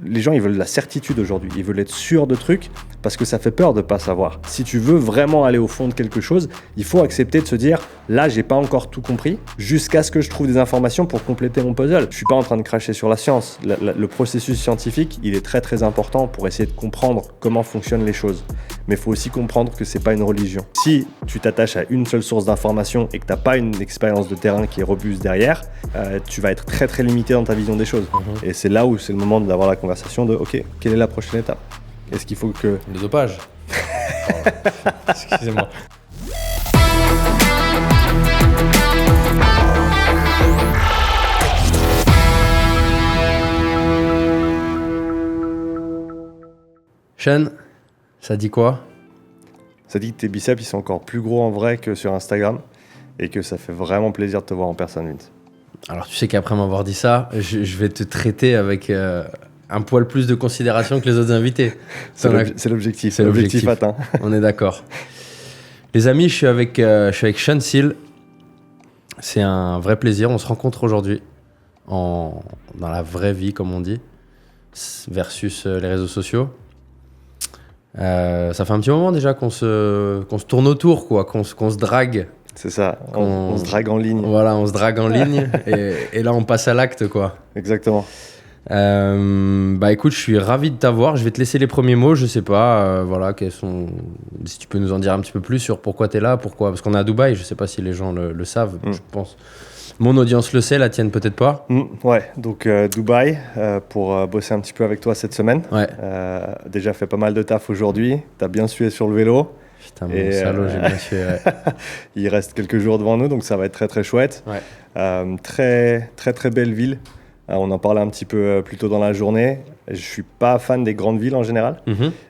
les gens, ils veulent de la certitude aujourd'hui. Ils veulent être sûrs de trucs parce que ça fait peur de ne pas savoir. Si tu veux vraiment aller au fond de quelque chose, il faut accepter de se dire « Là, j'ai pas encore tout compris jusqu'à ce que je trouve des informations pour compléter mon puzzle. » Je suis pas en train de cracher sur la science. Le processus scientifique, il est très très important pour essayer de comprendre comment fonctionnent les choses. Mais il faut aussi comprendre que c'est pas une religion. Si tu t'attaches à une seule source d'information et que tu n'as pas une expérience de terrain qui est robuste derrière, tu vas être très très limité dans ta vision des choses. Et c'est là où c'est le moment d'avoir la conversation de « Ok, quelle est la prochaine étape ? Est-ce qu'il faut que… » Le dopage. Excusez-moi. Sean, ça dit quoi ? Ça dit que tes biceps ils sont encore plus gros en vrai que sur Instagram et que ça fait vraiment plaisir de te voir en personne, Vince. Alors tu sais qu'après m'avoir dit ça, je vais te traiter avec un poil plus de considération que les autres invités. C'est l'objectif. C'est l'objectif atteint. On est d'accord. Les amis, je suis avec Sean Seal. C'est un vrai plaisir. On se rencontre aujourd'hui dans la vraie vie, comme on dit, versus les réseaux sociaux. Ça fait un petit moment déjà qu'on se tourne autour, quoi, qu'on se drague. C'est ça, on se drague en ligne. Voilà, on se drague en ligne et là on passe à l'acte, quoi. Exactement. Bah écoute, je suis ravi de t'avoir. Je vais te laisser les premiers mots. Je sais pas, voilà, si tu peux nous en dire un petit peu plus sur pourquoi t'es là, parce qu'on est à Dubaï. Je sais pas si les gens le savent. Je pense. Mon audience le sait, la tienne peut-être pas. Ouais, donc Dubaï pour bosser un petit peu avec toi cette semaine. Ouais. Déjà fait pas mal de taf aujourd'hui. T'as bien sué sur le vélo. Putain, mon salaud, j'ai bien sué. Ouais. Il reste quelques jours devant nous, donc ça va être très très chouette. Ouais. Très très très belle ville. On en parlait un petit peu plus tôt dans la journée. Je suis pas fan des grandes villes en général,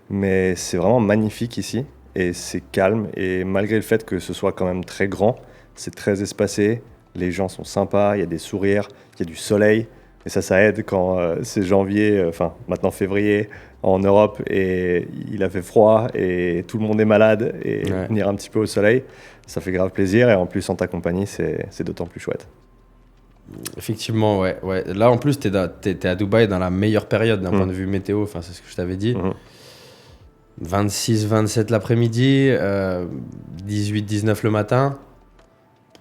mais c'est vraiment magnifique ici et c'est calme. Et malgré le fait que ce soit quand même très grand, c'est très espacé. Les gens sont sympas, il y a des sourires, il y a du soleil. Et ça aide quand c'est janvier, maintenant février, en Europe, et il a fait froid, et tout le monde est malade, et venir un petit peu au soleil, ça fait grave plaisir, et en plus en ta compagnie, c'est d'autant plus chouette. Effectivement, ouais. Là, en plus, t'es à Dubaï dans la meilleure période d'un point de vue météo, c'est ce que je t'avais dit. 26, 27 l'après-midi, 18, 19 le matin.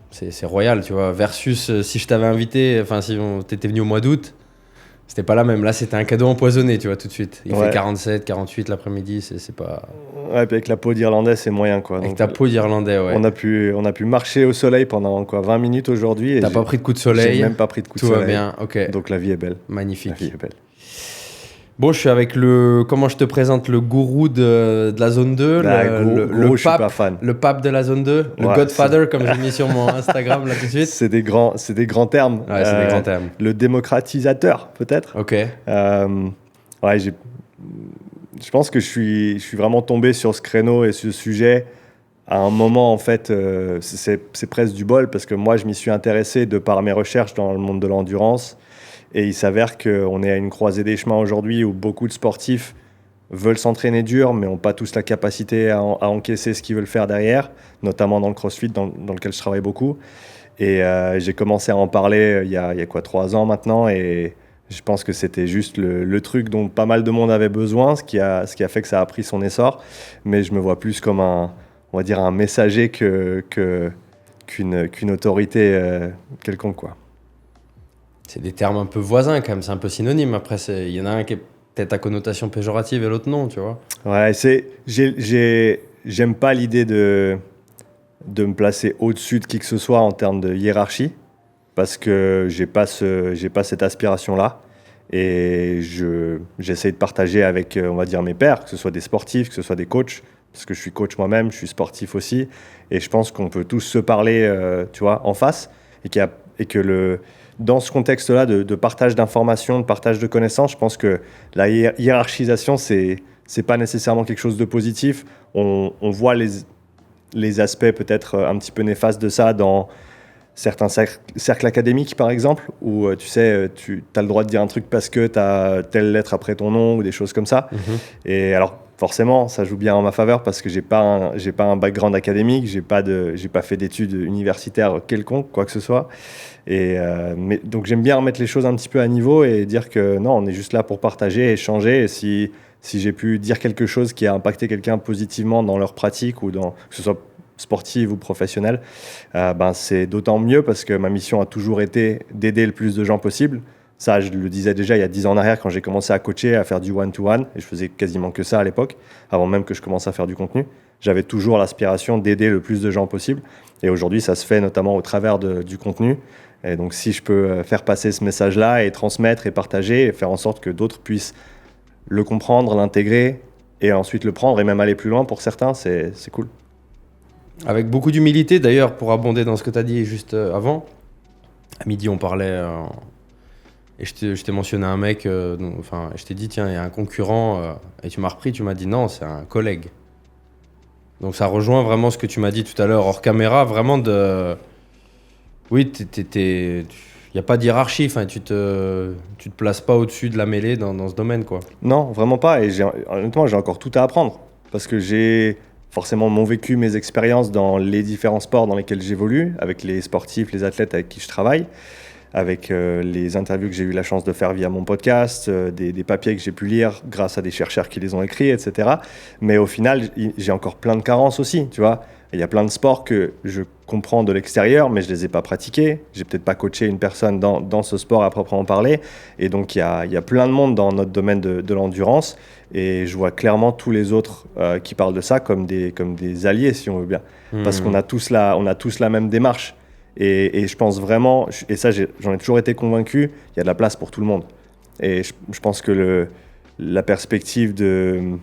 C'est royal, tu vois. Versus si je t'avais invité, si t'étais venu au mois d'août, c'était pas la même. Là, c'était un cadeau empoisonné, tu vois, tout de suite. Il fait 47, 48 l'après-midi, c'est pas… Ouais, puis avec la peau d'Irlandais, c'est moyen, quoi. Avec ta peau d'Irlandais, ouais. On a pu marcher au soleil pendant 20 minutes aujourd'hui. T'as pas pris de coup de soleil. J'ai même pas pris de coup de soleil. Tout va bien, ok. Donc la vie est belle. Magnifique. La vie est belle. Bon, je suis avec comment je te présente, le gourou de la zone 2, le pape, je suis pas fan. Le pape de la zone 2, le Godfather, comme j'ai mis sur mon Instagram là tout de suite. C'est des grands termes. Ouais, c'est des grands termes. Le démocratisateur, peut-être. Ok. Je pense que je suis vraiment tombé sur ce créneau et ce sujet à un moment, en fait, c'est presque du bol, parce que moi, je m'y suis intéressé de par mes recherches dans le monde de l'endurance. Et il s'avère qu'on est à une croisée des chemins aujourd'hui où beaucoup de sportifs veulent s'entraîner dur, mais n'ont pas tous la capacité à encaisser ce qu'ils veulent faire derrière, notamment dans le CrossFit, dans lequel je travaille beaucoup. Et j'ai commencé à en parler il y a 3 ans maintenant, et je pense que c'était juste le truc dont pas mal de monde avait besoin, ce qui a fait que ça a pris son essor. Mais je me vois plus comme on va dire un messager qu'une autorité quelconque, quoi. C'est des termes un peu voisins quand même, c'est un peu synonyme. Après, il y en a un qui est peut-être à connotation péjorative et l'autre non, tu vois. Ouais, j'aime pas l'idée de me placer au-dessus de qui que ce soit en termes de hiérarchie, parce que j'ai pas cette aspiration-là. Et j'essaie de partager avec, on va dire, mes pairs, que ce soit des sportifs, que ce soit des coachs, parce que je suis coach moi-même, je suis sportif aussi. Et je pense qu'on peut tous se parler, tu vois, en face, et que dans ce contexte-là de partage d'informations, de partage de connaissances, je pense que la hiérarchisation, c'est pas nécessairement quelque chose de positif. On voit les aspects peut-être un petit peu néfastes de ça dans certains cercles académiques, par exemple, où tu sais, tu as le droit de dire un truc parce que tu as telle lettre après ton nom ou des choses comme ça. Et alors, forcément, ça joue bien en ma faveur parce que j'ai pas un background académique, j'ai pas fait d'études universitaires quelconques, quoi que ce soit. Mais donc j'aime bien remettre les choses un petit peu à niveau et dire que non, on est juste là pour partager, échanger. Et si j'ai pu dire quelque chose qui a impacté quelqu'un positivement dans leur pratique ou que ce soit sportive ou professionnelle, c'est d'autant mieux parce que ma mission a toujours été d'aider le plus de gens possible. Ça, je le disais déjà il y a 10 ans en arrière quand j'ai commencé à coacher, à faire du one-to-one, et je faisais quasiment que ça à l'époque, avant même que je commence à faire du contenu. J'avais toujours l'aspiration d'aider le plus de gens possible. Et aujourd'hui, ça se fait notamment au travers du contenu. Et donc, si je peux faire passer ce message-là et transmettre et partager et faire en sorte que d'autres puissent le comprendre, l'intégrer et ensuite le prendre et même aller plus loin pour certains, c'est cool. Avec beaucoup d'humilité, d'ailleurs, pour abonder dans ce que tu as dit juste avant. À midi, on parlait... Et je t'ai mentionné un mec, je t'ai dit, tiens, il y a un concurrent, et tu m'as repris, tu m'as dit non, c'est un collègue. Donc ça rejoint vraiment ce que tu m'as dit tout à l'heure hors caméra, vraiment de... Oui, il n'y a pas de hiérarchie, tu te places pas au-dessus de la mêlée dans ce domaine, quoi. Non, vraiment pas, et honnêtement, j'ai encore tout à apprendre, parce que j'ai forcément mon vécu, mes expériences dans les différents sports dans lesquels j'évolue, avec les sportifs, les athlètes avec qui je travaille, avec les interviews que j'ai eu la chance de faire via mon podcast, des papiers que j'ai pu lire grâce à des chercheurs qui les ont écrits, etc. Mais au final, j'ai encore plein de carences aussi, tu vois. Il y a plein de sports que je comprends de l'extérieur, mais je ne les ai pas pratiqués. J'ai peut-être pas coaché une personne dans ce sport à proprement parler. Et donc, il y a plein de monde dans notre domaine de l'endurance. Et je vois clairement tous les autres qui parlent de ça comme des alliés, si on veut bien. Parce qu'on a tous la même démarche. Et je pense vraiment, et ça j'en ai toujours été convaincu, il y a de la place pour tout le monde. Et je pense que la perspective du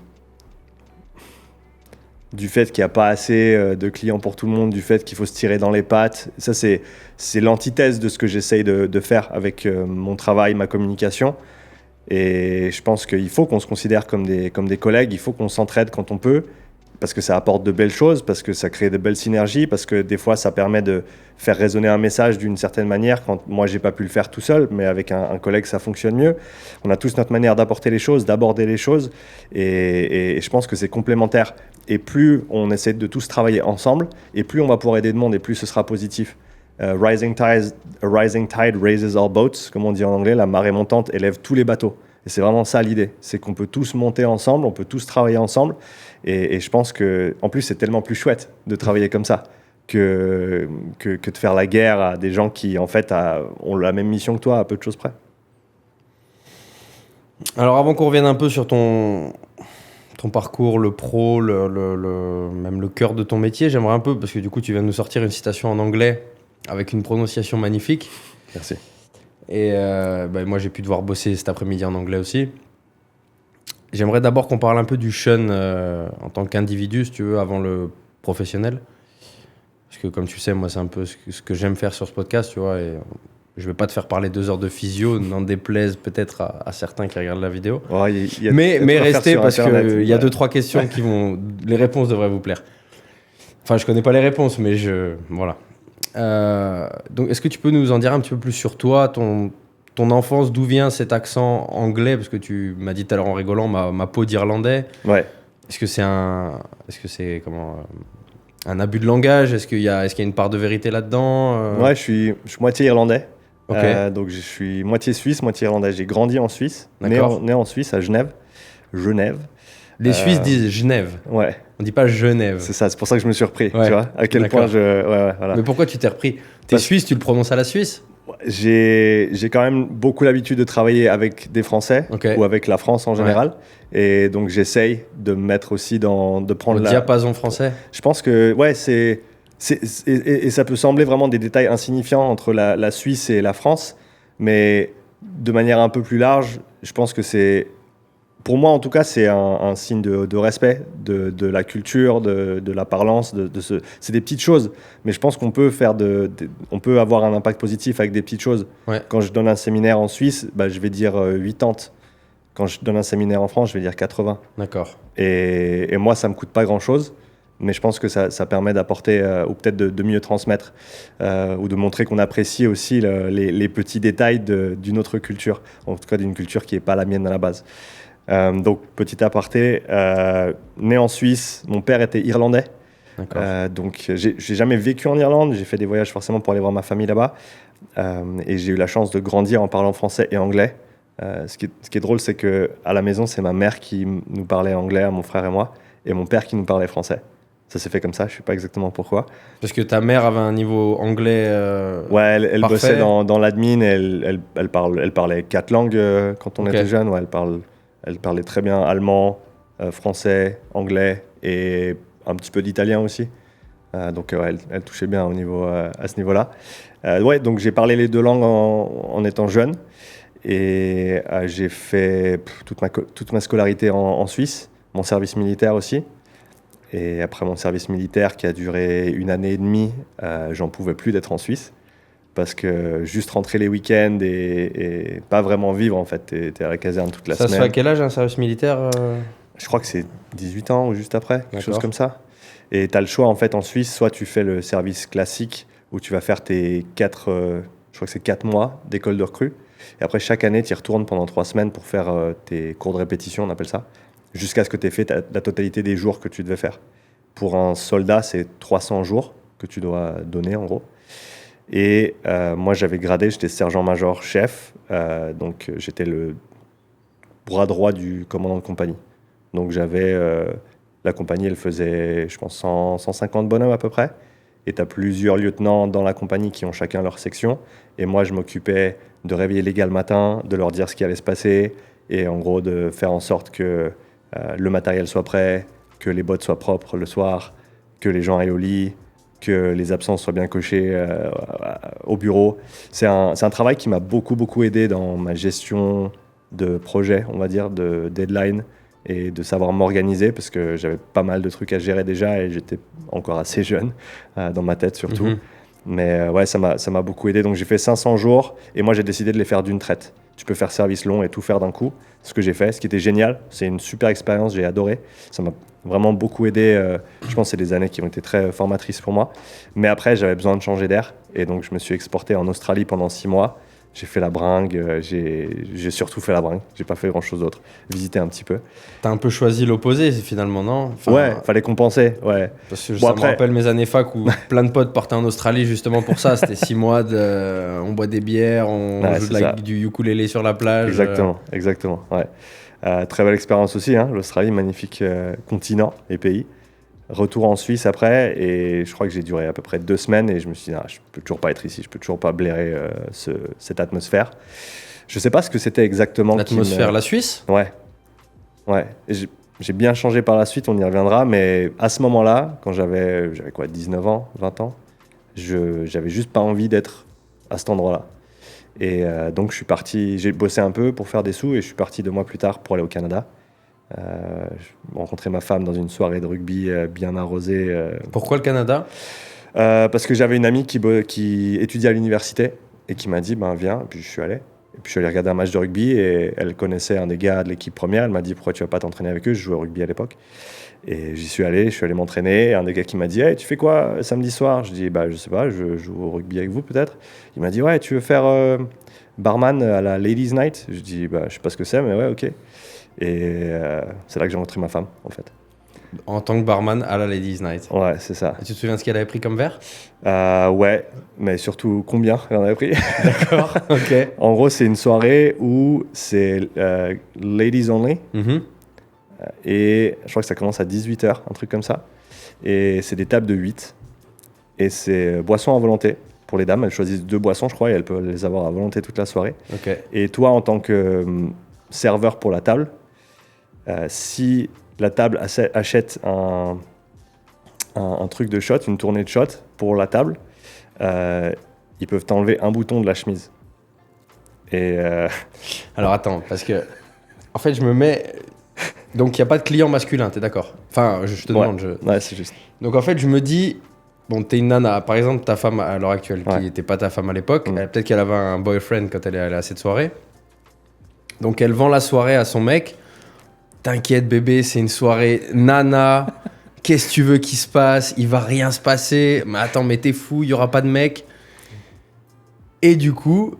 fait qu'il n'y a pas assez de clients pour tout le monde, du fait qu'il faut se tirer dans les pattes, ça c'est l'antithèse de ce que j'essaye de faire avec mon travail, ma communication. Et je pense qu'il faut qu'on se considère comme des collègues, il faut qu'on s'entraide quand on peut, parce que ça apporte de belles choses, parce que ça crée de belles synergies, parce que des fois ça permet de faire résonner un message d'une certaine manière quand moi j'ai pas pu le faire tout seul, mais avec un collègue ça fonctionne mieux. On a tous notre manière d'apporter les choses, d'aborder les choses, et je pense que c'est complémentaire. Et plus on essaie de tous travailler ensemble, et plus on va pouvoir aider le monde, et plus ce sera positif. A rising tide raises all boats, comme on dit en anglais, la marée montante élève tous les bateaux. Et c'est vraiment ça l'idée, c'est qu'on peut tous monter ensemble, on peut tous travailler ensemble. Et je pense que, en plus, c'est tellement plus chouette de travailler comme ça que de faire la guerre à des gens qui, en fait, ont la même mission que toi, à peu de choses près. Alors, avant qu'on revienne un peu sur ton parcours, le pro, même le cœur de ton métier, j'aimerais un peu, parce que du coup, tu viens de nous sortir une citation en anglais avec une prononciation magnifique. Merci. Et moi, j'ai pu devoir bosser cet après-midi en anglais aussi. J'aimerais d'abord qu'on parle un peu du Sean en tant qu'individu, si tu veux, avant le professionnel. Parce que comme tu sais, moi, c'est un peu ce que j'aime faire sur ce podcast, tu vois. Et je vais pas te faire parler 2 heures de physio, n'en déplaise peut-être à certains qui regardent la vidéo. Oh, mais restez parce qu'il y a ouais. 2-3 questions qui vont... Les réponses devraient vous plaire. Enfin, je connais pas les réponses, mais voilà. Donc, est-ce que tu peux nous en dire un petit peu plus sur toi, ton enfance, d'où vient cet accent anglais? Parce que tu m'as dit tout à l'heure en rigolant, ma peau d'Irlandais. Ouais. Est-ce que c'est un abus de langage? Est-ce qu'il y a une part de vérité là-dedans? Ouais, je suis moitié irlandais. Okay. Donc je suis moitié suisse, moitié irlandais. J'ai grandi en Suisse, né en Suisse, à Genève. Les Suisses disent Genève. Ouais. On dit pas Genève. C'est ça, c'est pour ça que je me suis repris. Ouais. Tu vois, à quel point voilà. Mais pourquoi tu t'es repris? T'es suisse, tu le prononces à la Suisse? J'ai quand même beaucoup l'habitude de travailler avec des Français, okay, ou avec la France en général. Ouais. Et donc j'essaye de me mettre aussi de prendre le diapason français. Je pense que, ouais, et ça peut sembler vraiment des détails insignifiants entre la Suisse et la France, mais de manière un peu plus large, je pense que c'est, pour moi en tout cas, c'est un signe de respect de la culture, de la parlance, c'est des petites choses, mais je pense qu'on peut on peut avoir un impact positif avec des petites choses. Ouais. Quand je donne un séminaire en Suisse, je vais dire 80. Quand je donne un séminaire en France, je vais dire 80. D'accord. Et moi, ça me coûte pas grand-chose. Mais je pense que ça permet d'apporter, ou peut-être de mieux transmettre, ou de montrer qu'on apprécie aussi les petits détails d'une autre culture, en tout cas d'une culture qui n'est pas la mienne à la base. Donc, petit aparté, né en Suisse, mon père était irlandais. D'accord. Donc, j'ai jamais vécu en Irlande. J'ai fait des voyages forcément pour aller voir ma famille là-bas. Et j'ai eu la chance de grandir en parlant français et anglais. Ce qui est drôle, c'est qu'à la maison, c'est ma mère qui nous parlait anglais, à mon frère et moi, et mon père qui nous parlait français. Ça s'est fait comme ça, je ne sais pas exactement pourquoi. Parce que ta mère avait un niveau anglais Ouais, elle parfait. bossait dans l'admin, elle parlait 4 langues quand on était jeune. Ouais, elle parlait très bien allemand, français, anglais et un petit peu d'italien aussi. Donc ouais, elle touchait bien à ce niveau-là. Ouais, donc j'ai parlé les 2 langues en étant jeune. Et j'ai fait toute ma scolarité en Suisse, mon service militaire aussi. Et après mon service militaire qui a duré 1 année et demie, j'en pouvais plus d'être en Suisse. Parce que juste rentrer les week-ends et pas vraiment vivre, en fait. T'es à la caserne toute la semaine. Ça se fait à quel âge un service militaire Je crois que c'est 18 ans ou juste après, quelque chose D'accord. comme ça. Et tu as le choix en fait en Suisse, soit tu fais le service classique où tu vas faire tes 4, je crois que c'est 4 mois d'école de recrue. Et après chaque année, tu y retournes pendant 3 semaines pour faire tes cours de répétition, on appelle ça, jusqu'à ce que tu aies fait la totalité des jours que tu devais faire. Pour un soldat, c'est 300 jours que tu dois donner en gros. Et moi j'avais gradé, j'étais sergent-major chef, donc j'étais le bras droit du commandant de compagnie. Donc j'avais... la compagnie, elle faisait, je pense, 150 bonhommes à peu près. Et tu as plusieurs lieutenants dans la compagnie qui ont chacun leur section. Et moi, je m'occupais de réveiller les gars le matin, de leur dire ce qui allait se passer. Et en gros, de faire en sorte que le matériel soit prêt, que les bottes soient propres le soir, que les gens aillent au lit, que les absences soient bien cochées au bureau. C'est un travail qui m'a beaucoup aidé dans ma gestion de projet, on va dire, de deadline, et de savoir m'organiser parce que j'avais pas mal de trucs à gérer déjà et j'étais encore assez jeune dans ma tête surtout. Mais ouais, ça m'a beaucoup aidé. Donc j'ai fait 500 jours et moi j'ai décidé de les faire d'une traite. Tu peux faire service long et tout faire d'un coup. Ce que j'ai fait, ce qui était génial. C'est une super expérience, j'ai adoré. Ça m'a vraiment beaucoup aidé. Je pense que c'est des années qui ont été très formatrices pour moi. Mais après, j'avais besoin de changer d'air et donc je me suis exporté en Australie pendant 6 mois. J'ai fait la bringue, j'ai surtout fait la bringue, j'ai pas fait grand chose d'autre, visiter un petit peu. T'as un peu choisi l'opposé finalement, non? Ouais, fallait compenser, ouais. Parce que ça me rappelle mes années fac où plein de potes partaient en Australie justement pour ça. C'était 6 mois, on boit des bières, on joue du ukulélé sur la plage. Exactement, ouais. Très belle expérience aussi, hein, l'Australie, magnifique continent et pays. Retour en Suisse après, et je crois que j'ai duré à peu près 2 semaines, et je me suis dit, je peux toujours pas être ici, je peux toujours pas blairer cette atmosphère. Je sais pas ce que c'était exactement. L'atmosphère, la Suisse ? Ouais. Et j'ai bien changé par la suite, on y reviendra, mais à ce moment-là, quand j'avais quoi, 19 ans, 20 ans, j'avais juste pas envie d'être à cet endroit-là. Et donc je suis parti, j'ai bossé un peu pour faire des sous, et je suis parti 2 mois plus tard pour aller au Canada. J'ai rencontré ma femme dans une soirée de rugby bien arrosée. Pourquoi le Canada ? Parce que j'avais une amie qui étudiait à l'université et qui m'a dit viens, et puis je suis allé. Et puis je suis allé regarder un match de rugby et elle connaissait un des gars de l'équipe première. Elle m'a dit pourquoi tu vas pas t'entraîner avec eux, je jouais au rugby à l'époque. Et j'y suis allé m'entraîner. Et un des gars qui m'a dit hey, tu fais quoi samedi soir ? Je dis je sais pas, je joue au rugby avec vous peut-être. Il m'a dit ouais, tu veux faire barman à la Ladies Night ? Je dis je sais pas ce que c'est, mais ouais, ok. Et c'est là que j'ai rencontré ma femme, en fait. En tant que barman à la Ladies Night. Ouais, c'est ça. Et tu te souviens de ce qu'elle avait pris comme verre ? Ouais, mais surtout combien elle en avait pris. D'accord, ok. En gros, c'est une soirée où c'est ladies only. Et je crois que ça commence à 18h, un truc comme ça. Et c'est des tables de 8. Et c'est boissons à volonté. Pour les dames, elles choisissent 2 boissons, je crois, et elles peuvent les avoir à volonté toute la soirée. Okay. Et toi, en tant que serveur pour la table, si la table achète un truc de shot, une tournée de shot pour la table, ils peuvent t'enlever un bouton de la chemise. Et alors attends, parce que en fait je me mets... Donc il n'y a pas de client masculin, t'es d'accord ? Enfin, je te demande. Ouais, c'est juste. Donc en fait je me dis, bon t'es une nana, par exemple ta femme à l'heure actuelle, qui n'était pas ta femme à l'époque, peut-être qu'elle avait un boyfriend quand elle est allée à cette soirée. Donc elle vend la soirée à son mec. T'inquiète bébé, c'est une soirée nana. Qu'est-ce que tu veux qu'il se passe ? Il va rien se passer. Mais attends, mais t'es fou, il y aura pas de mec. Et du coup,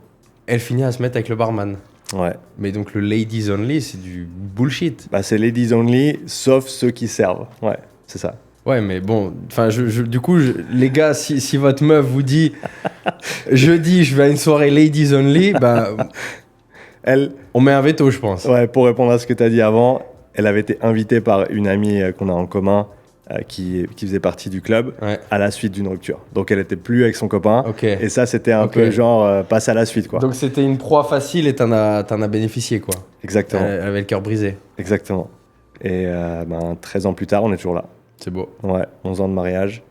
elle finit à se mettre avec le barman. Ouais. Mais donc le ladies only, c'est du bullshit. Bah, c'est ladies only, sauf ceux qui servent. Ouais, c'est ça. Ouais, mais bon, enfin, du coup, les gars, si votre meuf vous dit jeudi, je vais à une soirée ladies only, bah, on met un veto, je pense. Ouais, pour répondre à ce que tu as dit avant, elle avait été invitée par une amie qu'on a en commun qui faisait partie du club à la suite d'une rupture. Donc elle était plus avec son copain. Et ça, c'était un peu genre passe à la suite, quoi. Donc c'était une proie facile et t'en as bénéficié, quoi. Exactement. Elle avait le cœur brisé. Exactement. Et 13 ans plus tard, on est toujours là. C'est beau. Ouais, 11 ans de mariage.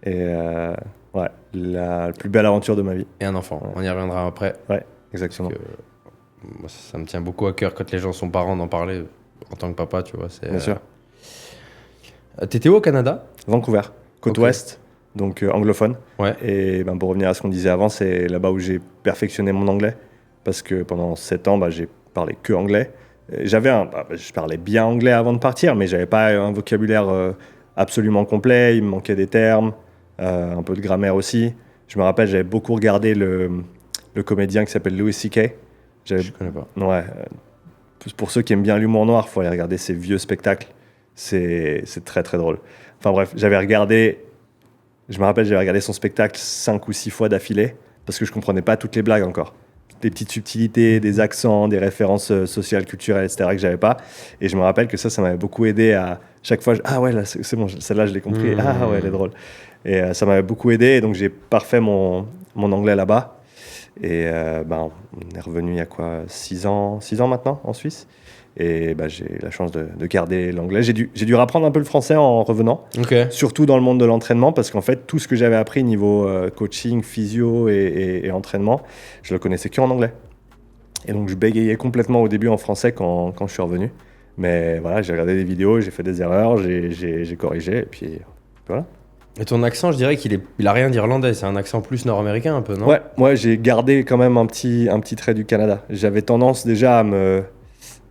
Et ouais, la plus belle aventure de ma vie. Et un enfant. Ouais. On y reviendra après. Ouais, exactement. Moi, ça me tient beaucoup à cœur quand les gens sont parents d'en parler. En tant que papa, tu vois. Bien sûr. T'étais où au Canada ? Vancouver, côte ouest, donc anglophone. Ouais. Et pour revenir à ce qu'on disait avant, c'est là-bas où j'ai perfectionné mon anglais. Parce que pendant 7 ans, j'ai parlé que anglais. Je parlais bien anglais avant de partir, mais j'avais pas un vocabulaire absolument complet. Il me manquait des termes, un peu de grammaire aussi. Je me rappelle, j'avais beaucoup regardé le comédien qui s'appelle Louis C.K. Je connais pas. Ouais. Pour ceux qui aiment bien l'humour noir, il faut aller regarder ses vieux spectacles. C'est très très drôle. Enfin bref, je me rappelle, j'avais regardé son spectacle 5 ou 6 fois d'affilée parce que je comprenais pas toutes les blagues encore. Des petites subtilités, des accents, des références sociales, culturelles, etc. que j'avais pas. Et je me rappelle que ça m'avait beaucoup aidé à chaque fois. Ah ouais, là, c'est bon, celle-là je l'ai compris. Ah ouais, elle est drôle. Et ça m'avait beaucoup aidé. Et donc j'ai parfait mon anglais là-bas. Et on est revenu il y a quoi 6 ans maintenant en Suisse. Et j'ai la chance de garder l'anglais. J'ai dû rapprendre un peu le français en revenant, surtout dans le monde de l'entraînement, parce qu'en fait, tout ce que j'avais appris niveau coaching, physio et entraînement, je le connaissais qu'en anglais. Et donc, je bégayais complètement au début en français quand je suis revenu. Mais voilà, j'ai regardé des vidéos, j'ai fait des erreurs, j'ai corrigé, et puis voilà. Et ton accent, je dirais qu'il a rien d'irlandais, c'est un accent plus nord-américain un peu, non ? Ouais, moi j'ai gardé quand même un petit trait du Canada. J'avais tendance déjà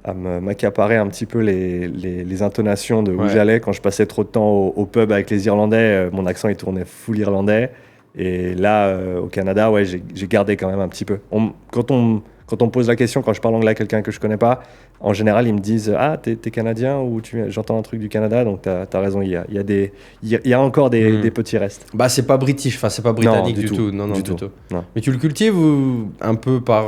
à m'accaparer un petit peu les intonations de où j'allais quand je passais trop de temps au pub avec les Irlandais. Mon accent il tournait full irlandais. Et là, au Canada, j'ai gardé quand même un petit peu. Quand on me pose la question, quand je parle anglais à quelqu'un que je connais pas, en général, ils me disent « Ah, t'es Canadien » ou « J'entends un truc du Canada », donc t'as raison, il y a encore des petits restes. Bah, c'est pas british, enfin, c'est pas britannique du tout. Non, du tout. Non. Mais tu le cultives un peu par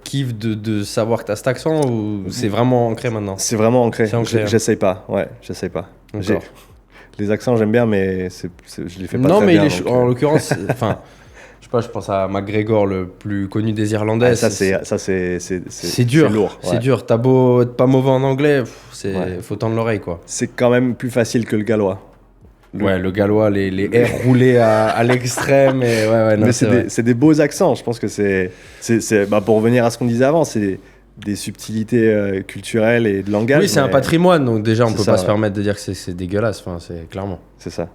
kiff de savoir que t'as cet accent ou c'est vraiment ancré maintenant ? C'est vraiment ancré. J'essaye pas, j'essaye pas. Les accents, j'aime bien, mais je les fais pas très bien. Non, mais en l'occurrence, enfin... je pense à McGregor, le plus connu des Irlandais. C'est dur. C'est lourd. C'est dur. T'as beau être pas mauvais en anglais, faut tendre l'oreille, quoi. C'est quand même plus facile que le gallois. Le gallois, les R roulés à l'extrême. Mais c'est des beaux accents. Je pense que c'est pour revenir à ce qu'on disait avant, c'est des subtilités culturelles et de langage. Oui, c'est un patrimoine, donc déjà, on peut pas se permettre de dire que c'est dégueulasse. Enfin, c'est clairement. C'est ça.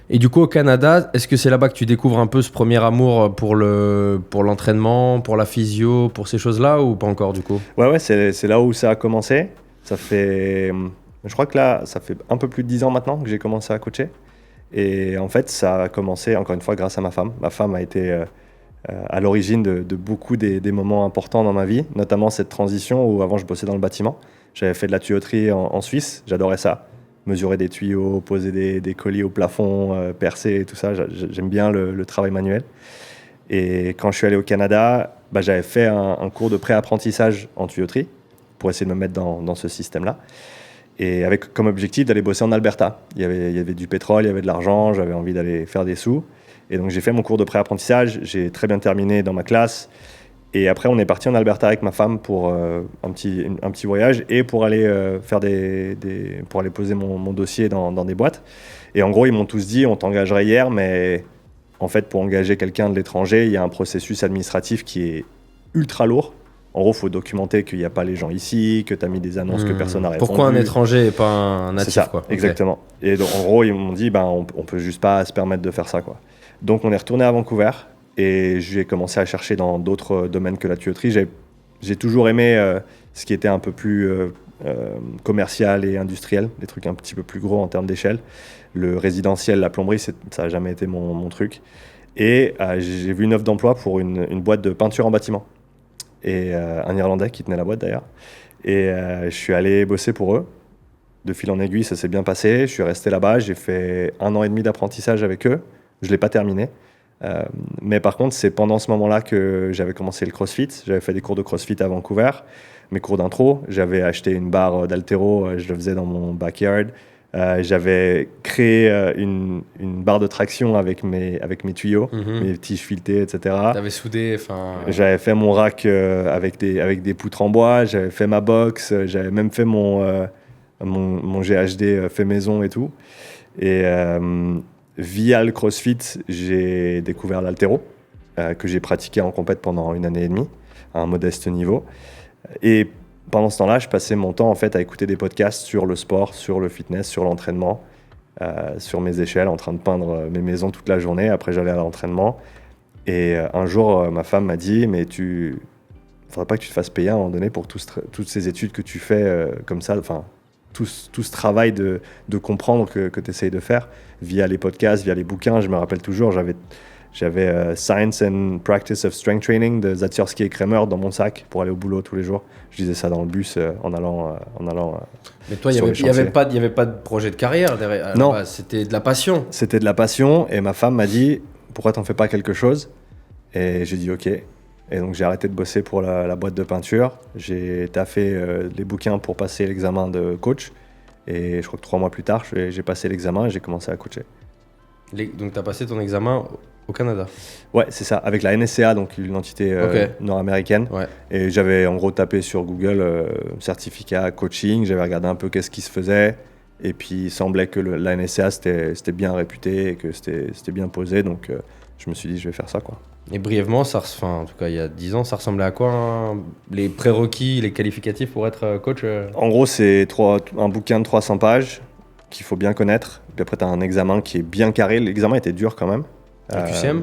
Et du coup, au Canada, est-ce que c'est là-bas que tu découvres un peu ce premier amour pour l'entraînement, pour la physio, pour ces choses-là, ou pas encore du coup ? Ouais, c'est là où ça a commencé. Je crois que là, ça fait un peu plus de 10 ans maintenant que j'ai commencé à coacher. Et en fait, ça a commencé, encore une fois, grâce à ma femme. Ma femme a été à l'origine de beaucoup des moments importants dans ma vie, notamment cette transition où avant, je bossais dans le bâtiment. J'avais fait de la tuyauterie en Suisse, j'adorais ça. Mesurer des tuyaux, poser des colis au plafond, percer, tout ça. J'aime bien le travail manuel. Et quand je suis allé au Canada, j'avais fait un cours de pré-apprentissage en tuyauterie pour essayer de me mettre dans ce système-là. Et avec comme objectif d'aller bosser en Alberta. Il y avait du pétrole, il y avait de l'argent, j'avais envie d'aller faire des sous. Et donc j'ai fait mon cours de pré-apprentissage, j'ai très bien terminé dans ma classe. Et après, on est parti en Alberta avec ma femme pour un petit voyage et pour aller pour aller poser mon dossier dans des boîtes. Et en gros, ils m'ont tous dit, on t'engagerait hier, mais en fait, pour engager quelqu'un de l'étranger, il y a un processus administratif qui est ultra lourd. En gros, il faut documenter qu'il n'y a pas les gens ici, que tu as mis des annonces que personne n'a répondu. Pourquoi un étranger et pas un natif, c'est ça, quoi. Exactement. Okay. Et donc, en gros, ils m'ont dit, on peut juste pas se permettre de faire ça, quoi. Donc, on est retourné à Vancouver. Et j'ai commencé à chercher dans d'autres domaines que la tuyauterie. J'ai toujours aimé ce qui était un peu plus commercial et industriel, des trucs un petit peu plus gros en termes d'échelle. Le résidentiel, la plomberie, ça n'a jamais été mon truc. Et j'ai vu une offre d'emploi pour une boîte de peinture en bâtiment. et un Irlandais qui tenait la boîte d'ailleurs. Et je suis allé bosser pour eux. De fil en aiguille, ça s'est bien passé. Je suis resté là-bas. J'ai fait 1 an et demi d'apprentissage avec eux. Je ne l'ai pas terminé. Mais par contre, c'est pendant ce moment-là que j'avais commencé le CrossFit. J'avais fait des cours de CrossFit à Vancouver, mes cours d'intro. J'avais acheté une barre d'haltéro, je le faisais dans mon backyard. J'avais créé une barre de traction avec mes tuyaux, mes tiges filetées, etc. T'avais soudé, J'avais fait mon rack avec des poutres en bois. J'avais fait ma box. J'avais même fait mon GHD fait maison et tout. Et via le CrossFit, j'ai découvert l'haltéro, que j'ai pratiqué en compète pendant 1 année et demie, à un modeste niveau. Et pendant ce temps-là, je passais mon temps en fait à écouter des podcasts sur le sport, sur le fitness, sur l'entraînement, sur mes échelles, en train de peindre mes maisons toute la journée. Après, j'allais à l'entraînement. Et un jour, ma femme m'a dit « Mais faudrait pas que tu te fasses payer à un moment donné pour toutes ces études que tu fais comme ça, enfin, tout ce travail de comprendre que tu essayes de faire via les podcasts, via les bouquins. » Je me rappelle toujours, j'avais Science and Practice of Strength Training de Zatiorski et Kramer dans mon sac pour aller au boulot tous les jours. Je lisais ça dans le bus en allant. Mais toi, il n'y avait pas de projet de carrière derrière. Non. C'était de la passion. C'était de la passion et ma femme m'a dit « Pourquoi t'en fais pas quelque chose ?» Et j'ai dit « Ok ». Et donc j'ai arrêté de bosser pour la boîte de peinture. J'ai taffé les bouquins pour passer l'examen de coach. Et je crois que 3 mois plus tard, j'ai passé l'examen et j'ai commencé à coacher. Donc tu as passé ton examen au Canada? Ouais, c'est ça, avec la NSCA, donc une entité nord-américaine. Ouais. Et j'avais en gros tapé sur Google certificat coaching, j'avais regardé un peu qu'est-ce qui se faisait. Et puis il semblait que la NSCA c'était bien réputé et que c'était bien posé. Donc je me suis dit, je vais faire ça, quoi. Et brièvement, en tout cas il y a 10 ans, ça ressemblait à quoi les prérequis, les qualificatifs pour être coach En gros, c'est un bouquin de 300 pages qu'il faut bien connaître. Puis après, tu as un examen qui est bien carré. L'examen était dur quand même. Un QCM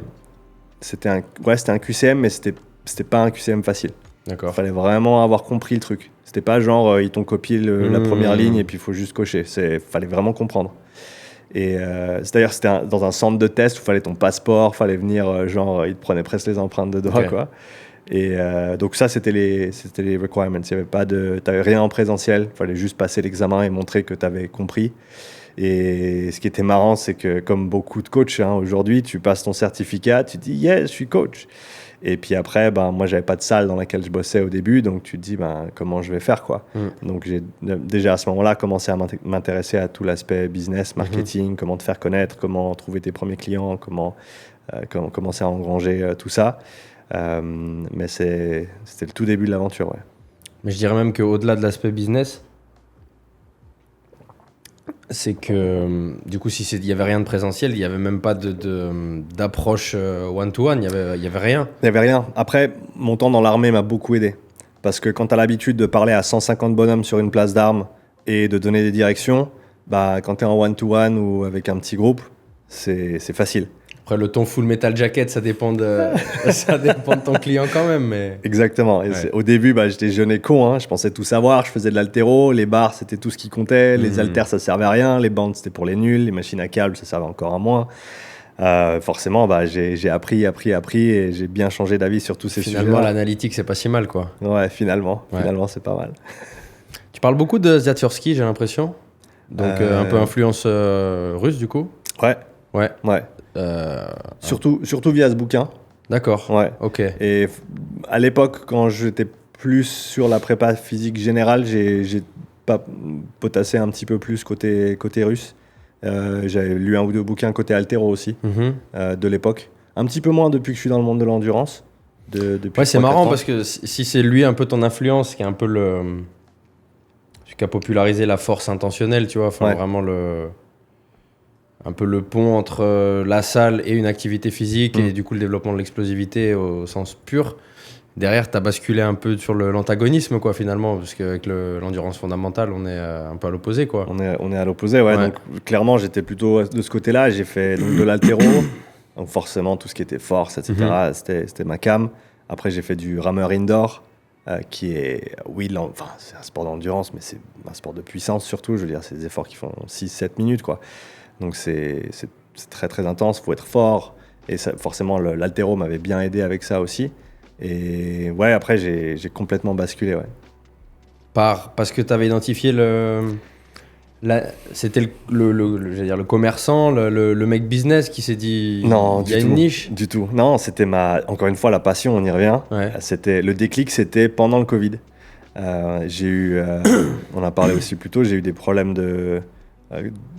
c'était un QCM, mais c'était pas un QCM facile. D'accord. Il fallait vraiment avoir compris le truc. C'était pas genre, ils t'ont copié la première ligne et puis il faut juste cocher. Fallait vraiment comprendre. Et c'est-à-dire c'était dans un centre de test où il fallait ton passeport, fallait venir, ils te prenaient presque les empreintes de doigts, quoi. Et donc ça, c'était les requirements. T'avais rien en présentiel, il fallait juste passer l'examen et montrer que tu avais compris. Et ce qui était marrant, c'est que comme beaucoup de coachs, aujourd'hui, tu passes ton certificat, tu te dis « Yes, je suis coach ». Et puis après, moi, j'avais pas de salle dans laquelle je bossais au début, donc tu te dis comment je vais faire, quoi. Donc j'ai déjà à ce moment-là commencé à m'intéresser à tout l'aspect business, marketing, comment te faire connaître, comment trouver tes premiers clients, comment commencer à engranger tout ça. Mais c'était le tout début de l'aventure, ouais. Mais je dirais même qu'au-delà de l'aspect business, c'est que du coup, s'il n'y avait rien de présentiel, il n'y avait même pas d'approche one-to-one, il y avait rien. Il n'y avait rien. Après, mon temps dans l'armée m'a beaucoup aidé. Parce que quand tu as l'habitude de parler à 150 bonhommes sur une place d'armes et de donner des directions, quand tu es en one-to-one ou avec un petit groupe, c'est facile. Après, le ton full metal jacket, ça dépend de ton client quand même. Mais... Exactement. Et au début, j'étais jeune et con. Je pensais tout savoir. Je faisais de l'haltéro. Les barres, c'était tout ce qui comptait. Les haltères, ça servait à rien. Les bandes, c'était pour les nuls. Les machines à câbles, ça servait encore à moins. Forcément, j'ai appris et j'ai bien changé d'avis sur tous ces sujets. Finalement, l'analytique, c'est pas si mal, quoi. Ouais, finalement, c'est pas mal. Tu parles beaucoup de Zatiorski, j'ai l'impression. Donc, un peu influence russe, du coup. Ouais. Surtout via ce bouquin. D'accord. Ouais. Ok. Et à l'époque, quand j'étais plus sur la prépa physique générale, j'ai potassé un petit peu plus côté russe. J'avais lu 1 ou 2 bouquins côté haltéro aussi, de l'époque. Un petit peu moins depuis que je suis dans le monde de l'endurance. Ouais, c'est marrant parce que si c'est lui un peu ton influence, qui est un peu qui a popularisé la force intentionnelle, tu vois, vraiment un peu le pont entre la salle et une activité physique et du coup le développement de l'explosivité au sens pur. Derrière, tu as basculé un peu sur l'antagonisme, quoi, finalement, parce qu'avec l'endurance fondamentale, on est un peu à l'opposé, quoi. On est à l'opposé, ouais. Donc, clairement, j'étais plutôt de ce côté-là. J'ai fait donc, de l'haltéro, donc forcément, tout ce qui était force, etc., c'était ma cam. Après, j'ai fait du rameur indoor, qui est, c'est un sport d'endurance, mais c'est un sport de puissance surtout. Je veux dire, c'est des efforts qui font 6-7 minutes, quoi. Donc, c'est très, très intense. Il faut être fort. Et ça, forcément, l'haltéro m'avait bien aidé avec ça aussi. Et ouais, après, j'ai complètement basculé, ouais. Parce que tu avais identifié c'était j'allais dire le commerçant, le mec business qui s'est dit Non, il y du a une tout, niche. du tout. Non, c'était encore une fois, la passion, on y revient. Ouais. Le déclic, c'était pendant le Covid. J'ai eu, on a parlé aussi plus tôt, j'ai eu des problèmes de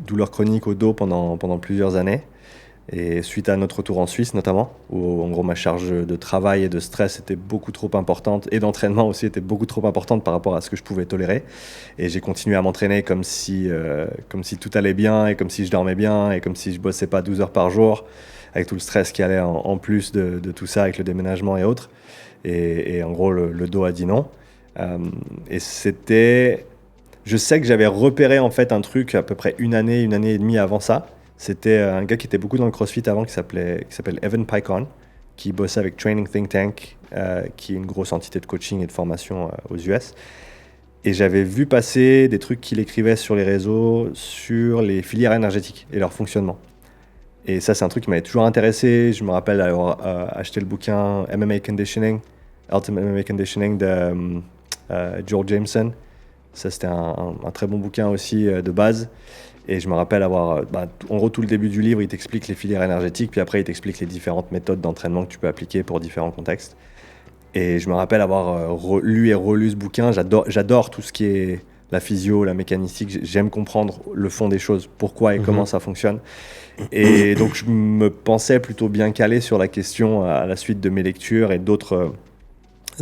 douleurs chroniques au dos pendant plusieurs années. Et suite à notre retour en Suisse notamment, où en gros ma charge de travail et de stress était beaucoup trop importante, et d'entraînement aussi était beaucoup trop importante par rapport à ce que je pouvais tolérer. Et j'ai continué à m'entraîner comme si tout allait bien, et comme si je dormais bien, et comme si je bossais pas 12 heures par jour, avec tout le stress qui allait en plus de tout ça, avec le déménagement et autres. Et en gros, le dos a dit non. Et c'était... Je sais que j'avais repéré en fait un truc à peu près une année et demie avant ça. C'était un gars qui était beaucoup dans le CrossFit avant, qui s'appelle Evan Pycon, qui bossait avec Training Think Tank, qui est une grosse entité de coaching et de formation aux US. Et j'avais vu passer des trucs qu'il écrivait sur les réseaux sur les filières énergétiques et leur fonctionnement. Et ça, c'est un truc qui m'avait toujours intéressé. Je me rappelle avoir acheté le bouquin MMA Conditioning, Ultimate MMA Conditioning de Joel Jameson. Ça, c'était un très bon bouquin aussi de base. Et je me rappelle avoir, en gros, tout le début du livre, il t'explique les filières énergétiques, puis après, il t'explique les différentes méthodes d'entraînement que tu peux appliquer pour différents contextes. Et je me rappelle avoir lu et relu ce bouquin. J'adore tout ce qui est la physio, la mécanistique. J'aime comprendre le fond des choses, pourquoi et comment ça fonctionne. Et donc, je me pensais plutôt bien calé sur la question à la suite de mes lectures et d'autres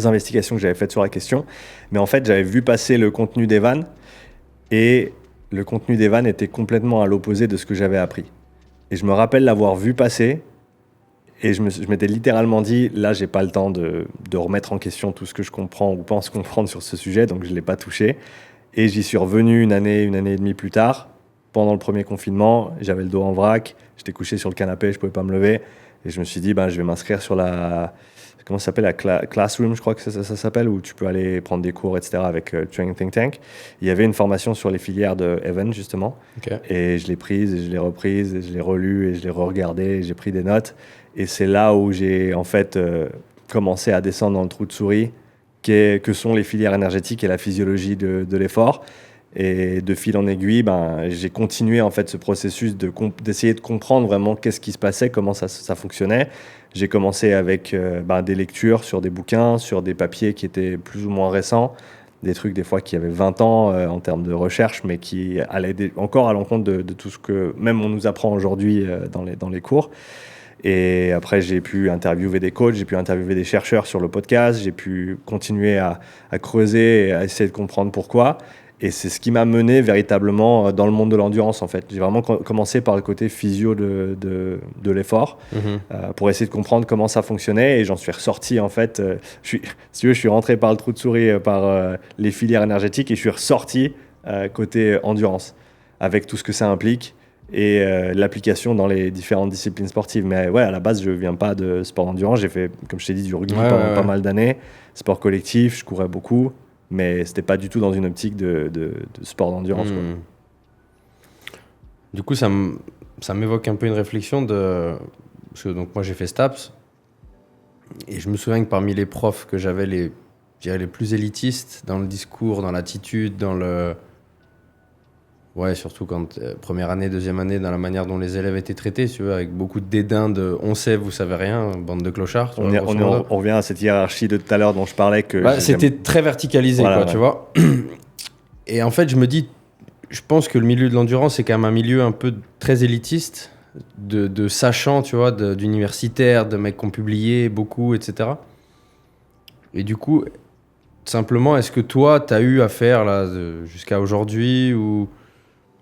investigations que j'avais faites sur la question. Mais en fait, j'avais vu passer le contenu d'Evan et le contenu d'Evan était complètement à l'opposé de ce que j'avais appris. Et je me rappelle l'avoir vu passer et je m'étais littéralement dit, là, j'ai pas le temps de remettre en question tout ce que je comprends ou pense comprendre sur ce sujet, donc je ne l'ai pas touché. Et j'y suis revenu une année et demie plus tard, pendant le premier confinement. J'avais le dos en vrac, j'étais couché sur le canapé, je ne pouvais pas me lever. Et je me suis dit, je vais m'inscrire sur comment ça s'appelle, la Classroom, je crois que ça s'appelle, où tu peux aller prendre des cours, etc. avec Training Think Tank. Il y avait une formation sur les filières de Evan, justement. Okay. Et je l'ai prise, et je l'ai reprise, et je l'ai relue, et je l'ai re-regardée, et j'ai pris des notes. Et c'est là où j'ai, en fait, commencé à descendre dans le trou de souris, que sont les filières énergétiques et la physiologie de l'effort. Et de fil en aiguille, j'ai continué en fait ce processus d'essayer de comprendre vraiment qu'est-ce qui se passait, comment ça fonctionnait. J'ai commencé avec des lectures sur des bouquins, sur des papiers qui étaient plus ou moins récents, des trucs des fois qui avaient 20 ans en termes de recherche, mais qui allaient encore à l'encontre de tout ce que même on nous apprend aujourd'hui dans les cours. Et après, j'ai pu interviewer des coachs, j'ai pu interviewer des chercheurs sur le podcast, j'ai pu continuer à creuser et à essayer de comprendre pourquoi. Et c'est ce qui m'a mené véritablement dans le monde de l'endurance, en fait. J'ai vraiment commencé par le côté physio de l'effort pour essayer de comprendre comment ça fonctionnait. Et j'en suis ressorti, en fait. Si tu veux, je suis rentré par le trou de souris, par les filières énergétiques, et je suis ressorti côté endurance, avec tout ce que ça implique et l'application dans les différentes disciplines sportives. Mais ouais, à la base, je ne viens pas de sport d'endurance. J'ai fait, comme je t'ai dit, du rugby pendant pas mal d'années. Sport collectif, je courais beaucoup. Mais c'était pas du tout dans une optique de sport d'endurance. Du coup, ça m'évoque un peu une réflexion parce que donc moi j'ai fait STAPS et je me souviens que parmi les profs que j'avais les plus élitistes dans le discours, dans l'attitude, surtout quand première année, deuxième année, dans la manière dont les élèves étaient traités, tu vois, avec beaucoup de dédain de on sait, vous savez rien, bande de clochards. On revient à cette hiérarchie de tout à l'heure dont je parlais. C'était très verticalisé, tu vois. Et en fait, je pense que le milieu de l'endurance, c'est quand même un milieu un peu très élitiste, de sachants, tu vois, d'universitaires, de mecs qui ont publié beaucoup, etc. Et du coup, simplement, est-ce que toi, tu as eu affaire là, jusqu'à aujourd'hui ou...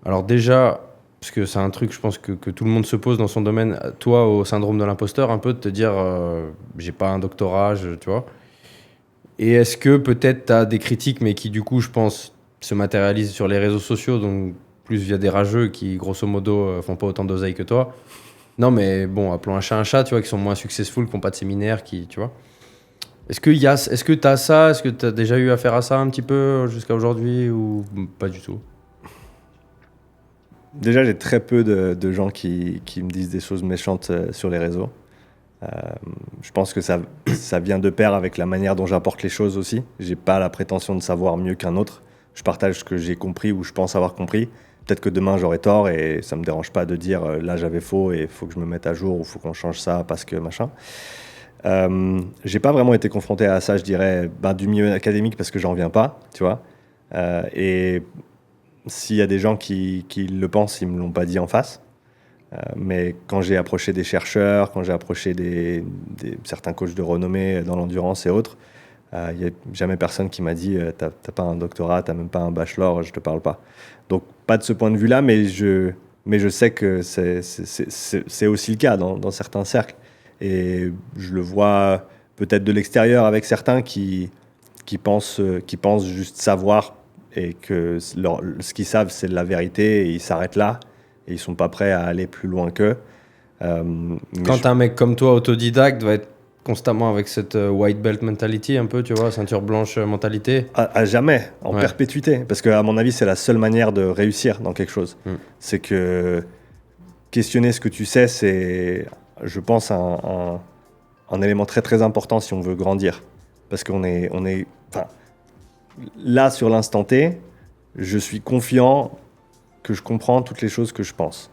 Alors déjà, parce que c'est un truc, je pense, que tout le monde se pose dans son domaine, toi, au syndrome de l'imposteur, un peu de te dire, j'ai pas un doctorat, tu vois. Et est-ce que peut-être tu as des critiques, mais qui, du coup, je pense, se matérialisent sur les réseaux sociaux, donc plus via des rageux qui, grosso modo, font pas autant d'oseille que toi. Non, mais bon, appelons un chat, tu vois, qui sont moins successful, qui n'ont pas de séminaire, tu vois. Est-ce que tu as ça? Est-ce que tu as déjà eu affaire à ça un petit peu jusqu'à aujourd'hui ou pas du tout? Déjà, j'ai très peu de gens qui me disent des choses méchantes sur les réseaux. Je pense que ça vient de pair avec la manière dont j'apporte les choses aussi. J'ai pas la prétention de savoir mieux qu'un autre. Je partage ce que j'ai compris ou je pense avoir compris. Peut-être que demain j'aurai tort et ça me dérange pas de dire là j'avais faux et il faut que je me mette à jour ou il faut qu'on change ça parce que machin. J'ai pas vraiment été confronté à ça, je dirais, du milieu académique parce que j'en viens pas, tu vois. Et s'il y a des gens qui le pensent, ils me l'ont pas dit en face. Mais quand j'ai approché des chercheurs, quand j'ai approché certains coachs de renommée dans l'endurance et autres, il n'y a jamais personne qui m'a dit t'as pas un doctorat, t'as même pas un bachelor, je te parle pas. Donc pas de ce point de vue-là, mais je sais que c'est aussi le cas dans certains cercles. Et je le vois peut-être de l'extérieur avec certains qui pensent juste savoir et que ce qu'ils savent c'est de la vérité et ils s'arrêtent là et ils sont pas prêts à aller plus loin qu'eux. Quand un mec comme toi, autodidacte, va être constamment avec cette white belt mentality un peu, tu vois, ceinture blanche mentalité. À jamais, en perpétuité. Parce qu'à mon avis, c'est la seule manière de réussir dans quelque chose. C'est que questionner ce que tu sais, c'est, je pense, un élément très très important si on veut grandir. Parce qu'on est là, sur l'instant T, je suis confiant que je comprends toutes les choses que je pense.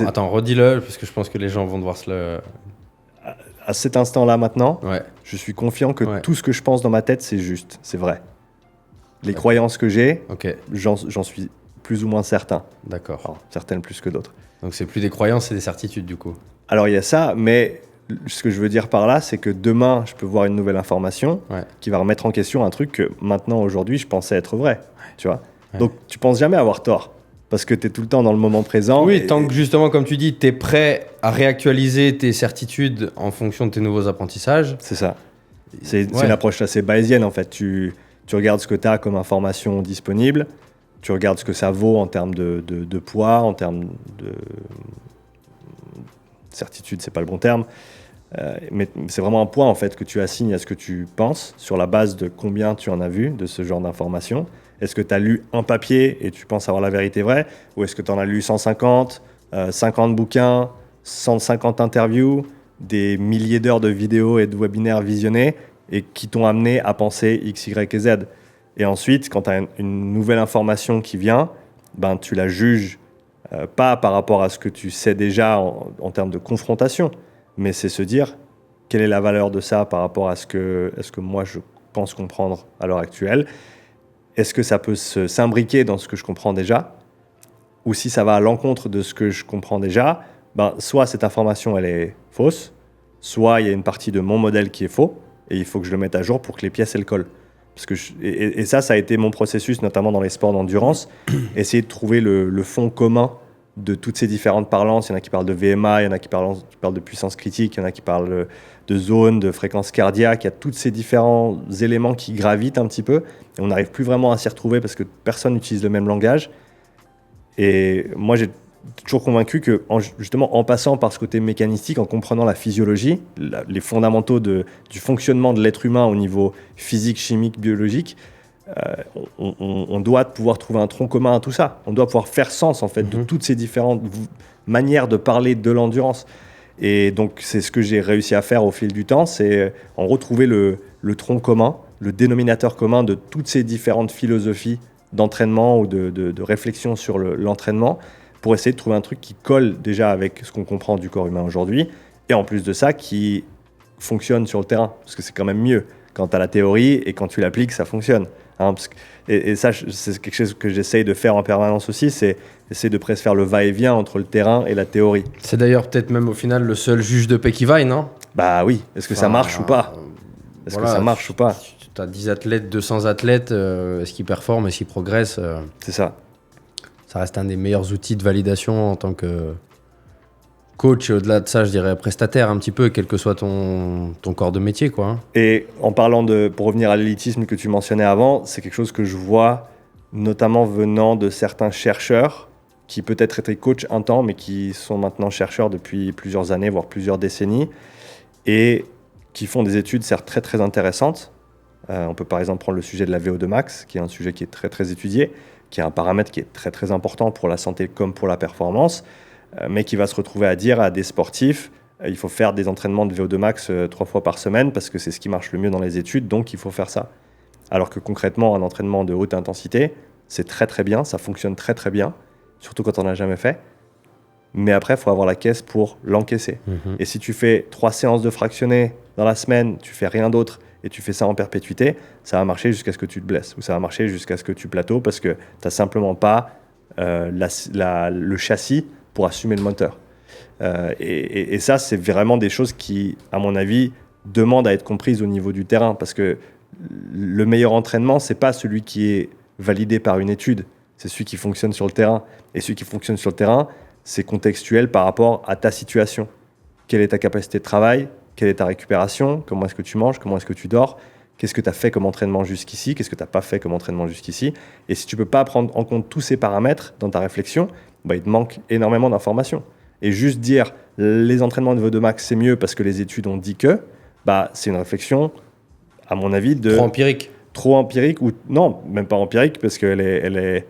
Attends, redis-le, parce que je pense que les gens vont devoir se le... À cet instant-là, maintenant, je suis confiant que tout ce que je pense dans ma tête, c'est juste, c'est vrai. Les croyances que j'ai, j'en suis plus ou moins certain. D'accord. Alors, certaines plus que d'autres. Donc c'est plus des croyances, c'est des certitudes, du coup. Alors, il y a ça, mais ce que je veux dire par là, c'est que demain, je peux voir une nouvelle information qui va remettre en question un truc que maintenant, aujourd'hui, je pensais être vrai. Tu vois ? Donc, tu penses jamais avoir tort. Parce que tu es tout le temps dans le moment présent. Oui, tant que justement, comme tu dis, tu es prêt à réactualiser tes certitudes en fonction de tes nouveaux apprentissages. C'est ça. C'est une approche assez bayésienne, en fait. Tu regardes ce que tu as comme information disponible, tu regardes ce que ça vaut en termes de poids, en termes de certitude, c'est pas le bon terme. Mais c'est vraiment un poids, en fait, que tu assignes à ce que tu penses sur la base de combien tu en as vu de ce genre d'informations. Est-ce que tu as lu un papier et tu penses avoir la vérité vraie? Ou est-ce que tu en as lu 150, 50 bouquins, 150 interviews, des milliers d'heures de vidéos et de webinaires visionnés et qui t'ont amené à penser X, Y et Z? Et ensuite, quand tu as une nouvelle information qui vient, tu la juges pas par rapport à ce que tu sais déjà en termes de confrontation, mais c'est se dire quelle est la valeur de ça par rapport à ce que moi je pense comprendre à l'heure actuelle. Est-ce que ça peut s'imbriquer dans ce que je comprends déjà? Ou si ça va à l'encontre de ce que je comprends déjà, soit cette information elle est fausse, soit il y a une partie de mon modèle qui est faux, et il faut que je le mette à jour pour que les pièces elles collent. Parce que ça a été mon processus, notamment dans les sports d'endurance, essayer de trouver le fond commun de toutes ces différentes parlances. Il y en a qui parlent de VMA, il y en a qui parlent de puissance critique, il y en a qui parlent de zone, de fréquence cardiaque. Il y a tous ces différents éléments qui gravitent un petit peu. Et on n'arrive plus vraiment à s'y retrouver parce que personne n'utilise le même langage. Et moi, j'ai toujours convaincu que, justement, en passant par ce côté mécanistique, en comprenant la physiologie, les fondamentaux du fonctionnement de l'être humain au niveau physique, chimique, biologique, on doit pouvoir trouver un tronc commun à tout ça. On doit pouvoir faire sens en fait de toutes ces différentes manières de parler de l'endurance. Et donc c'est ce que j'ai réussi à faire au fil du temps, c'est en retrouver le tronc commun, le dénominateur commun de toutes ces différentes philosophies d'entraînement ou de réflexion sur l'entraînement pour essayer de trouver un truc qui colle déjà avec ce qu'on comprend du corps humain aujourd'hui et en plus de ça qui fonctionne sur le terrain, parce que c'est quand même mieux quand tu as la théorie et quand tu l'appliques ça fonctionne. Et ça, c'est quelque chose que j'essaye de faire en permanence aussi, c'est essayer de presque faire le va-et-vient entre le terrain et la théorie. C'est d'ailleurs peut-être même au final le seul juge de paix qui vaille, non? Bah oui, est-ce que ça marche ou pas? Est-ce que ça marche ou pas? Tu as 10 athlètes, 200 athlètes, est-ce qu'ils performent, est-ce qu'ils progressent? C'est ça. Ça reste un des meilleurs outils de validation en tant que coach, et au-delà de ça, je dirais prestataire un petit peu, quel que soit ton corps de métier, quoi. Et en parlant pour revenir à l'élitisme que tu mentionnais avant, c'est quelque chose que je vois notamment venant de certains chercheurs qui peut-être étaient coachs un temps, mais qui sont maintenant chercheurs depuis plusieurs années, voire plusieurs décennies, et qui font des études certes très très intéressantes. On peut par exemple prendre le sujet de la VO2 max, qui est un sujet qui est très très étudié, qui est un paramètre qui est très très important pour la santé comme pour la performance, mais qui va se retrouver à dire à des sportifs il faut faire des entraînements de VO2 max 3 fois par semaine parce que c'est ce qui marche le mieux dans les études, donc il faut faire ça. Alors que concrètement, un entraînement de haute intensité, c'est très très bien, ça fonctionne très très bien, surtout quand on n'a jamais fait. Mais après, il faut avoir la caisse pour l'encaisser. Et si tu fais 3 séances de fractionné dans la semaine, tu fais rien d'autre et tu fais ça en perpétuité, ça va marcher jusqu'à ce que tu te blesses ou ça va marcher jusqu'à ce que tu plateaux parce que tu n'as simplement pas le châssis pour assumer le moteur. Et ça, c'est vraiment des choses qui, à mon avis, demandent à être comprises au niveau du terrain parce que le meilleur entraînement, ce n'est pas celui qui est validé par une étude, c'est celui qui fonctionne sur le terrain. Et celui qui fonctionne sur le terrain, c'est contextuel par rapport à ta situation. Quelle est ta capacité de travail? Quelle est ta récupération? Comment est-ce que tu manges? Comment est-ce que tu dors? Qu'est-ce que tu as fait comme entraînement jusqu'ici? Qu'est-ce que tu n'as pas fait comme entraînement jusqu'ici? Et si tu ne peux pas prendre en compte tous ces paramètres dans ta réflexion, il te manque énormément d'informations. Et juste dire les entraînements de VO2 max, c'est mieux parce que les études ont dit que, c'est une réflexion, à mon avis, trop empirique, ou non, même pas empirique, parce qu'elle est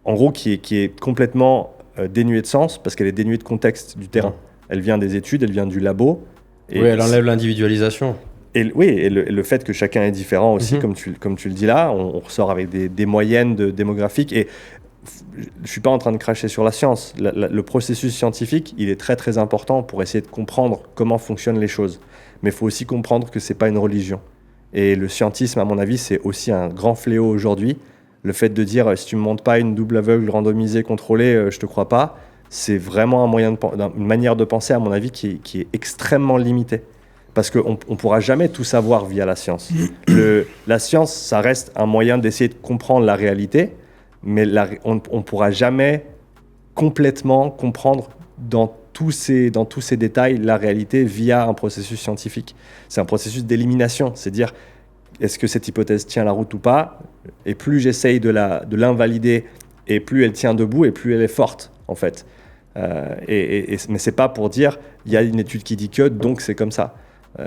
en gros, qui est complètement dénuée de sens, parce qu'elle est dénuée de contexte du terrain. Elle vient des études, elle vient du labo. Et elle enlève l'individualisation. Et le fait que chacun est différent aussi, comme tu le dis là, on ressort avec des moyennes démographiques. Et je ne suis pas en train de cracher sur la science. Le processus scientifique, il est très très important pour essayer de comprendre comment fonctionnent les choses. Mais il faut aussi comprendre que ce n'est pas une religion. Et le scientisme, à mon avis, c'est aussi un grand fléau aujourd'hui. Le fait de dire si tu ne me montres pas une double aveugle randomisée contrôlée, je ne te crois pas, c'est vraiment une manière de penser, à mon avis, qui est extrêmement limitée. Parce qu'on ne pourra jamais tout savoir via la science. La science, ça reste un moyen d'essayer de comprendre la réalité, mais on ne pourra jamais complètement comprendre dans tous ces détails la réalité via un processus scientifique. C'est un processus d'élimination, c'est dire est-ce que cette hypothèse tient la route ou pas, et plus j'essaye de l'invalider, et plus elle tient debout, et plus elle est forte, en fait. Mais c'est pas pour dire il y a une étude qui dit que, donc c'est comme ça.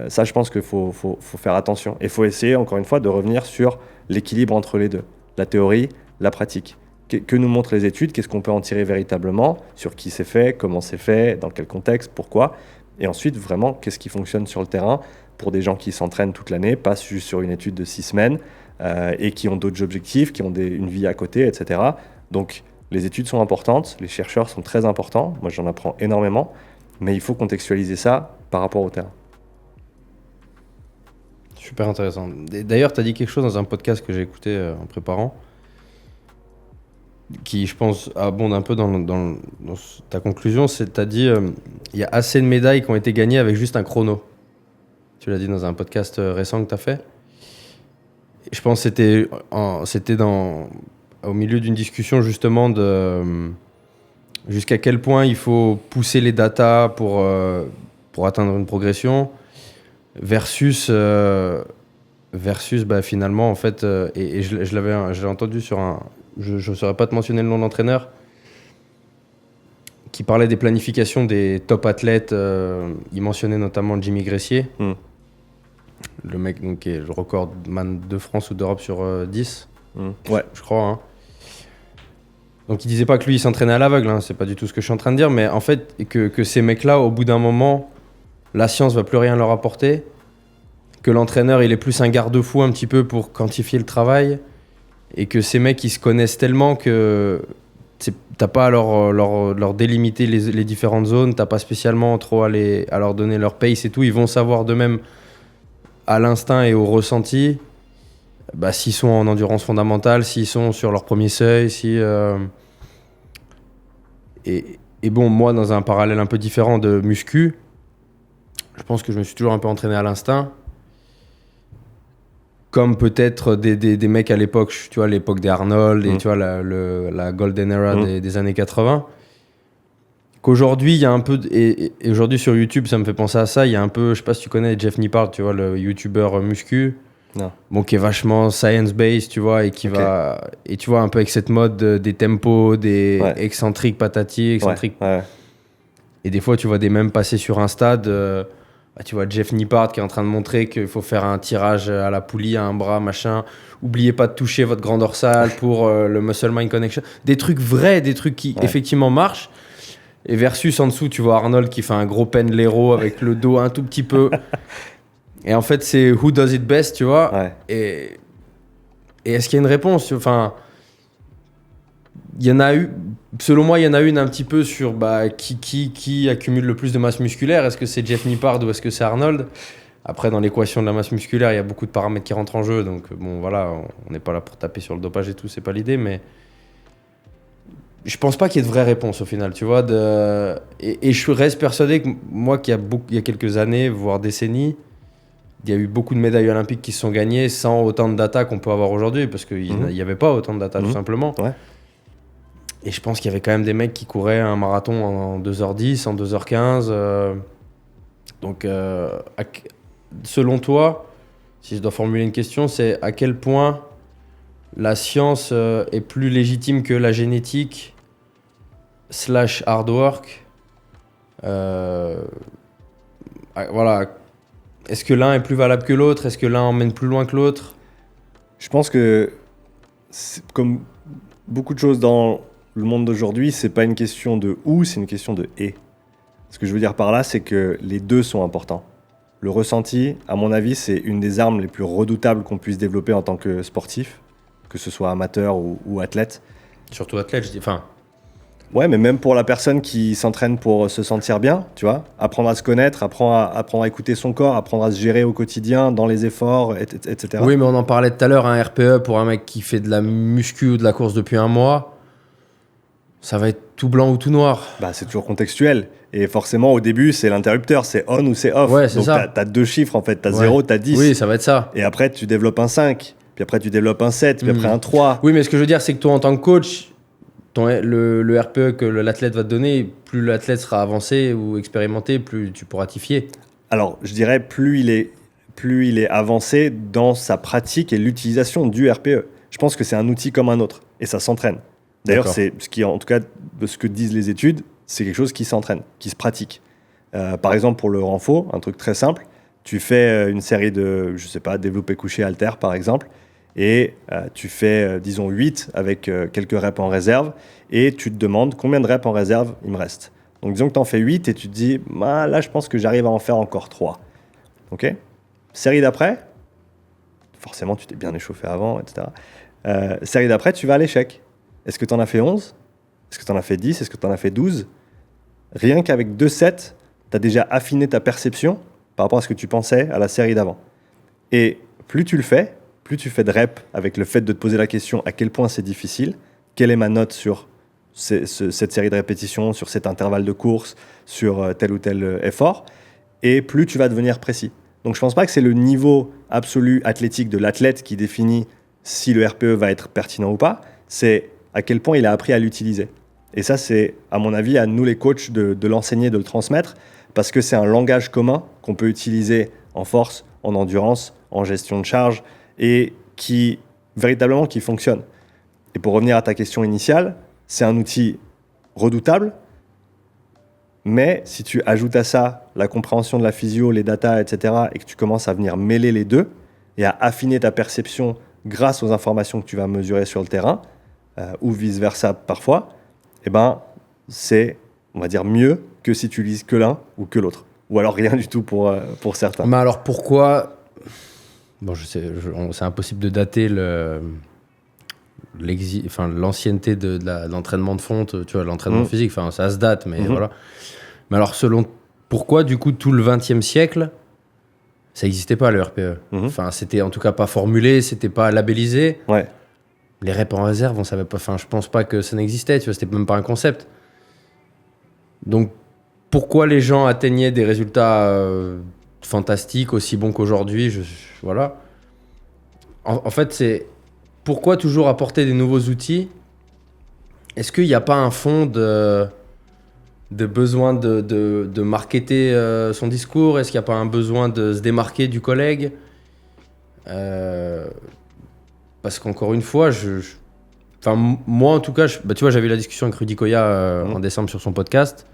Ça, je pense qu'il faut faire attention. Et il faut essayer, encore une fois, de revenir sur l'équilibre entre les deux. La théorie, la pratique. Que nous montrent les études? Qu'est-ce qu'on peut en tirer véritablement? Sur qui c'est fait? Comment c'est fait? Dans quel contexte? Pourquoi? Et ensuite, vraiment, qu'est-ce qui fonctionne sur le terrain pour des gens qui s'entraînent toute l'année, pas juste sur une étude de 6 semaines, et qui ont d'autres objectifs, qui ont une vie à côté, etc. Donc, les études sont importantes, les chercheurs sont très importants. Moi, j'en apprends énormément. Mais il faut contextualiser ça par rapport au terrain. Super intéressant. D'ailleurs, tu as dit quelque chose dans un podcast que j'ai écouté en préparant, qui, je pense, abonde un peu dans ta conclusion. C'est tu as dit il y a assez de médailles qui ont été gagnées avec juste un chrono. Tu l'as dit dans un podcast récent que tu as fait. Et je pense que c'était au milieu d'une discussion justement de jusqu'à quel point il faut pousser les datas pour atteindre une progression versus finalement en fait et je l'ai entendu sur je ne saurais pas te mentionner le nom de l'entraîneur qui parlait des planifications des top athlètes. Il mentionnait notamment Jimmy Gressier, le mec donc, qui est le recordman de France ou d'Europe sur 10, ouais, je crois, hein. Donc il disait pas que lui il s'entraînait à l'aveugle, hein, c'est pas du tout ce que je suis en train de dire, mais en fait que ces mecs-là, au bout d'un moment, la science va plus rien leur apporter, que l'entraîneur il est plus un garde-fou un petit peu pour quantifier le travail, et que ces mecs ils se connaissent tellement que t'as pas à leur délimiter les différentes zones, t'as pas spécialement trop à leur donner leur pace et tout, ils vont savoir d'eux-mêmes à l'instinct et au ressenti. S'ils sont en endurance fondamentale, s'ils sont sur leur premier seuil, et bon, moi, dans un parallèle un peu différent de muscu, je pense que je me suis toujours un peu entraîné à l'instinct, comme peut-être des mecs à l'époque, tu vois, l'époque des Arnold, et tu vois, la golden era des années 80, qu'aujourd'hui, il y a un peu, et aujourd'hui sur YouTube, ça me fait penser à ça, il y a un peu, je sais pas si tu connais Jeff Nippard, tu vois, le YouTuber muscu, non. Bon, qui est vachement science-based, tu vois, et qui va... Et tu vois, un peu avec cette mode des tempos, des excentriques patati, excentriques... Ouais. Et des fois, tu vois des mèmes passer sur Insta tu vois Jeff Nippard qui est en train de montrer qu'il faut faire un tirage à la poulie, à un bras, machin. Oubliez pas de toucher votre grand dorsal pour le muscle-mind connection. Des trucs vrais, des trucs qui effectivement marchent. Et versus en dessous, tu vois Arnold qui fait un gros penlero avec le dos un tout petit peu. Et en fait, c'est who does it best, tu vois. Ouais. Et est-ce qu'il y a une réponse? Enfin, il y en a eu, selon moi, il y en a une un petit peu sur qui accumule le plus de masse musculaire. Est-ce que c'est Jeff Nippard ou est-ce que c'est Arnold? Après, dans l'équation de la masse musculaire, il y a beaucoup de paramètres qui rentrent en jeu. Donc, bon, voilà, on n'est pas là pour taper sur le dopage et tout, c'est pas l'idée. Mais je pense pas qu'il y ait de vraie réponse au final, tu vois. Et je reste persuadé que moi, qu'il y a quelques années, voire décennies, il y a eu beaucoup de médailles olympiques qui se sont gagnées sans autant de data qu'on peut avoir aujourd'hui, parce qu'il n'y avait pas autant de data, tout simplement. Ouais. Et je pense qu'il y avait quand même des mecs qui couraient un marathon en 2h10, en 2h15. Donc, selon toi, si je dois formuler une question, c'est à quel point la science est plus légitime que la génétique / hard work. Voilà. Est-ce que l'un est plus valable que l'autre? Est-ce que l'un emmène plus loin que l'autre? Je pense que, comme beaucoup de choses dans le monde d'aujourd'hui, c'est pas une question de où, c'est une question de et. Ce que je veux dire par là, c'est que les deux sont importants. Le ressenti, à mon avis, c'est une des armes les plus redoutables qu'on puisse développer en tant que sportif, que ce soit amateur ou athlète. Surtout athlète, je dis. Enfin. Ouais, mais même pour la personne qui s'entraîne pour se sentir bien, tu vois, apprendre à se connaître, apprendre à écouter son corps, apprendre à se gérer au quotidien, dans les efforts, etc. Oui, mais on en parlait tout à l'heure, un RPE pour un mec qui fait de la muscu ou de la course depuis un mois, ça va être tout blanc ou tout noir. Bah, c'est toujours contextuel. Et forcément, au début, c'est l'interrupteur, c'est on ou c'est off. Ouais, c'est donc, ça. t'as deux chiffres, en fait. T'as 0, t'as 10. Oui, ça va être ça. Et après, tu développes un 5. Puis après, tu développes un 7. Puis après, un 3. Oui, mais ce que je veux dire, c'est que toi, en tant que coach, le RPE que l'athlète va te donner, plus l'athlète sera avancé ou expérimenté, plus tu pourras t'y fier. Alors, je dirais, plus il est avancé dans sa pratique et l'utilisation du RPE. Je pense que c'est un outil comme un autre. Et ça s'entraîne. D'ailleurs, c'est ce qui, en tout cas, de ce que disent les études, c'est quelque chose qui s'entraîne, qui se pratique. Par exemple, pour le renfo, un truc très simple, tu fais une série de, je sais pas, développé couché halter, par exemple, et tu fais, disons, 8 avec quelques reps en réserve, et tu te demandes combien de reps en réserve il me reste. Donc, disons que tu en fais 8 et tu te dis, là, je pense que j'arrive à en faire encore 3. OK ? Série d'après, forcément, tu t'es bien échauffé avant, etc. Série d'après, tu vas à l'échec. Est-ce que tu en as fait 11 ? Est-ce que tu en as fait 10 ? Est-ce que tu en as fait 12 ? Rien qu'avec 2 sets, tu as déjà affiné ta perception par rapport à ce que tu pensais à la série d'avant. Et plus tu le fais, plus tu fais de reps avec le fait de te poser la question à quel point c'est difficile, quelle est ma note sur cette série de répétitions, sur cet intervalle de course, sur tel ou tel effort, et plus tu vas devenir précis. Donc je ne pense pas que c'est le niveau absolu athlétique de l'athlète qui définit si le RPE va être pertinent ou pas, c'est à quel point il a appris à l'utiliser. Et ça, c'est, à mon avis, à nous les coachs de l'enseigner, de le transmettre, parce que c'est un langage commun qu'on peut utiliser en force, en endurance, en gestion de charge, et qui, véritablement, qui fonctionne. Et pour revenir à ta question initiale, c'est un outil redoutable, mais si tu ajoutes à ça la compréhension de la physio, les datas, etc., et que tu commences à venir mêler les deux, et à affiner ta perception grâce aux informations que tu vas mesurer sur le terrain, ou vice-versa parfois, eh ben, c'est, on va dire, mieux que si tu lises que l'un ou que l'autre. Ou alors rien du tout pour certains. Mais alors pourquoi... Bon, je sais, c'est impossible de dater l'ancienneté de l'entraînement de fonte, tu vois, l'entraînement physique, enfin, ça se date, mais voilà. Mais alors, pourquoi, du coup, tout le XXe siècle, ça n'existait pas, le RPE? Enfin, c'était en tout cas pas formulé, c'était pas labellisé. Ouais. Les reps en réserve, on savait pas. Enfin, je pense pas que ça n'existait. Tu vois, c'était même pas un concept. Donc, pourquoi les gens atteignaient des résultats fantastiques, aussi bons qu'aujourd'hui? Voilà. En fait, c'est pourquoi toujours apporter des nouveaux outils? Est-ce qu'il n'y a pas un fond de besoin de marketer son discours? Est-ce qu'il n'y a pas un besoin de se démarquer du collègue? Parce qu'encore une fois, enfin, moi en tout cas, tu vois, j'avais eu la discussion avec Rudy Koya en décembre sur son podcast.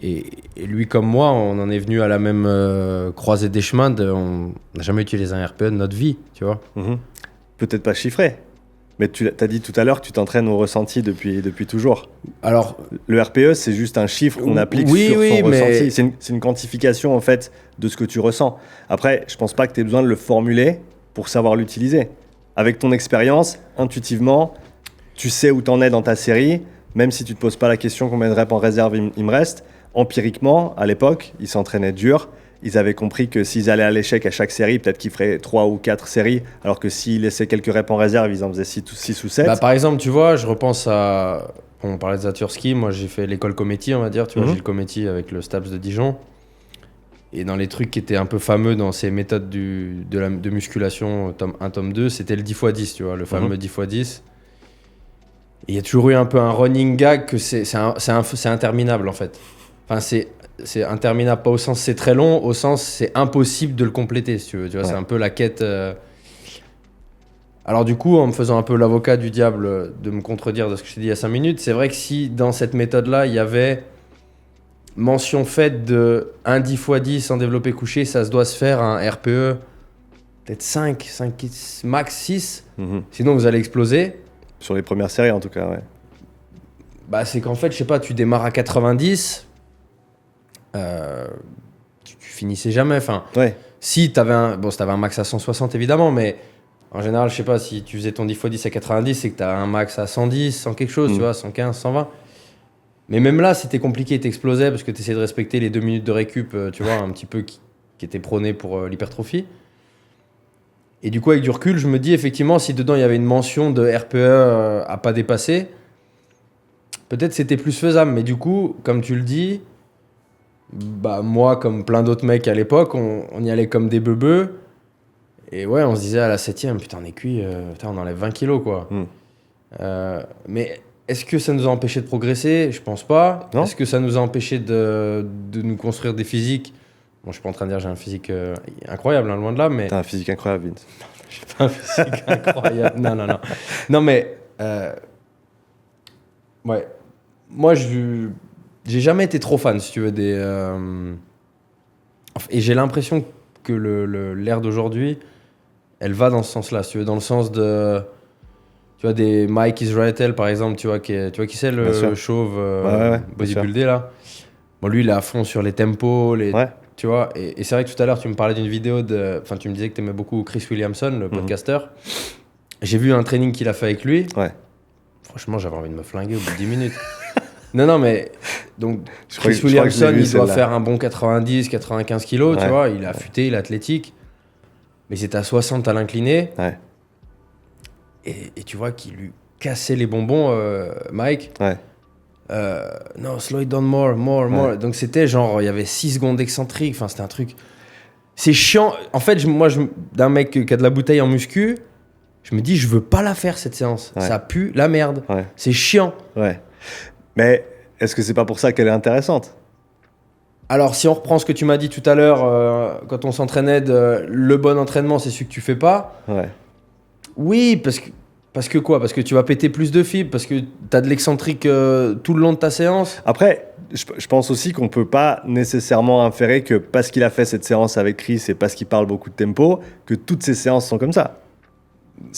Et lui comme moi, on en est venu à la même croisée des chemins. On n'a jamais utilisé un RPE de notre vie, tu vois. Peut-être pas chiffré, Mais tu as dit tout à l'heure que tu t'entraînes au ressenti depuis toujours. Alors, le RPE, c'est juste un chiffre qu'on applique sur son ressenti. C'est une quantification, en fait, de ce que tu ressens. Après, je pense pas que tu aies besoin de le formuler pour savoir l'utiliser. Avec ton expérience, intuitivement, tu sais où tu en es dans ta série, même si tu te poses pas la question combien de reps en réserve il me reste. Empiriquement, à l'époque, ils s'entraînaient dur. Ils avaient compris que s'ils allaient à l'échec à chaque série, peut-être qu'ils feraient 3 ou 4 séries, alors que s'ils laissaient quelques reps en réserve, ils en faisaient 6 ou 7. Bah, par exemple, tu vois, je repense à... On parlait de Zaturski, moi j'ai fait l'école Cometti, on va dire, tu vois, j'ai le Cometti avec le STAPS de Dijon. Et dans les trucs qui étaient un peu fameux dans ces méthodes de musculation, tome 1, tome 2, c'était le 10x10, tu vois, le fameux 10x10. Et il y a toujours eu un peu un running gag que c'est interminable en fait. Enfin, c'est interminable, pas au sens c'est très long, au sens c'est impossible de le compléter, si tu veux. Tu vois, c'est un peu la quête. Alors, du coup, en me faisant un peu l'avocat du diable de me contredire de ce que je t'ai dit il y a 5 minutes, c'est vrai que si dans cette méthode-là, il y avait mention faite de un 10x10 en développé couché, ça se doit se faire un RPE peut-être 5 max 6. Sinon, vous allez exploser. Sur les premières séries, en tout cas, ouais. Bah, c'est qu'en fait, je sais pas, tu démarres à 90, tu finissais jamais. Enfin, si t'avais un max à 160, évidemment, mais en général, je sais pas, si tu faisais ton 10x10 à 90, c'est que t'as un max à 110, 100 quelque chose, tu vois, 115, 120. Mais même là, c'était compliqué, t'explosais parce que t'essayais de respecter les 2 minutes de récup, tu vois, un petit peu qui était prôné pour l'hypertrophie. Et du coup, avec du recul, je me dis effectivement, si dedans il y avait une mention de RPE à pas dépasser, peut-être c'était plus faisable. Mais du coup, comme tu le dis, bah moi, comme plein d'autres mecs à l'époque, on y allait comme des bebeux. Et ouais, on se disait à la 7ème, putain, on est cuit, on enlève 20 kilos, quoi. Mais est-ce que ça nous a empêché de progresser ? Je pense pas. Est-ce que ça nous a empêché de nous construire des physiques ? Bon, je suis pas en train de dire que j'ai un physique incroyable, hein, loin de là, mais... T'as un physique incroyable, Vince. J'ai pas un physique incroyable. Non. Non, mais... ouais. Moi, j'ai jamais été trop fan, si tu veux, des... Et j'ai l'impression que l'ère d'aujourd'hui, elle va dans ce sens-là, si tu veux, dans le sens de... Tu vois, des Mike Israetel, par exemple, tu vois qui c'est, le chauve bodybuildé, là. Bon, lui, il est à fond sur les tempos, tu vois, et c'est vrai que tout à l'heure, tu me parlais d'une vidéo Enfin, tu me disais que tu aimais beaucoup Chris Williamson, le podcasteur. J'ai vu un training qu'il a fait avec lui. Ouais. Franchement, j'avais envie de me flinguer au bout de 10 minutes. Non, mais... Donc, Chris Williamson, il doit faire un bon 90, 95 kilos, tu vois. Il est affûté, il est athlétique. Mais c'était à 60 à l'incliné. Ouais. Et tu vois qu'il lui cassait les bonbons, Mike. Ouais. Non, slow it down more. Donc c'était genre, il y avait 6 secondes d'excentrique. Enfin, c'était un truc... C'est chiant. En fait, moi, d'un mec qui a de la bouteille en muscu, je me dis, je veux pas la faire, cette séance. Ça pue la merde. C'est chiant. Ouais. Mais est-ce que c'est pas pour ça qu'elle est intéressante ? Alors, si on reprend ce que tu m'as dit tout à l'heure, quand on s'entraînait, le bon entraînement, c'est celui que tu fais pas. Ouais. Oui, parce que quoi ? Parce que tu vas péter plus de fibres, parce que tu as de l'excentrique tout le long de ta séance. Après, je pense aussi qu'on peut pas nécessairement inférer que parce qu'il a fait cette séance avec Chris et parce qu'il parle beaucoup de tempo, que toutes ses séances sont comme ça.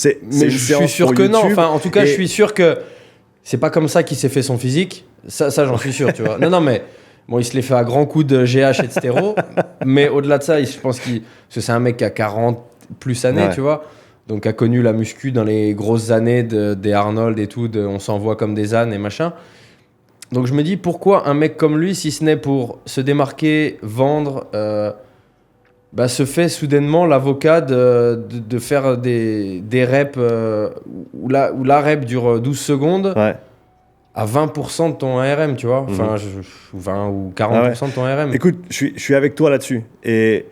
Mais je suis sûr que non. Enfin, en tout cas, je suis sûr que c'est pas comme ça qu'il s'est fait son physique. Ça j'en suis sûr, tu vois. Non, mais bon, il se l'est fait à grands coups de GH et de stéro. Mais au-delà de ça, je pense parce que c'est un mec qui a 40 plus années, tu vois. Donc, a connu la muscu dans les grosses années des Arnold et tout, on s'envoie comme des ânes et machin. Donc, je me dis, pourquoi un mec comme lui, si ce n'est pour se démarquer, vendre, se fait soudainement l'avocat de faire des reps où la rep dure 12 secondes à 20% de ton ARM, tu vois. Enfin, 20 ou 40% de ton ARM. Écoute, je suis avec toi là-dessus. Et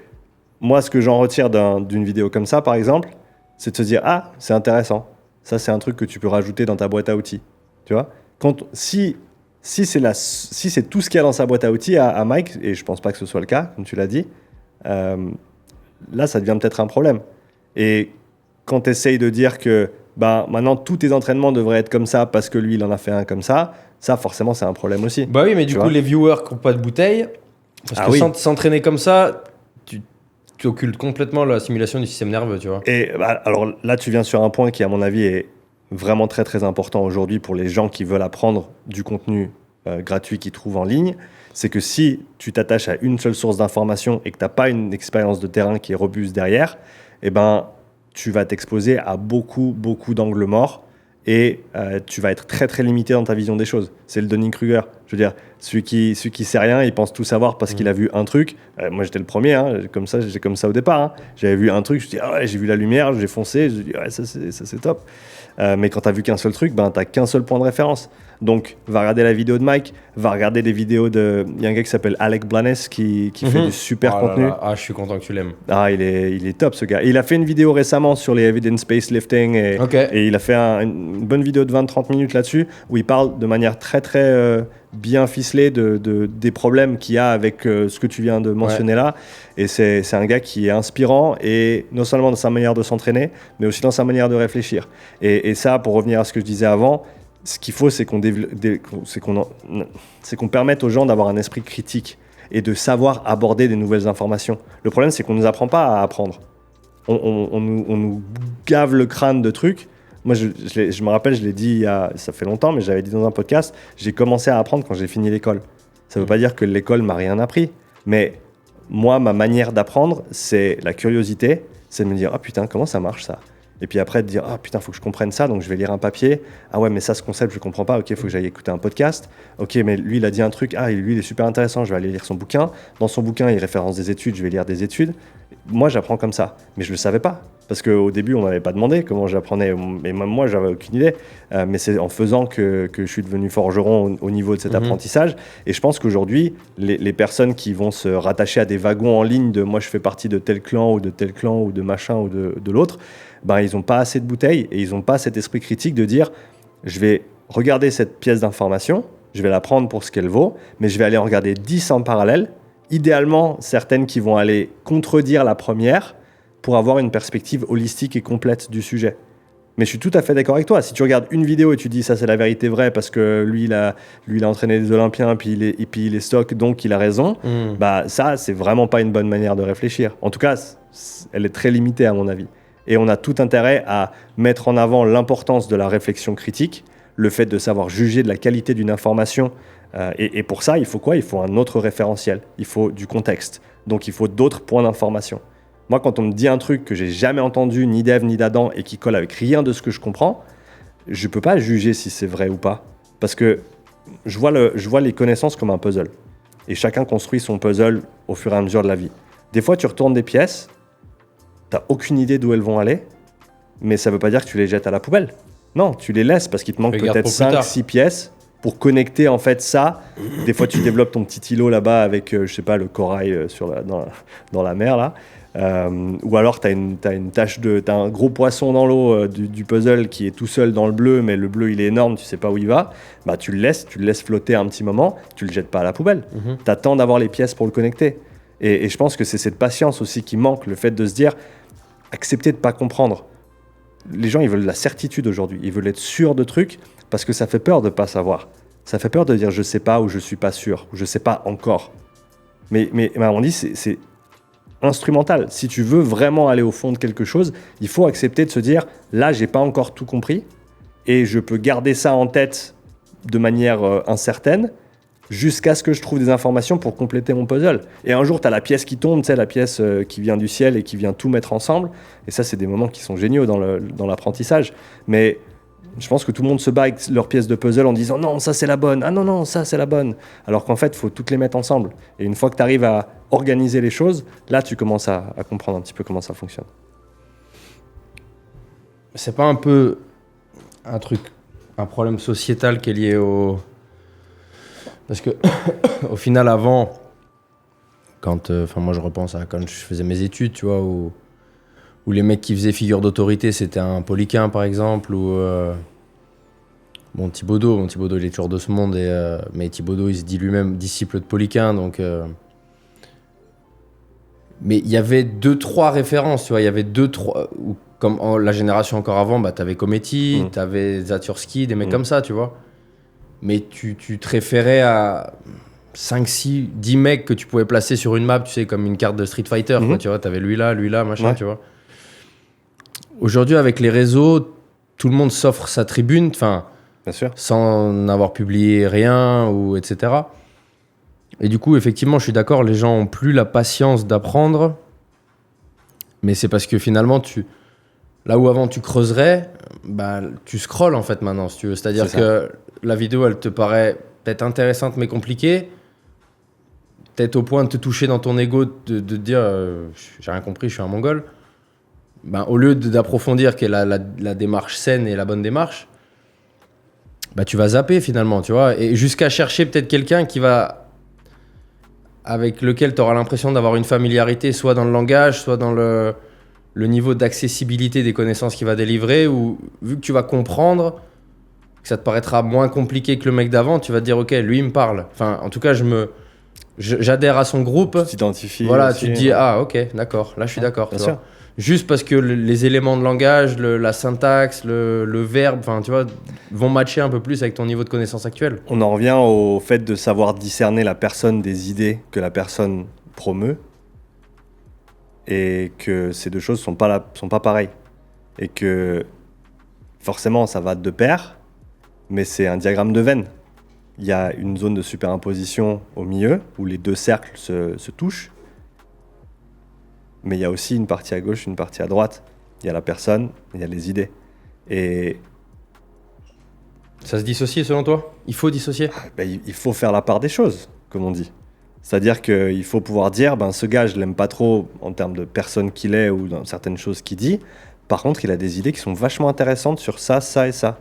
moi, ce que j'en retire d'une vidéo comme ça, par exemple, c'est de se dire, ah, c'est intéressant. Ça, c'est un truc que tu peux rajouter dans ta boîte à outils. Tu vois ? Si c'est tout ce qu'il y a dans sa boîte à outils à Mike, et je pense pas que ce soit le cas, comme tu l'as dit, là, ça devient peut-être un problème. Et quand tu essayes de dire que maintenant, tous tes entraînements devraient être comme ça parce que lui, il en a fait un comme ça forcément, c'est un problème aussi. Bah oui, mais du coup, les viewers qui n'ont pas de bouteille, parce que s'entraîner comme ça, tu occultes complètement la simulation du système nerveux, tu vois. Et alors là, tu viens sur un point qui, à mon avis, est vraiment très très important aujourd'hui pour les gens qui veulent apprendre du contenu gratuit qu'ils trouvent en ligne, c'est que si tu t'attaches à une seule source d'information et que tu n'as pas une expérience de terrain qui est robuste derrière, eh ben, tu vas t'exposer à beaucoup d'angles morts et tu vas être très très limité dans ta vision des choses. C'est le Dunning-Kruger. Je veux dire, celui qui sait rien, il pense tout savoir parce qu'il a vu un truc. Moi, j'étais le premier, hein, j'étais comme ça au départ. Hein. J'avais vu un truc, je dis, ah ouais, j'ai vu la lumière, j'ai foncé, je dis, ouais, ça c'est top. Mais quand tu n'as vu qu'un seul truc, ben, tu n'as qu'un seul point de référence. Donc, va regarder la vidéo de Mike, va regarder des vidéos de... Il y a un gars qui s'appelle Alec Blanes qui fait du super contenu. Ah, je suis content que tu l'aimes. Ah, il est top, ce gars. Il a fait une vidéo récemment sur les evidence-based lifting et il a fait une bonne vidéo de 20-30 minutes là-dessus où il parle de manière très, très bien ficelée des problèmes qu'il y a avec ce que tu viens de mentionner là. Et c'est un gars qui est inspirant et non seulement dans sa manière de s'entraîner, mais aussi dans sa manière de réfléchir. Et ça, pour revenir à ce que je disais avant, ce qu'il faut, c'est qu'on permette aux gens d'avoir un esprit critique et de savoir aborder des nouvelles informations. Le problème, c'est qu'on ne nous apprend pas à apprendre. On nous gave le crâne de trucs. Moi, je me rappelle, je l'ai dit ça fait longtemps, mais j'avais dit dans un podcast, j'ai commencé à apprendre quand j'ai fini l'école. Ça ne veut pas dire que l'école m'a rien appris, mais moi, ma manière d'apprendre, c'est la curiosité, c'est de me dire « Ah putain, comment ça marche ça ?» Et puis après, de dire « Ah putain, il faut que je comprenne ça, donc je vais lire un papier. Ah ouais, mais ça, ce concept, je ne comprends pas. Ok, il faut que j'aille écouter un podcast. Ok, mais lui, il a dit un truc. Ah, lui, il est super intéressant, je vais aller lire son bouquin. Dans son bouquin, il référence des études, je vais lire des études. » Moi, j'apprends comme ça, mais je ne le savais pas. Parce qu'au début, on ne m'avait pas demandé comment j'apprenais. Et même moi, je n'avais aucune idée. Mais c'est en faisant que je suis devenu forgeron au niveau de cet apprentissage. Et je pense qu'aujourd'hui, les personnes qui vont se rattacher à des wagons en ligne de « moi, je fais partie de tel clan ou de machin ou de l'autre », ben, ils n'ont pas assez de bouteilles et ils n'ont pas cet esprit critique de dire « je vais regarder cette pièce d'information, je vais la prendre pour ce qu'elle vaut, mais je vais aller en regarder 10 en parallèle, idéalement certaines qui vont aller contredire la première pour avoir une perspective holistique et complète du sujet. » Mais je suis tout à fait d'accord avec toi. Si tu regardes une vidéo et tu dis ça c'est la vérité vraie parce que lui il a entraîné des Olympiens puis il est stock donc il a raison, bah ça c'est vraiment pas une bonne manière de réfléchir. En tout cas, elle est très limitée à mon avis. Et on a tout intérêt à mettre en avant l'importance de la réflexion critique, le fait de savoir juger de la qualité d'une information. Et pour ça, il faut quoi ? Il faut un autre référentiel. Il faut du contexte. Donc, il faut d'autres points d'information. Moi, quand on me dit un truc que j'ai jamais entendu, ni d'Ève, ni d'Adam, et qui colle avec rien de ce que je comprends, je ne peux pas juger si c'est vrai ou pas. Parce que je vois les connaissances comme un puzzle. Et chacun construit son puzzle au fur et à mesure de la vie. Des fois, tu retournes des pièces, t'as aucune idée d'où elles vont aller, mais ça veut pas dire que tu les jettes à la poubelle. Non, tu les laisses parce qu'il te manque peut-être 5-6 pièces pour connecter en fait ça. Des fois, tu développes ton petit îlot là-bas avec, je sais pas, le corail dans la mer là. Ou alors t'as un gros poisson dans l'eau du puzzle qui est tout seul dans le bleu, mais le bleu il est énorme, tu sais pas où il va. Bah tu le laisses flotter un petit moment, tu le jettes pas à la poubelle. T'attends d'avoir les pièces pour le connecter. Et je pense que c'est cette patience aussi qui manque, le fait de se dire accepter de ne pas comprendre. Les gens, ils veulent la certitude aujourd'hui. Ils veulent être sûrs de trucs parce que ça fait peur de ne pas savoir. Ça fait peur de dire je ne sais pas ou je ne suis pas sûr ou je ne sais pas encore. Mais on dit c'est instrumental. Si tu veux vraiment aller au fond de quelque chose, il faut accepter de se dire là, je n'ai pas encore tout compris et je peux garder ça en tête de manière incertaine jusqu'à ce que je trouve des informations pour compléter mon puzzle. Et un jour, tu as la pièce qui tombe, tu sais, la pièce qui vient du ciel et qui vient tout mettre ensemble. Et ça, c'est des moments qui sont géniaux dans l'apprentissage. Mais je pense que tout le monde se bat avec leur pièce de puzzle en disant « Non, ça, c'est la bonne. Ah non, ça, c'est la bonne. » Alors qu'en fait, il faut toutes les mettre ensemble. Et une fois que tu arrives à organiser les choses, là, tu commences à comprendre un petit peu comment ça fonctionne. C'est pas un peu un problème sociétal qui est lié au... Parce que, au final, avant, moi je repense à quand je faisais mes études, tu vois, où les mecs qui faisaient figure d'autorité, c'était un Poliquin, par exemple, ou Thibaudot, il est toujours de ce monde, mais Thibaudot, il se dit lui-même disciple de Poliquin, donc... Mais il y avait 2-3 références, tu vois, il y avait 2-3... Comme la génération encore avant, bah, t'avais Cometti, t'avais Zaturski, des mecs comme ça, tu vois. Mais tu te référais à 5, 6, 10 mecs que tu pouvais placer sur une map, tu sais, comme une carte de Street Fighter, quoi, tu vois, t'avais lui là, machin, tu vois. Aujourd'hui, avec les réseaux, tout le monde s'offre sa tribune, Bien sûr. sans n'avoir publié rien, ou etc. Et du coup, effectivement, je suis d'accord, les gens ont plus la patience d'apprendre, mais c'est parce que finalement, là où avant tu creuserais, bah, tu scrolles en fait maintenant, si tu veux. C'est-à-dire que la vidéo, elle te paraît peut-être intéressante mais compliquée, peut-être au point de te toucher dans ton ego, de te dire j'ai rien compris, je suis un mongol. Ben, au lieu d'approfondir quelle est la démarche saine et la bonne démarche, bah, tu vas zapper finalement, tu vois, et jusqu'à chercher peut-être quelqu'un avec lequel tu auras l'impression d'avoir une familiarité, soit dans le langage, soit dans le niveau d'accessibilité des connaissances qu'il va délivrer, ou vu que tu vas comprendre, que ça te paraîtra moins compliqué que le mec d'avant, tu vas te dire, ok, lui, il me parle. Enfin, en tout cas, j'adhère à son groupe. Tu t'identifies. Voilà, aussi, tu te dis, ah, ok, d'accord, là, je suis d'accord. Bien tu sûr. vois. Juste parce que les éléments de langage, la syntaxe, le verbe, enfin, tu vois, vont matcher un peu plus avec ton niveau de connaissance actuel. On en revient au fait de savoir discerner la personne des idées que la personne promeut et que ces deux choses sont pas pareilles. Et que forcément, ça va de pair, mais c'est un diagramme de Venn. Il y a une zone de superimposition au milieu où les deux cercles se touchent. Mais il y a aussi une partie à gauche, une partie à droite. Il y a la personne, il y a les idées. Et Ça se dissocie selon toi? Il faut dissocier? ben, il faut faire la part des choses, comme on dit. C'est-à-dire qu'il faut pouvoir dire, ben, ce gars, je l'aime pas trop en termes de personne qu'il est ou dans certaines choses qu'il dit. Par contre, il a des idées qui sont vachement intéressantes sur ça, ça et ça.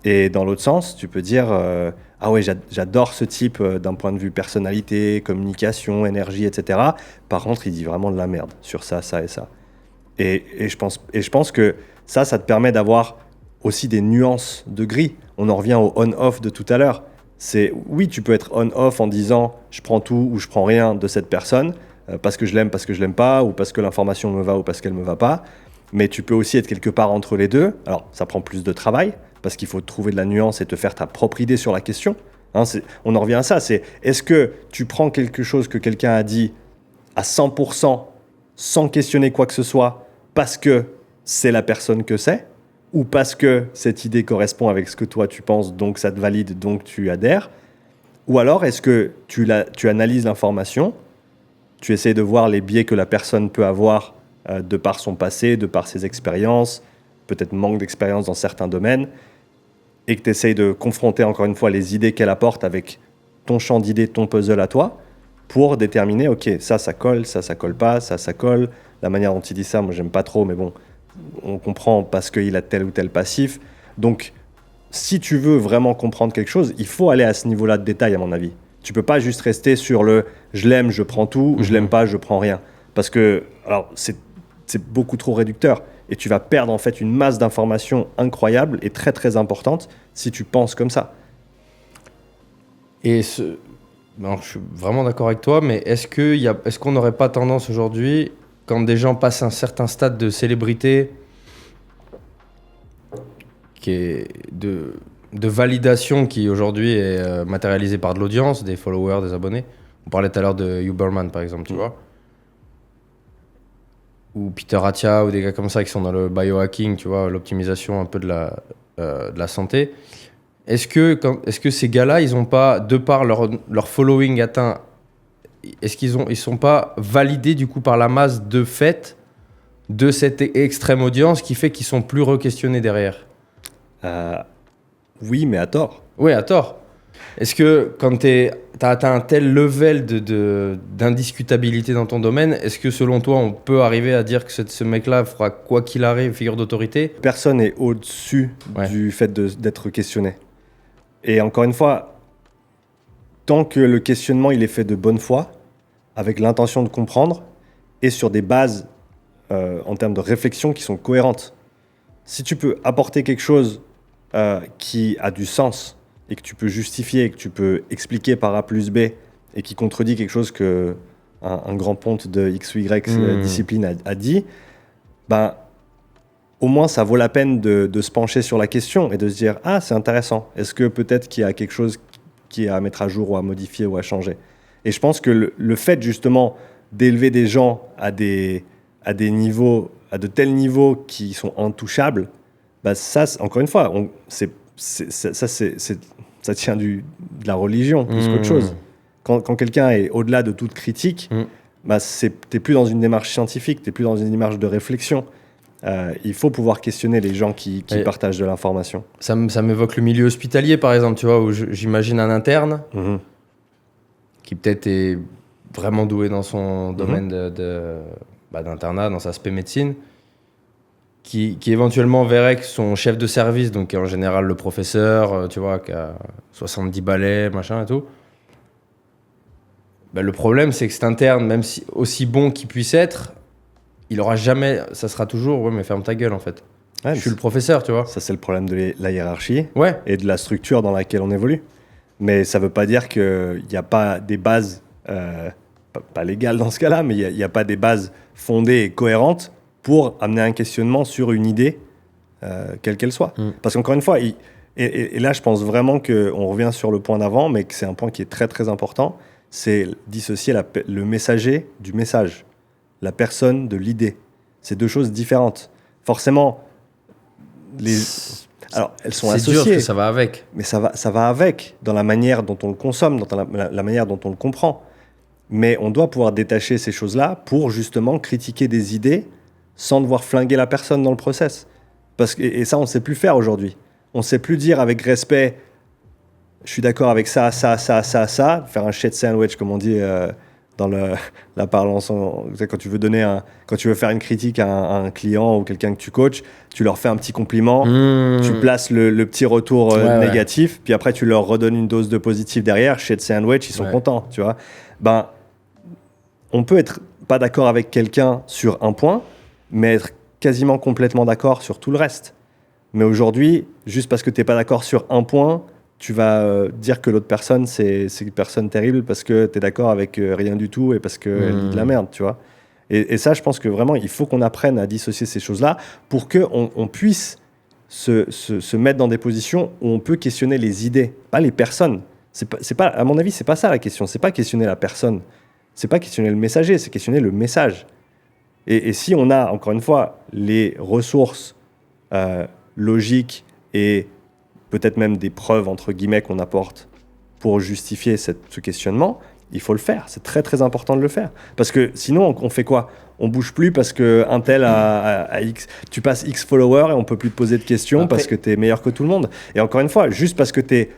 Et dans l'autre sens, tu peux dire, ah ouais, j'adore ce type d'un point de vue personnalité, communication, énergie, etc. Par contre, il dit vraiment de la merde sur ça, ça et ça. Et je pense que ça te permet d'avoir aussi des nuances de gris. On en revient au on-off de tout à l'heure. Oui, tu peux être on-off en disant je prends tout ou je prends rien de cette personne parce que je l'aime pas, ou parce que l'information me va ou parce qu'elle me va pas. Mais tu peux aussi être quelque part entre les deux. Alors, ça prend plus de travail parce qu'il faut trouver de la nuance et te faire ta propre idée sur la question. Hein, on en revient à ça. Est-ce que tu prends quelque chose que quelqu'un a dit à 100% sans questionner quoi que ce soit parce que c'est la personne que c'est, ou parce que cette idée correspond avec ce que toi tu penses, donc ça te valide, donc tu adhères, ou alors est-ce que tu analyses l'information, tu essaies de voir les biais que la personne peut avoir de par son passé, de par ses expériences, peut-être manque d'expérience dans certains domaines, et que tu essaies de confronter encore une fois les idées qu'elle apporte avec ton champ d'idées, ton puzzle à toi, pour déterminer, ok, ça colle, ça colle pas, ça colle, la manière dont il dit ça, moi j'aime pas trop, mais bon, on comprend parce qu'il a tel ou tel passif. Donc, si tu veux vraiment comprendre quelque chose, il faut aller à ce niveau-là de détail, à mon avis. Tu peux pas juste rester sur le « je l'aime, je prends tout », je l'aime pas, je prends rien. Parce que, alors, c'est beaucoup trop réducteur. Et tu vas perdre en fait une masse d'informations incroyable et très très importante si tu penses comme ça. Et alors, je suis vraiment d'accord avec toi, mais est-ce qu'on n'aurait pas tendance aujourd'hui, quand des gens passent un certain stade de célébrité, qui est de validation, qui aujourd'hui est matérialisée par de l'audience, des followers, des abonnés. On parlait tout à l'heure de Huberman, par exemple, tu vois. Ou Peter Attia, ou des gars comme ça qui sont dans le biohacking, tu vois, l'optimisation un peu de la santé. Est-ce que ces gars-là, ils n'ont pas, de par leur following atteint, est-ce ils sont pas validés du coup par la masse de fait de cette extrême audience qui fait qu'ils sont plus re-questionnés derrière? Oui, mais à tort. Oui, à tort. Est-ce que quand t'as atteint un tel level d'indiscutabilité dans ton domaine, est-ce que selon toi, on peut arriver à dire que ce mec-là fera quoi qu'il arrive figure d'autorité? Personne n'est au-dessus du fait d'être questionné. Et encore une fois, tant que le questionnement il est fait de bonne foi, avec l'intention de comprendre, et sur des bases en termes de réflexion qui sont cohérentes. Si tu peux apporter quelque chose qui a du sens, et que tu peux justifier, et que tu peux expliquer par A plus B, et qui contredit quelque chose que un grand ponte de X ou Y discipline a dit, ben, au moins ça vaut la peine de se pencher sur la question et de se dire « Ah, c'est intéressant, est-ce que peut-être qu'il y a quelque chose qui est à mettre à jour ou à modifier ou à changer ?» Et je pense que le fait justement d'élever des gens à des niveaux, à de tels niveaux qui sont intouchables, bah ça, encore une fois, ça tient de la religion plus qu'autre chose. Quand quelqu'un est au-delà de toute critique, bah t'es plus dans une démarche scientifique, t'es plus dans une démarche de réflexion. Il faut pouvoir questionner les gens qui partagent de l'information. Ça m'évoque le milieu hospitalier, par exemple, tu vois, où j'imagine un interne qui peut-être est vraiment doué dans son domaine d'internat, dans sa spé médecine, qui éventuellement verrait que son chef de service, donc qui est en général le professeur, tu vois, qui a 70 balais, machin et tout, bah, le problème, c'est que cet interne, même si aussi bon qu'il puisse être, il aura jamais, ça sera toujours, ouais, mais ferme ta gueule en fait. Ouais, je suis le professeur, tu vois. Ça, c'est le problème de la hiérarchie ouais. et de la structure dans laquelle on évolue. Mais ça ne veut pas dire qu'il n'y a pas des bases, pas légales dans ce cas-là, mais il n'y a pas des bases fondées et cohérentes pour amener un questionnement sur une idée, quelle qu'elle soit. Parce qu'encore une fois, et là, je pense vraiment qu'on revient sur le point d'avant, mais que c'est un point qui est très, très important, c'est dissocier le messager du message, la personne de l'idée. C'est deux choses différentes. Forcément, alors, elles sont associées. C'est dur que ça va avec. Mais ça va avec, dans la manière dont on le consomme, dans la manière dont on le comprend. Mais on doit pouvoir détacher ces choses-là pour justement critiquer des idées sans devoir flinguer la personne dans le process. Et ça, on ne sait plus faire aujourd'hui. On ne sait plus dire avec respect, je suis d'accord avec ça, faire un shit sandwich, comme on dit dans la parlance. Quand tu veux faire une critique à un client ou quelqu'un que tu coaches, tu leur fais un petit compliment, tu places le petit retour négatif, puis après tu leur redonnes une dose de positif derrière, shit sandwich, ils sont contents, tu vois. Ben, on peut être pas d'accord avec quelqu'un sur un point, mais être quasiment complètement d'accord sur tout le reste. Mais aujourd'hui, juste parce que tu n'es pas d'accord sur un point, tu vas dire que l'autre personne, c'est une personne terrible parce que tu es d'accord avec rien du tout et parce qu'elle dit de la merde, tu vois. Et ça, je pense que vraiment, il faut qu'on apprenne à dissocier ces choses-là pour qu'on puisse se mettre dans des positions où on peut questionner les idées, pas les personnes. C'est pas, à mon avis, c'est pas ça la question. C'est pas questionner la personne. C'est pas questionner le messager, c'est questionner le message. Et si on a, encore une fois, les ressources logiques et peut-être même des preuves, entre guillemets, qu'on apporte pour justifier ce questionnement, il faut le faire. C'est très, très important de le faire. Parce que sinon, on fait quoi ? On bouge plus parce qu'un tel a X... Tu passes X followers et on peut plus te poser de questions parce que tu es meilleur que tout le monde. Et encore une fois, juste parce que tu es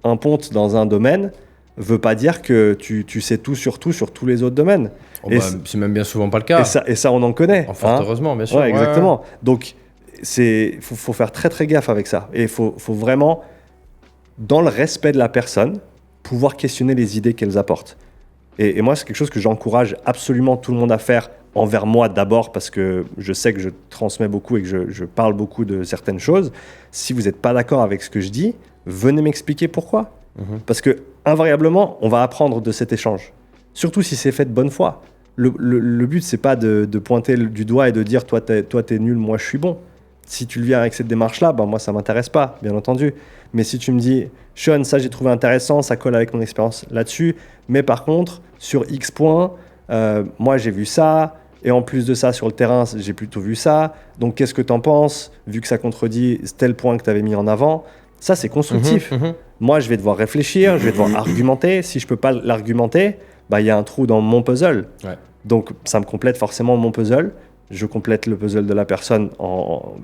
un ponte dans un domaine, veut pas dire que tu sais tout sur tous les autres domaines. C'est même bien souvent pas le cas. Et ça on en connaît. Fort heureusement, bien sûr. Ouais, exactement. Donc, faut faire très très gaffe avec ça. Et il faut vraiment, dans le respect de la personne, pouvoir questionner les idées qu'elles apportent. Et moi, c'est quelque chose que j'encourage absolument tout le monde à faire envers moi d'abord, parce que je sais que je transmets beaucoup et que je parle beaucoup de certaines choses. Si vous n'êtes pas d'accord avec ce que je dis, venez m'expliquer pourquoi. Parce que invariablement, on va apprendre de cet échange. Surtout si c'est fait de bonne foi. Le but, c'est pas de pointer du doigt et de dire toi t'es nul, moi je suis bon. Si tu le viens avec cette démarche-là, ben moi ça m'intéresse pas, bien entendu. Mais si tu me dis, Sean, ça j'ai trouvé intéressant, ça colle avec mon expérience là-dessus, mais par contre, sur X points, moi j'ai vu ça, et en plus de ça, sur le terrain, j'ai plutôt vu ça. Donc qu'est-ce que t'en penses, vu que ça contredit tel point que tu avais mis en avant? Ça, c'est constructif. Moi, je vais devoir réfléchir, je vais devoir argumenter. Si je peux pas l'argumenter, bah, y a un trou dans mon puzzle. Ouais. Donc, ça me complète forcément mon puzzle. Je complète le puzzle de la personne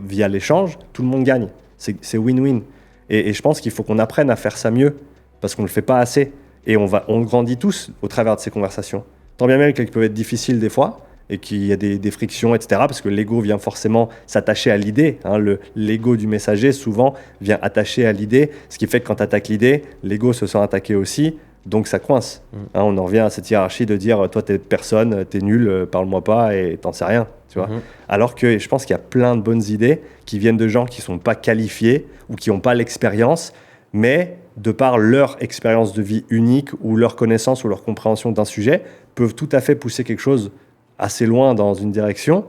via l'échange. Tout le monde gagne. C'est win-win. Et je pense qu'il faut qu'on apprenne à faire ça mieux parce qu'on ne le fait pas assez. Et on grandit tous au travers de ces conversations. Tant bien même qu'elles peuvent être difficiles des fois et qu'il y a des frictions, etc. Parce que l'ego vient forcément s'attacher à l'idée. Hein. L'ego du messager, souvent, vient attacher à l'idée. Ce qui fait que quand tu attaques l'idée, l'ego se sent attaqué aussi. Donc ça coince. Hein, on en revient à cette hiérarchie de dire toi t'es personne, t'es nul, parle-moi pas et t'en sais rien. Tu vois. Alors que je pense qu'il y a plein de bonnes idées qui viennent de gens qui sont pas qualifiés ou qui n'ont pas l'expérience, mais de par leur expérience de vie unique ou leur connaissance ou leur compréhension d'un sujet, peuvent tout à fait pousser quelque chose assez loin dans une direction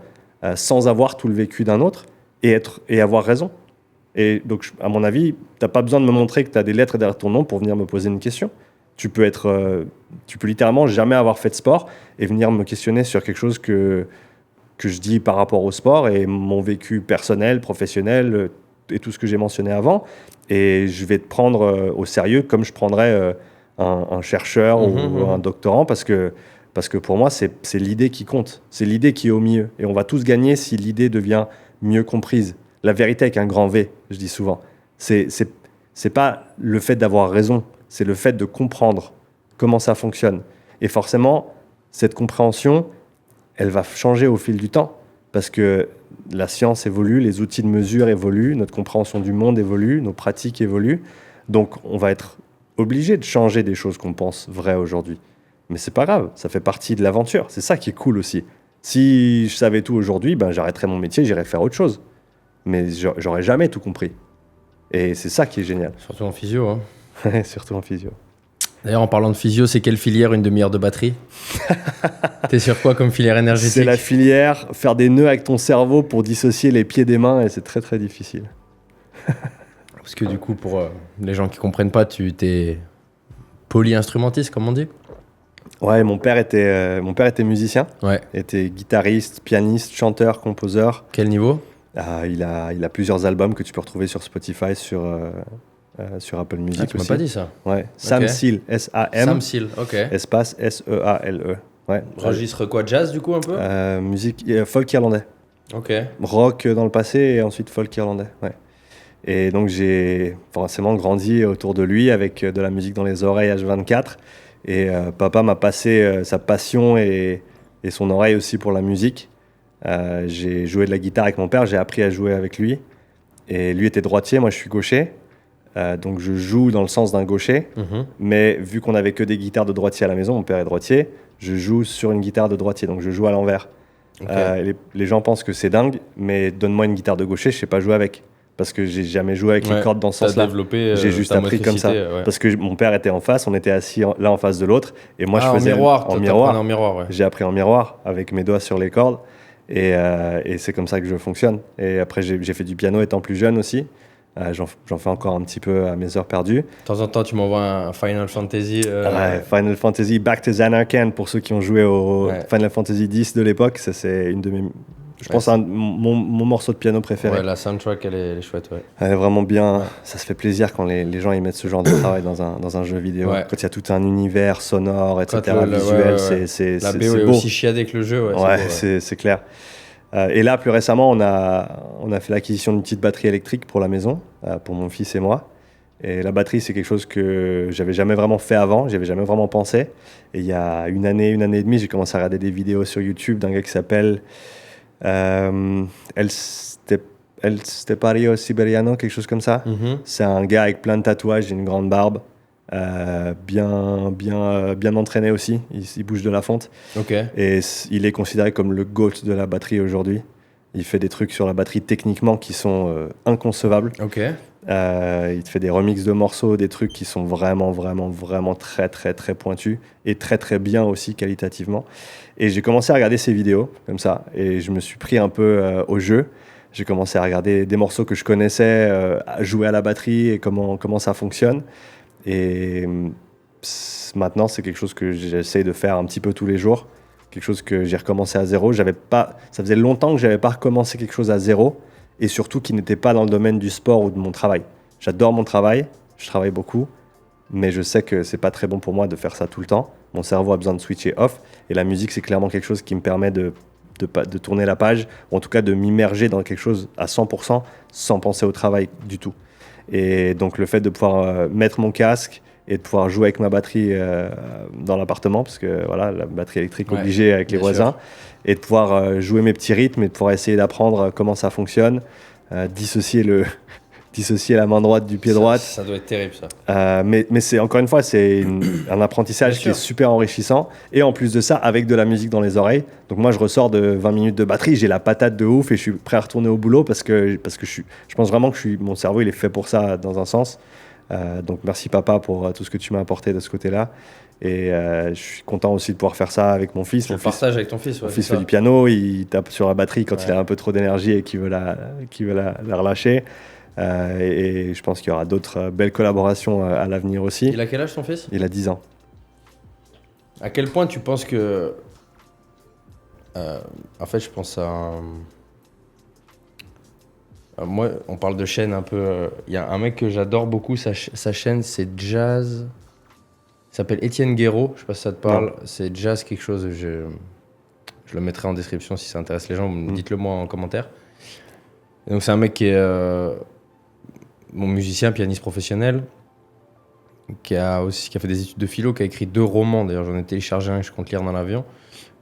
sans avoir tout le vécu d'un autre et avoir raison. Et donc, à mon avis, tu n'as pas besoin de me montrer que tu as des lettres derrière ton nom pour venir me poser une question. Tu peux littéralement jamais avoir fait de sport et venir me questionner sur quelque chose que je dis par rapport au sport et mon vécu personnel, professionnel, et tout ce que j'ai mentionné avant, et je vais te prendre au sérieux comme je prendrais un chercheur ou un doctorant, parce que pour moi, c'est l'idée qui compte. C'est l'idée qui est au milieu. Et on va tous gagner si l'idée devient mieux comprise. La vérité avec un grand V, je dis souvent. C'est pas le fait d'avoir raison, c'est le fait de comprendre comment ça fonctionne. Et forcément, cette compréhension, elle va changer au fil du temps. Parce que la science évolue, les outils de mesure évoluent, notre compréhension du monde évolue, nos pratiques évoluent. Donc, on va être obligé de changer des choses qu'on pense vraies aujourd'hui. Mais c'est pas grave, ça fait partie de l'aventure. C'est ça qui est cool aussi. Si je savais tout aujourd'hui, ben j'arrêterais mon métier, j'irais faire autre chose. Mais j'aurais jamais tout compris. Et c'est ça qui est génial. Surtout en physio. Hein. Surtout en physio. D'ailleurs, en parlant de physio, c'est quelle filière une demi-heure de batterie? T'es sur quoi comme filière énergétique? C'est la filière faire des nœuds avec ton cerveau pour dissocier les pieds des mains, et c'est très très difficile. Parce que du coup, pour les gens qui comprennent pas, tu t'es polyinstrumentiste, comme on dit? Ouais, mon père était musicien. Ouais. Était guitariste, pianiste, chanteur, composeur. Quel niveau? Il a plusieurs albums que tu peux retrouver sur Spotify, sur Apple Music Ah, tu m'as aussi. pas dit ça. Ouais. Sam Seal, S-A-M. Sam Seal, ok. Espace S-E-A-L-E. Ouais. Registre quoi? Jazz du coup un peu? Musique folk irlandais. Ok. Rock dans le passé et ensuite folk irlandais. Ouais. Et donc j'ai forcément grandi autour de lui avec de la musique dans les oreilles H24. Et papa m'a passé sa passion et son oreille aussi pour la musique. J'ai joué de la guitare avec mon père, j'ai appris à jouer avec lui. Et lui était droitier, moi je suis gaucher. Donc je joue dans le sens d'un gaucher. Mais vu qu'on n'avait que des guitares de droitier à la maison, mon père est droitier, je joue sur une guitare de droitier, donc je joue à l'envers. Okay. Les gens pensent que c'est dingue, mais donne-moi une guitare de gaucher, je sais pas jouer avec. Parce que j'ai jamais joué avec les cordes dans ce sens-là. J'ai juste appris comme ça. Ouais. Parce que mon père était en face, on était assis l'un en face de l'autre. Et moi, je faisais en miroir. Ouais. J'ai appris en miroir, avec mes doigts sur les cordes. Et c'est comme ça que je fonctionne. Et après, j'ai fait du piano étant plus jeune aussi. J'en fais encore un petit peu à mes heures perdues. De temps en temps, tu m'envoies un Final Fantasy. Ouais, Final Fantasy Back to Zanarkand, pour ceux qui ont joué au Final Fantasy X de l'époque. Ça, c'est une de mes... Je pense à mon morceau de piano préféré. Ouais, la soundtrack, elle est chouette, ouais. Elle est vraiment bien. Ouais. Ça se fait plaisir quand les gens ils mettent ce genre de travail dans un jeu vidéo. Ouais. Quand il y a tout un univers sonore, etc., visuel, c'est la BO est beau. Beau. Aussi chiadée que le jeu, ouais. Ouais, c'est clair. Et là, plus récemment, on a fait l'acquisition d'une petite batterie électrique pour la maison, pour mon fils et moi. Et la batterie, c'est quelque chose que j'avais jamais vraiment fait avant, j'avais jamais vraiment pensé. Et il y a une année et demie, j'ai commencé à regarder des vidéos sur YouTube d'un gars qui s'appelle El Stepario Siberiano, quelque chose comme ça. C'est un gars avec plein de tatouages et une grande barbe, bien entraîné aussi, il bouge de la fonte. Okay. Et il est considéré comme le GOAT de la batterie aujourd'hui. Il fait des trucs sur la batterie techniquement qui sont inconcevables. Okay. Il te fait des remixes de morceaux, des trucs qui sont vraiment très très pointus et très très bien aussi qualitativement. Et j'ai commencé à regarder ses vidéos comme ça et je me suis pris un peu au jeu. J'ai commencé à regarder des morceaux que je connaissais, à jouer à la batterie et comment ça fonctionne. Et maintenant, c'est quelque chose que j'essaie de faire un petit peu tous les jours. Quelque chose que j'ai recommencé à zéro. Ça faisait longtemps que je n'avais pas recommencé quelque chose à zéro. Et surtout qui n'était pas dans le domaine du sport ou de mon travail. J'adore mon travail, je travaille beaucoup, mais je sais que c'est pas très bon pour moi de faire ça tout le temps. Mon cerveau a besoin de switcher off, et la musique, c'est clairement quelque chose qui me permet de tourner la page, ou en tout cas de m'immerger dans quelque chose à 100% sans penser au travail du tout. Et donc le fait de pouvoir mettre mon casque et de pouvoir jouer avec ma batterie dans l'appartement, parce que voilà, la batterie électrique obligée avec les voisins, sûr. Et de pouvoir jouer mes petits rythmes et de pouvoir essayer d'apprendre comment ça fonctionne, dissocier la main droite du pied droit. Ça doit être terrible, ça. Mais c'est, encore une fois, c'est un apprentissage qui est super enrichissant. Et en plus de ça, avec de la musique dans les oreilles. Donc moi, je ressors de 20 minutes de batterie, j'ai la patate de ouf et je suis prêt à retourner au boulot parce que je pense vraiment que mon cerveau, il est fait pour ça dans un sens. Donc merci papa pour tout ce que tu m'as apporté de ce côté-là. Et je suis content aussi de pouvoir faire ça avec mon fils. Tu le partages avec ton fils. Mon fils fait du piano, il tape sur la batterie quand il a un peu trop d'énergie et qu'il veut la relâcher. Et je pense qu'il y aura d'autres belles collaborations à l'avenir aussi. Il a quel âge ton fils ? Il a 10 ans. À quel point tu penses que... en fait, je pense à Moi, on parle de chaîne un peu. Il y a un mec que j'adore beaucoup, sa chaîne, c'est Jazz. Il s'appelle Étienne Guéraud, je sais pas si ça te parle. Non. C'est Jazz quelque chose, je le mettrai en description si ça intéresse les gens, dites-le moi en commentaire. Et donc c'est un mec qui est mon musicien, pianiste professionnel, qui a fait des études de philo, qui a écrit 2 romans, d'ailleurs j'en ai téléchargé un que je compte lire dans l'avion.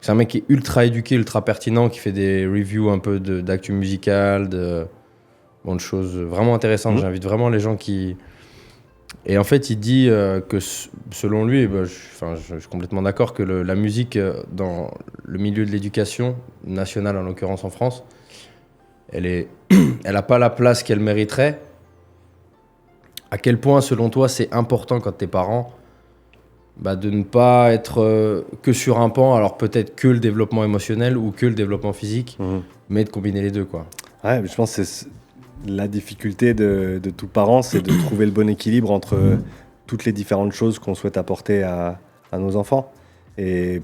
C'est un mec qui est ultra éduqué, ultra pertinent, qui fait des reviews un peu d'actu musicale, de choses vraiment intéressantes. J'invite vraiment les gens qui... Et en fait, il dit que selon lui, je suis complètement d'accord, que la musique dans le milieu de l'éducation nationale, en l'occurrence en France, elle n'a pas la place qu'elle mériterait. À quel point, selon toi, c'est important quand t'es parent de ne pas être que sur un pan, alors peut-être que le développement émotionnel ou que le développement physique, mais de combiner les deux, quoi. Ouais, je pense que c'est la difficulté de tout parent, c'est de trouver le bon équilibre entre toutes les différentes choses qu'on souhaite apporter à nos enfants. Et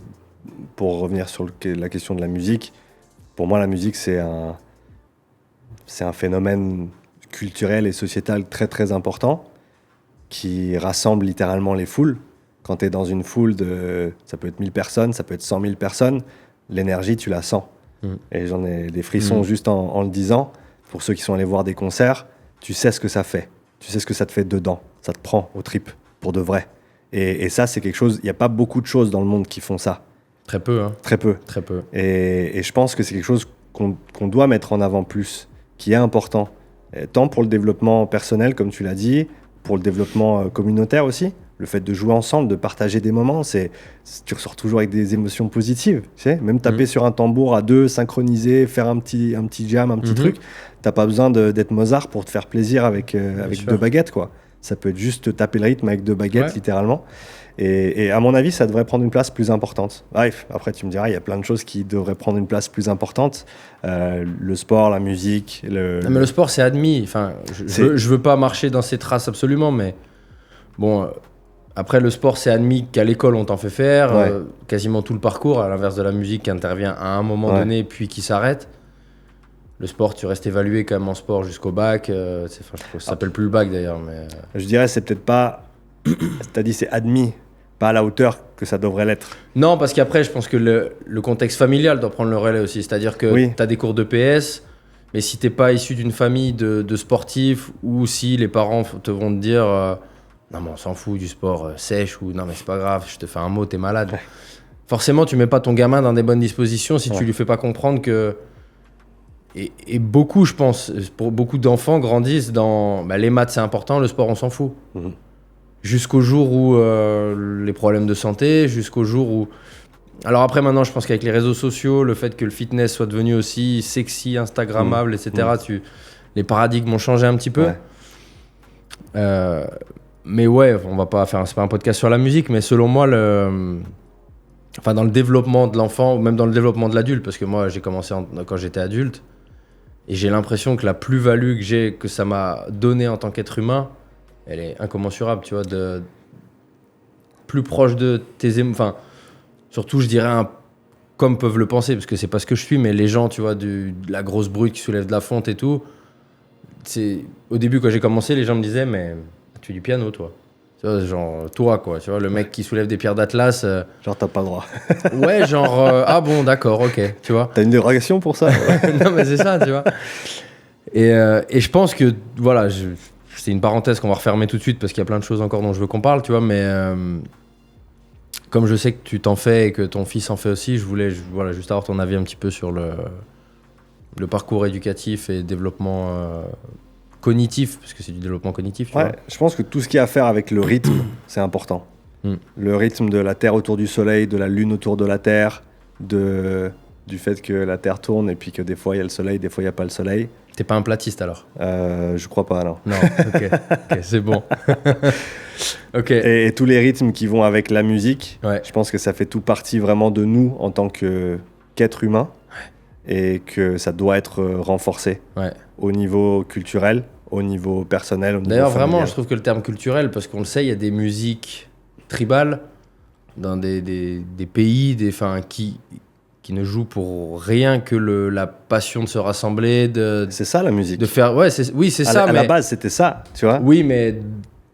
pour revenir sur la question de la musique, pour moi, la musique, c'est un phénomène culturel et sociétal très très important qui rassemble littéralement les foules. Quand tu es dans une foule ça peut être 1000 personnes, ça peut être 100 000 personnes, l'énergie, tu la sens. Et j'en ai des frissons juste en le disant. Pour ceux qui sont allés voir des concerts, tu sais ce que ça fait. Tu sais ce que ça te fait dedans. Ça te prend aux tripes, pour de vrai. Et ça, c'est quelque chose... Il n'y a pas beaucoup de choses dans le monde qui font ça. Très peu, hein. Très peu. Très peu. Et je pense que c'est quelque chose qu'on doit mettre en avant plus, qui est important. Tant pour le développement personnel, comme tu l'as dit, pour le développement communautaire aussi. Le fait de jouer ensemble, de partager des moments, tu ressors toujours avec des émotions positives. Tu sais, même taper sur un tambour à 2, synchroniser, faire un petit jam, un petit truc. T'as pas besoin d'être Mozart pour te faire plaisir avec 2 baguettes, quoi. Ça peut être juste taper le rythme avec 2 baguettes, littéralement. Et à mon avis, ça devrait prendre une place plus importante. Bref, après tu me diras, il y a plein de choses qui devraient prendre une place plus importante. Le sport, la musique... Non, mais le sport, c'est admis. Enfin, je veux pas marcher dans ses traces absolument, mais bon... Après, le sport, c'est admis qu'à l'école, on t'en fait faire quasiment tout le parcours, à l'inverse de la musique qui intervient à un moment donné, puis qui s'arrête. Le sport, tu restes évalué quand même en sport jusqu'au bac. Je trouve que ça s'appelle plus le bac d'ailleurs. Mais... Je dirais, c'est peut-être pas... T'as dit c'est admis, pas à la hauteur que ça devrait l'être. Non, parce qu'après, je pense que le contexte familial doit prendre le relais aussi. C'est-à-dire que t'as des cours de PS, mais si t'es pas issu d'une famille de sportifs, ou si les parents te vont te dire... non mais on s'en fout du sport sèche, ou non mais c'est pas grave, je te fais un mot, t'es malade. Forcément, tu mets pas ton gamin dans des bonnes dispositions si tu lui fais pas comprendre que... Et beaucoup, je pense, pour beaucoup d'enfants grandissent dans... les maths c'est important, le sport on s'en fout. Jusqu'au jour où les problèmes de santé, jusqu'au jour où... Alors après maintenant, je pense qu'avec les réseaux sociaux, le fait que le fitness soit devenu aussi sexy, instagrammable, etc., les paradigmes ont changé un petit peu. Mais ouais, on va pas faire... C'est pas un podcast sur la musique, mais selon moi, dans le développement de l'enfant, ou même dans le développement de l'adulte, parce que moi, j'ai commencé quand j'étais adulte, et j'ai l'impression que la plus-value que ça m'a donné en tant qu'être humain, elle est incommensurable, tu vois, plus proche de tes émotions. Enfin, surtout, je dirais, comme peuvent le penser, parce que c'est pas ce que je suis, mais les gens, tu vois, de la grosse brute qui soulève de la fonte et tout, au début, quand j'ai commencé, les gens me disaient, mais tu fais du piano, toi. Tu vois, genre, toi, quoi. Tu vois, le mec qui soulève des pierres d'Atlas. Genre, t'as pas le droit. Ouais, genre, ah bon, d'accord, ok, tu vois. T'as une dérogation pour ça? Non, mais c'est ça, tu vois. Et je pense que, voilà, c'est une parenthèse qu'on va refermer tout de suite parce qu'il y a plein de choses encore dont je veux qu'on parle, tu vois, mais comme je sais que tu t'en fais et que ton fils en fait aussi, je voulais juste avoir ton avis un petit peu sur le parcours éducatif et développement cognitif, parce que c'est du développement cognitif. Tu vois. Je pense que tout ce qui a à faire avec le rythme, c'est important. Le rythme de la Terre autour du Soleil, de la Lune autour de la Terre, du fait que la Terre tourne et puis que des fois il y a le Soleil, des fois il n'y a pas le Soleil. T'es pas un platiste alors? Je crois pas, non. Non, ok, c'est bon. Et tous les rythmes qui vont avec la musique, je pense que ça fait tout partie vraiment de nous en tant qu'être humain et que ça doit être renforcé au niveau culturel, au niveau personnel, au niveau D'ailleurs, familial. vraiment, je trouve que le terme culturel, parce qu'on le sait, il y a des musiques tribales dans des pays, qui qui ne jouent pour rien que la passion de se rassembler, C'est ça la musique. de faire. Ouais, oui, c'est ça. À mais la base, c'était ça, tu vois. oui, mais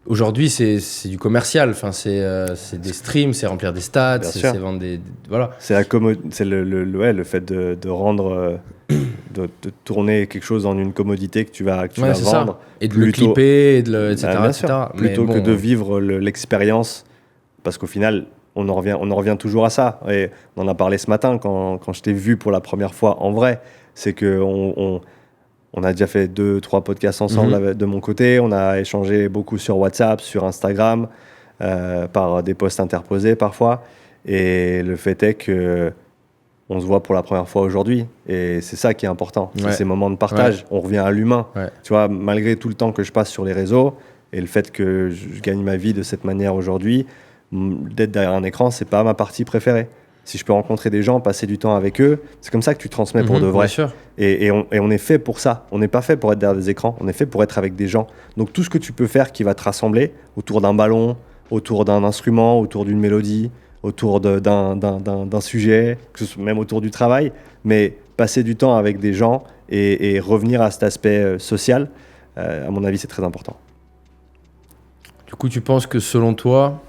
aujourd'hui, c'est du commercial. Enfin, c'est des streams, c'est remplir des stats, Bien sûr. c'est vendre des. Voilà. C'est le fait de rendre, de tourner quelque chose en une commodité que tu vas Ouais, c'est vendre. ça. Et de le clipper, etc. Bien sûr. etc. Plutôt Mais que bon, de vivre l'expérience, parce qu'au final, on en revient toujours à ça. Et on en a parlé ce matin quand je t'ai vu pour la première fois en vrai. C'est que on a déjà fait 2-3 podcasts ensemble de mon côté. On a échangé beaucoup sur WhatsApp, sur Instagram, par des posts interposés parfois. Et le fait est que on se voit pour la première fois aujourd'hui. Et c'est ça qui est important. C'est ces moments de partage. Ouais. On revient à l'humain. Ouais. Tu vois, malgré tout le temps que je passe sur les réseaux et le fait que je gagne ma vie de cette manière aujourd'hui, d'être derrière un écran, c'est pas ma partie préférée. Si je peux rencontrer des gens, passer du temps avec eux, c'est comme ça que tu transmets pour de vrai. Bien sûr. Et on est fait pour ça. On n'est pas fait pour être derrière des écrans. On est fait pour être avec des gens. Donc tout ce que tu peux faire qui va te rassembler autour d'un ballon, autour d'un instrument, autour d'une mélodie, autour d'un sujet, même autour du travail, mais passer du temps avec des gens et revenir à cet aspect social, à mon avis, c'est très important. Du coup, tu penses que selon toi,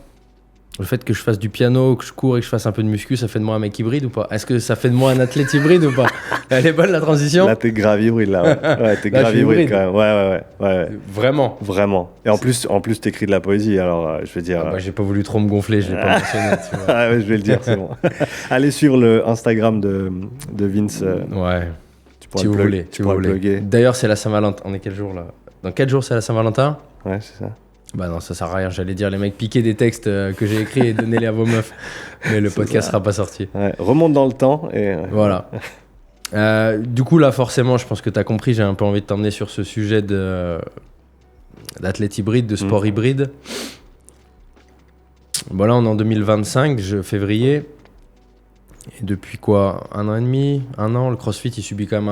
le fait que je fasse du piano, que je cours et que je fasse un peu de muscu, ça fait de moi un mec hybride ou pas? Est-ce que ça fait de moi un athlète hybride ou pas? Elle est bonne la transition? Là, t'es grave hybride, là. Ouais, t'es Là, grave je suis hybride hybride. quand même. Ouais. Vraiment? Vraiment. Et en plus t'écris de la poésie, alors je veux dire... Ah bah, j'ai pas voulu trop me gonfler, je l'ai pas mentionné. Tu vois. Ah ouais, je vais le dire, c'est bon. Allez sur le Instagram de Vince. Ouais, Tu pourras si le vous voulez. tu pourras le plugger. D'ailleurs, c'est la Saint-Valentin. On est quel jour là? Dans 4 jours, c'est la Saint-Valentin? Ouais, c'est ça. Bah non, ça sert à rien. J'allais dire les mecs piquez des textes que j'ai écrits et donnez-les à vos meufs. Mais le podcast sera pas sorti. Ouais, remonte dans le temps et... Voilà. Du coup, là, forcément, je pense que tu as compris, j'ai un peu envie de t'emmener sur ce sujet d'athlète hybride, de sport hybride. Bon, là, on est en 2025, février. Et depuis quoi? 1 an et demi? 1 an, le CrossFit, il subit quand même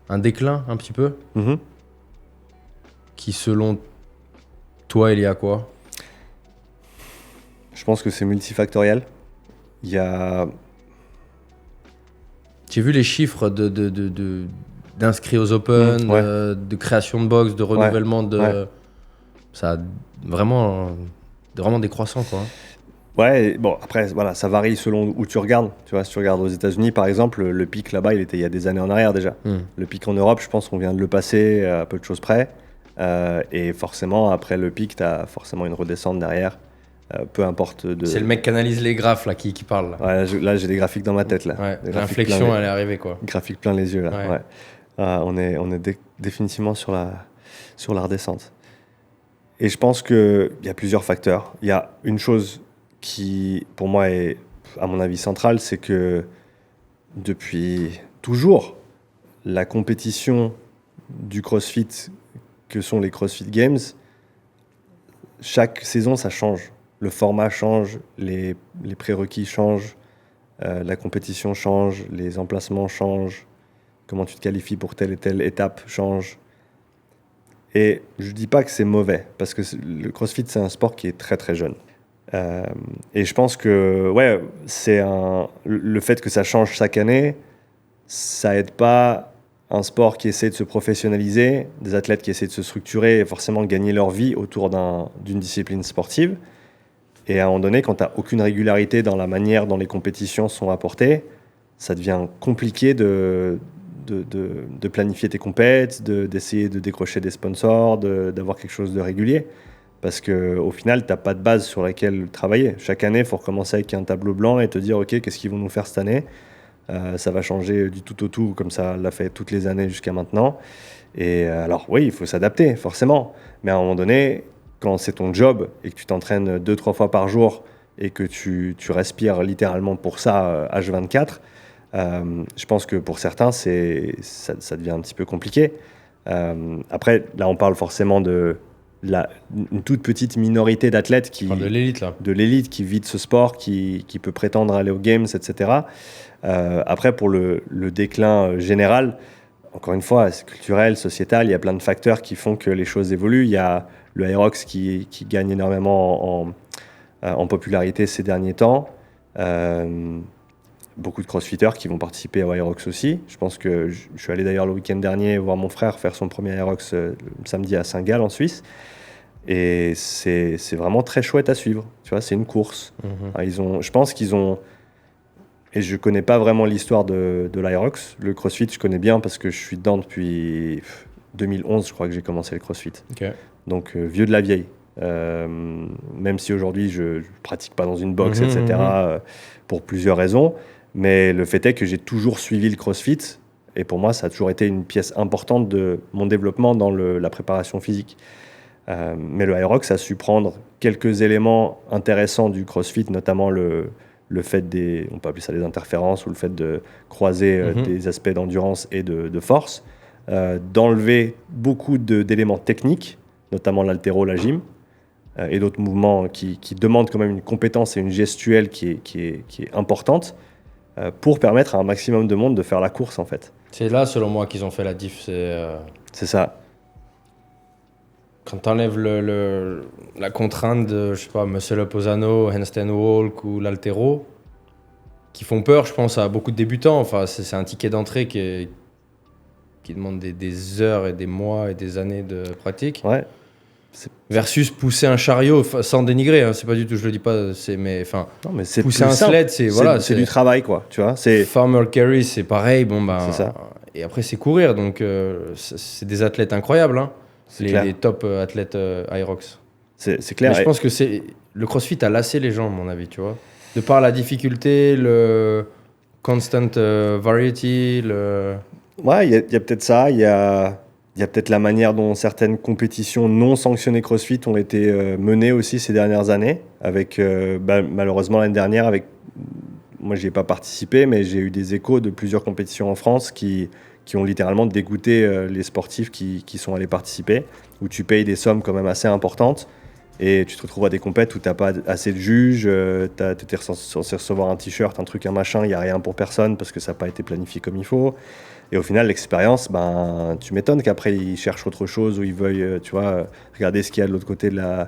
un déclin, un petit peu. Mhm. Qui, selon toi, il y a quoi? Je pense que c'est multifactoriel. Il y a... J'ai vu les chiffres d'inscrits aux Open, Ouais. de création de box, de renouvellement de... Ouais. Ça a vraiment décroissant, quoi. Ouais, bon, après, voilà, ça varie selon où tu regardes. Tu vois, si tu regardes aux États-Unis, par exemple, le pic là-bas, il était il y a des années en arrière déjà. Le pic en Europe, je pense qu'on vient de le passer à peu de choses près. Et forcément, après le pic, tu as forcément une redescente derrière. Peu importe de... C'est le mec qui analyse les graphes là, qui parle. Là. Ouais, là, j'ai des graphiques dans ma tête. Là. Ouais, Des graphiques l'inflexion, plein elle est arrivée, quoi. graphique plein les yeux. Là. Ouais. Ouais. On est définitivement sur la redescente. Et je pense qu'il y a plusieurs facteurs. Il y a une chose qui, pour moi, est, à mon avis, centrale, c'est que depuis toujours, la compétition du CrossFit, que sont les CrossFit Games, chaque saison, ça change. Le format change, les prérequis changent, la compétition change, les emplacements changent, comment tu te qualifies pour telle et telle étape change. Et je ne dis pas que c'est mauvais, parce que le CrossFit, c'est un sport qui est très très jeune. Et je pense que ouais, le fait que ça change chaque année, ça aide pas un sport qui essaie de se professionnaliser, des athlètes qui essaient de se structurer et forcément gagner leur vie autour d'une discipline sportive. Et à un moment donné, quand tu n'as aucune régularité dans la manière dont les compétitions sont apportées, ça devient compliqué de planifier tes compètes, d'essayer de décrocher des sponsors, d'avoir quelque chose de régulier. Parce qu'au final, tu n'as pas de base sur laquelle travailler. Chaque année, il faut recommencer avec un tableau blanc et te dire « Ok, qu'est-ce qu'ils vont nous faire cette année ?» Ça va changer du tout au tout, comme ça l'a fait toutes les années jusqu'à maintenant. Et alors oui, il faut s'adapter, forcément. Mais à un moment donné, quand c'est ton job et que tu t'entraînes 2-3 fois par jour et que tu respires littéralement pour ça H24, je pense que pour certains, ça devient un petit peu compliqué. Après, là, on parle forcément une toute petite minorité d'athlètes de l'élite, là. De l'élite qui vit de ce sport, qui peut prétendre aller aux Games, etc. Après, pour le déclin général, encore une fois, c'est culturel, sociétal, il y a plein de facteurs qui font que les choses évoluent. Il y a le Aerox qui gagne énormément en popularité ces derniers temps. beaucoup de crossfitters qui vont participer au Aerox aussi. Je pense que je suis allé d'ailleurs le week-end dernier voir mon frère faire son premier Aerox le samedi à Saint-Gall en Suisse. Et c'est vraiment très chouette à suivre. Tu vois, c'est une course. Je pense qu'ils ont... Et je connais pas vraiment l'histoire de l'Aerox. Le CrossFit, je connais bien parce que je suis dedans depuis 2011, je crois que j'ai commencé le CrossFit. Okay. Donc vieux de la vieille. Même si aujourd'hui je pratique pas dans une box, etc. Pour plusieurs raisons. Mais le fait est que j'ai toujours suivi le CrossFit. Et pour moi, ça a toujours été une pièce importante de mon développement dans la préparation physique. Mais le Aerox a su prendre quelques éléments intéressants du CrossFit, notamment le fait on peut appeler ça des interférences, ou le fait de croiser des aspects d'endurance et de force, d'enlever beaucoup d'éléments techniques, notamment l'haltéro, la gym, et d'autres mouvements qui demandent quand même une compétence et une gestuelle qui est importante, pour permettre à un maximum de monde de faire la course, en fait. C'est là, selon moi, qu'ils ont fait la diff. C'est ça. Quand tu enlèves la contrainte de, je sais pas, muscle up aux anneaux, handstand walk ou l'haltéro, qui font peur, je pense, à beaucoup de débutants. Enfin, c'est un ticket d'entrée qui demande des heures et des mois et des années de pratique. Ouais. Versus pousser un chariot, sans dénigrer, hein, c'est pas du tout, je le dis pas, mais pousser un sled, c'est du travail, quoi, tu vois. Farmer carry, c'est pareil, c'est ça. Et après c'est courir, donc c'est des athlètes incroyables, hein, les top athlètes Aerox. C'est clair. Mais je pense que le CrossFit a lassé les gens, à mon avis, tu vois, de par la difficulté, le constant variety, Ouais, il y a peut-être ça, il y a peut-être la manière dont certaines compétitions non sanctionnées CrossFit ont été menées aussi ces dernières années. Avec, malheureusement, l'année dernière, moi, je n'y ai pas participé, mais j'ai eu des échos de plusieurs compétitions en France qui ont littéralement dégoûté les sportifs qui sont allés participer, où tu payes des sommes quand même assez importantes et tu te retrouves à des compètes où tu n'as pas assez de juges, tu es censé recevoir un t-shirt, un truc, un machin, il n'y a rien pour personne parce que ça n'a pas été planifié comme il faut. Et au final, l'expérience, tu m'étonnes qu'après, ils cherchent autre chose ou ils veuillent, tu vois, regarder ce qu'il y a de l'autre côté de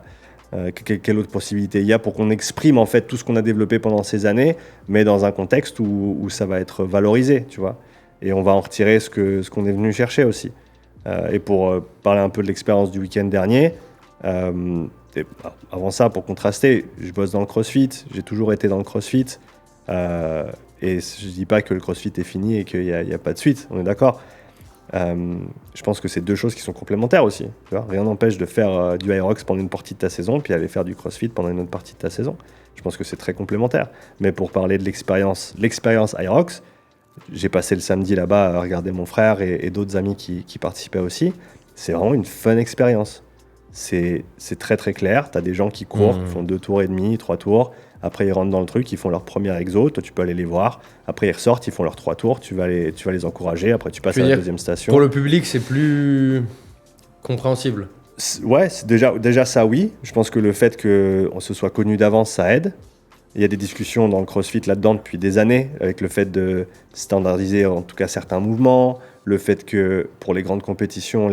quelle autre possibilité il y a pour qu'on exprime en fait tout ce qu'on a développé pendant ces années, mais dans un contexte où ça va être valorisé, tu vois. Et on va en retirer ce qu'on est venu chercher aussi. Et pour parler un peu de l'expérience du week-end dernier, avant ça, pour contraster, je bosse dans le CrossFit, j'ai toujours été dans le CrossFit. Et je ne dis pas que le CrossFit est fini et qu'il n'y a pas de suite, on est d'accord. Je pense que c'est deux choses qui sont complémentaires aussi. Tu vois, rien n'empêche de faire du Aerox pendant une partie de ta saison, puis aller faire du CrossFit pendant une autre partie de ta saison. Je pense que c'est très complémentaire. Mais pour parler de l'expérience Aerox, j'ai passé le samedi là-bas à regarder mon frère et d'autres amis qui participaient aussi. C'est vraiment une fun expérience. C'est très très clair. Tu as des gens qui courent, qui font 2 tours et demi, 3 tours. Après, ils rentrent dans le truc, ils font leur premier exo. Toi, tu peux aller les voir. Après, ils ressortent, ils font leurs 3 tours. Tu vas les encourager. Après, tu passes à la deuxième station. Pour le public, c'est plus compréhensible. Ouais, c'est déjà ça, oui. Je pense que le fait qu'on se soit connu d'avance, ça aide. Il y a des discussions dans le CrossFit là-dedans depuis des années, avec le fait de standardiser en tout cas certains mouvements, le fait que pour les grandes compétitions,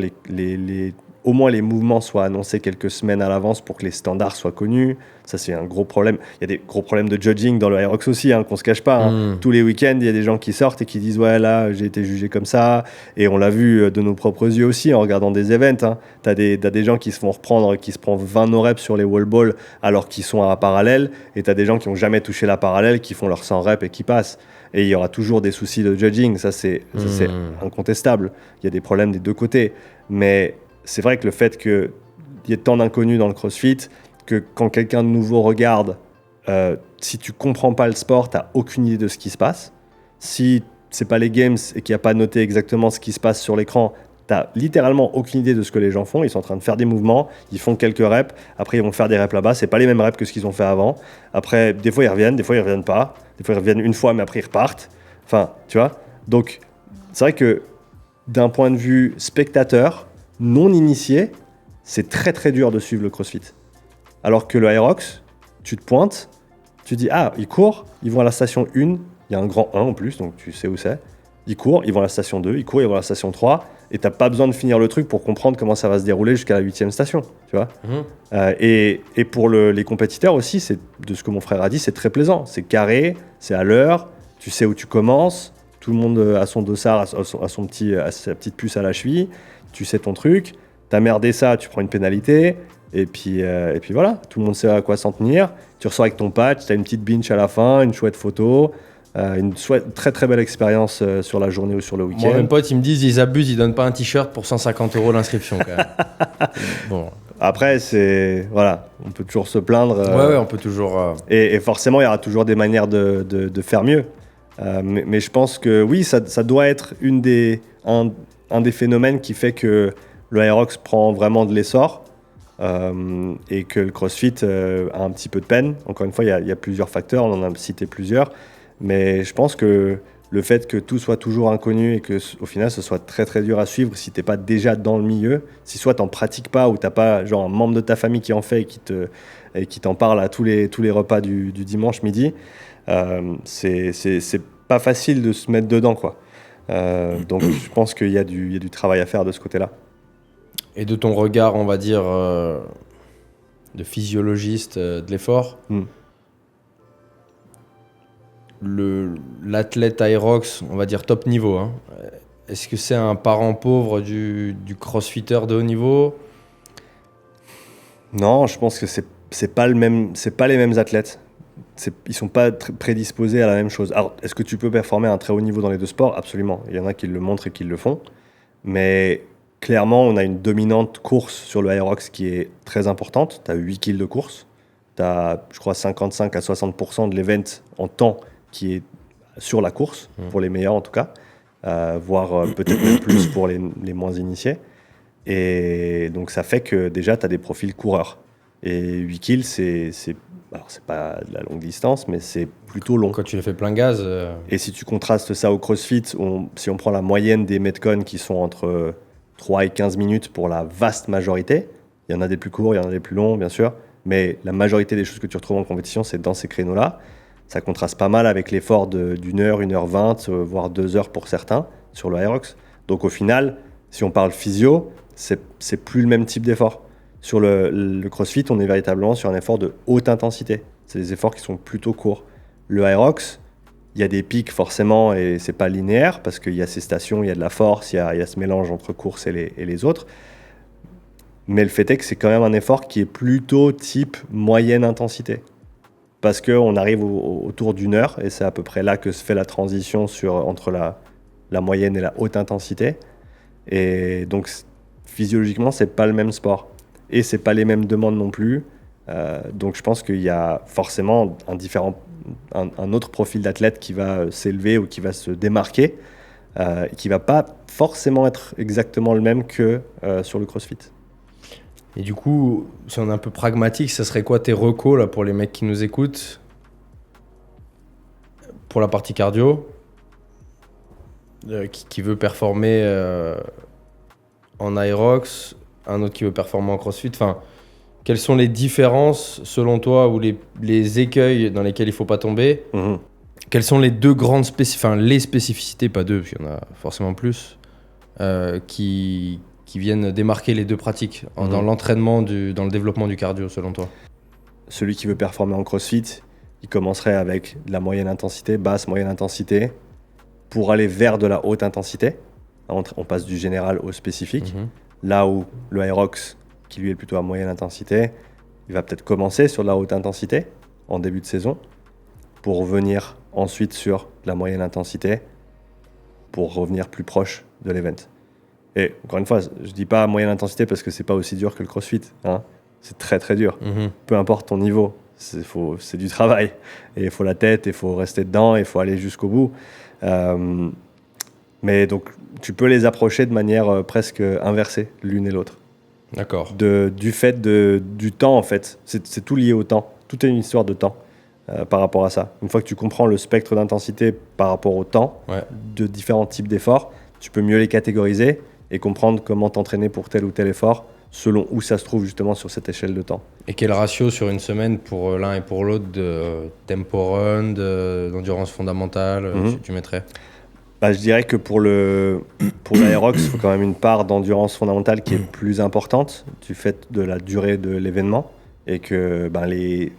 au moins les mouvements soient annoncés quelques semaines à l'avance pour que les standards soient connus. Ça, c'est un gros problème. Il y a des gros problèmes de judging dans le Aerox aussi, qu'on ne se cache pas. Tous les week-ends, il y a des gens qui sortent et qui disent « Ouais, là, j'ai été jugé comme ça. » Et on l'a vu de nos propres yeux aussi en regardant des events. T'as des gens qui se font reprendre, qui se prennent 20 no-reps sur les wall balls alors qu'ils sont à la parallèle. Et t'as des gens qui n'ont jamais touché la parallèle, qui font leurs 100 reps et qui passent. Et il y aura toujours des soucis de judging. Ça, c'est incontestable. Il y a des problèmes des deux côtés. Mais c'est vrai que le fait qu'il y ait tant d'inconnus dans le CrossFit, que quand quelqu'un de nouveau regarde, si tu comprends pas le sport, tu n'as aucune idée de ce qui se passe. Si c'est pas les games et qu'il n'y a pas noté exactement ce qui se passe sur l'écran, tu n'as littéralement aucune idée de ce que les gens font. Ils sont en train de faire des mouvements, ils font quelques reps, après ils vont faire des reps là-bas, c'est pas les mêmes reps que ce qu'ils ont fait avant. Après, des fois ils reviennent, des fois ils reviennent pas, des fois ils reviennent une fois mais après ils repartent. Enfin, tu vois. Donc, c'est vrai que d'un point de vue spectateur, non initié, c'est très très dur de suivre le CrossFit. Alors que le Aerox, tu te pointes, tu dis « Ah, ils courent, ils vont à la station 1, il y a un grand 1 en plus, donc tu sais où c'est. Ils courent, ils vont à la station 2, ils courent, ils vont à la station 3, et tu n'as pas besoin de finir le truc pour comprendre comment ça va se dérouler jusqu'à la 8e station. » Tu vois. Et pour les compétiteurs aussi, de ce que mon frère a dit, c'est très plaisant. C'est carré, c'est à l'heure, tu sais où tu commences, tout le monde a son dossard, a sa petite puce à la cheville, tu sais ton truc, t'as merdé ça, tu prends une pénalité, et puis voilà, tout le monde sait à quoi s'en tenir, tu ressors avec ton patch, t'as une petite binge à la fin, une chouette photo, très très belle expérience sur la journée ou sur le week-end. Moi, mes potes, ils me disent, ils abusent, ils donnent pas un t-shirt pour 150 € l'inscription, quand même. Bon. Après, voilà, on peut toujours se plaindre. Ouais, on peut toujours... Et forcément, il y aura toujours des manières de faire mieux. Mais je pense que oui, ça doit être un des phénomènes qui fait que le Aerox prend vraiment de l'essor et que le CrossFit a un petit peu de peine. Encore une fois, il y a plusieurs facteurs, on en a cité plusieurs. Mais je pense que le fait que tout soit toujours inconnu et qu'au final, ce soit très très dur à suivre si tu n'es pas déjà dans le milieu, si soit tu n'en pratiques pas ou tu n'as pas genre, un membre de ta famille qui en fait et qui t'en parle à tous les repas du dimanche midi, c'est pas facile de se mettre dedans, quoi. Donc je pense qu'il y a du travail à faire de ce côté-là. Et de ton regard, on va dire, de physiologiste de l'effort, l'athlète Aerox, on va dire top niveau, hein, est-ce que c'est un parent pauvre du crossfitter de haut niveau? Non, je pense que c'est pas les mêmes athlètes. Ils sont pas prédisposés à la même chose. Alors, est-ce que tu peux performer à un très haut niveau dans les deux sports? Absolument. Il y en a qui le montrent et qui le font. Mais clairement, on a une dominante course sur le Aerox qui est très importante. Tu as 8 kills de course. Tu as, je crois, 55 à 60% de l'event en temps qui est sur la course, pour les meilleurs en tout cas, voire peut-être même plus pour les moins initiés. Et donc ça fait que déjà tu as des profils coureurs. Et 8 kills, alors c'est pas de la longue distance, mais c'est plutôt long. Quand tu le fais plein gaz... Et si tu contrastes ça au CrossFit, si on prend la moyenne des Metcon qui sont entre 3 et 15 minutes pour la vaste majorité, il y en a des plus courts, il y en a des plus longs bien sûr, mais la majorité des choses que tu retrouves en compétition, c'est dans ces créneaux-là. Ça contraste pas mal avec l'effort d'une heure, 1h20, voire 2 heures pour certains sur le Aerox. Donc au final, si on parle physio, c'est plus le même type d'effort. Sur le CrossFit, on est véritablement sur un effort de haute intensité. C'est des efforts qui sont plutôt courts. Le Aerox, il y a des pics forcément et c'est pas linéaire parce qu'il y a ces stations, il y a de la force, il y a ce mélange entre course et les autres. Mais le fait est que c'est quand même un effort qui est plutôt type moyenne intensité. Parce qu'on arrive autour d'une heure et c'est à peu près là que se fait la transition entre la moyenne et la haute intensité. Et donc physiologiquement, c'est pas le même sport. Et c'est pas les mêmes demandes non plus. Donc je pense qu'il y a forcément un autre profil d'athlète qui va s'élever ou qui va se démarquer, et qui va pas forcément être exactement le même que sur le CrossFit. Et du coup, si on est un peu pragmatique, ça serait quoi tes recos là, pour les mecs qui nous écoutent? Pour la partie cardio, qui veut performer en Aerox, un autre qui veut performer en CrossFit. Enfin, quelles sont les différences selon toi ou les écueils dans lesquels il ne faut pas tomber? Quelles sont les deux grandes les spécificités, pas deux, parce qu'il y en a forcément plus, qui viennent démarquer les deux pratiques dans l'entraînement, dans le développement du cardio, selon toi? Celui qui veut performer en CrossFit, il commencerait avec de la moyenne intensité, basse, moyenne intensité, pour aller vers de la haute intensité. On passe du général au spécifique. Là où le Aerox, qui lui est plutôt à moyenne intensité, il va peut-être commencer sur de la haute intensité en début de saison, pour revenir ensuite sur la moyenne intensité, pour revenir plus proche de l'event. Et encore une fois, je dis pas moyenne intensité parce que c'est pas aussi dur que le CrossFit, hein. C'est très très dur. Peu importe ton niveau, c'est du travail. Et il faut la tête, il faut rester dedans, il faut aller jusqu'au bout. Mais donc, tu peux les approcher de manière presque inversée, l'une et l'autre. D'accord. Du fait du temps, en fait. C'est tout lié au temps. Tout est une histoire de temps par rapport à ça. Une fois que tu comprends le spectre d'intensité par rapport au temps, de différents types d'efforts, tu peux mieux les catégoriser et comprendre comment t'entraîner pour tel ou tel effort, selon où ça se trouve justement sur cette échelle de temps. Et quel ratio sur une semaine pour l'un et pour l'autre de tempo run, d'endurance fondamentale, tu mettrais? Je dirais que pour l'Aerox, il faut quand même une part d'endurance fondamentale qui est plus importante du fait de la durée de l'événement et que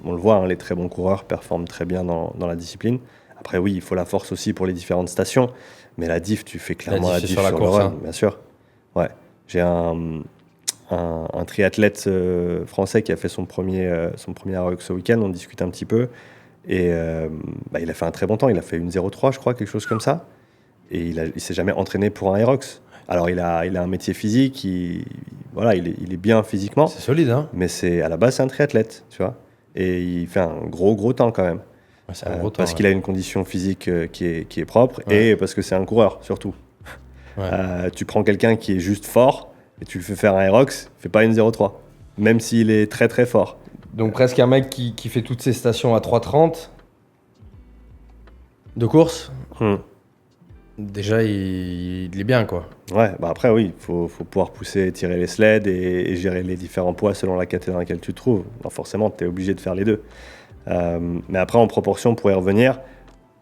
on le voit, hein, les très bons coureurs performent très bien dans la discipline. Après, oui, il faut la force aussi pour les différentes stations, mais la diff, tu fais clairement la diff sur la sur course, le run, hein. bien sûr. Ouais. J'ai un triathlète français qui a fait son premier Aerox ce week-end, on discute un petit peu, et il a fait un très bon temps, il a fait une 0,3 je crois, quelque chose comme ça, et il s'est jamais entraîné pour un Aerox. Alors il a un métier physique, voilà, il est bien physiquement, C'est solide, hein. mais à la base c'est un triathlète, tu vois, et il fait un gros temps quand même. Ouais, c'est un gros temps, Parce qu'il a une condition physique qui est propre, Ouais. et parce que c'est un coureur surtout. Ouais. Tu prends quelqu'un qui est juste fort et tu le fais faire un Aerox, fais pas une 0,3, même s'il est très très fort. Donc presque un mec qui fait toutes ses stations à 3,30 de course. Déjà, il est bien, quoi. Ouais, bah après oui, faut pouvoir pousser, tirer les sleds et gérer les différents poids selon la catégorie dans laquelle tu te trouves. Alors forcément, tu es obligé de faire les deux. Mais après, en proportion, pour y revenir,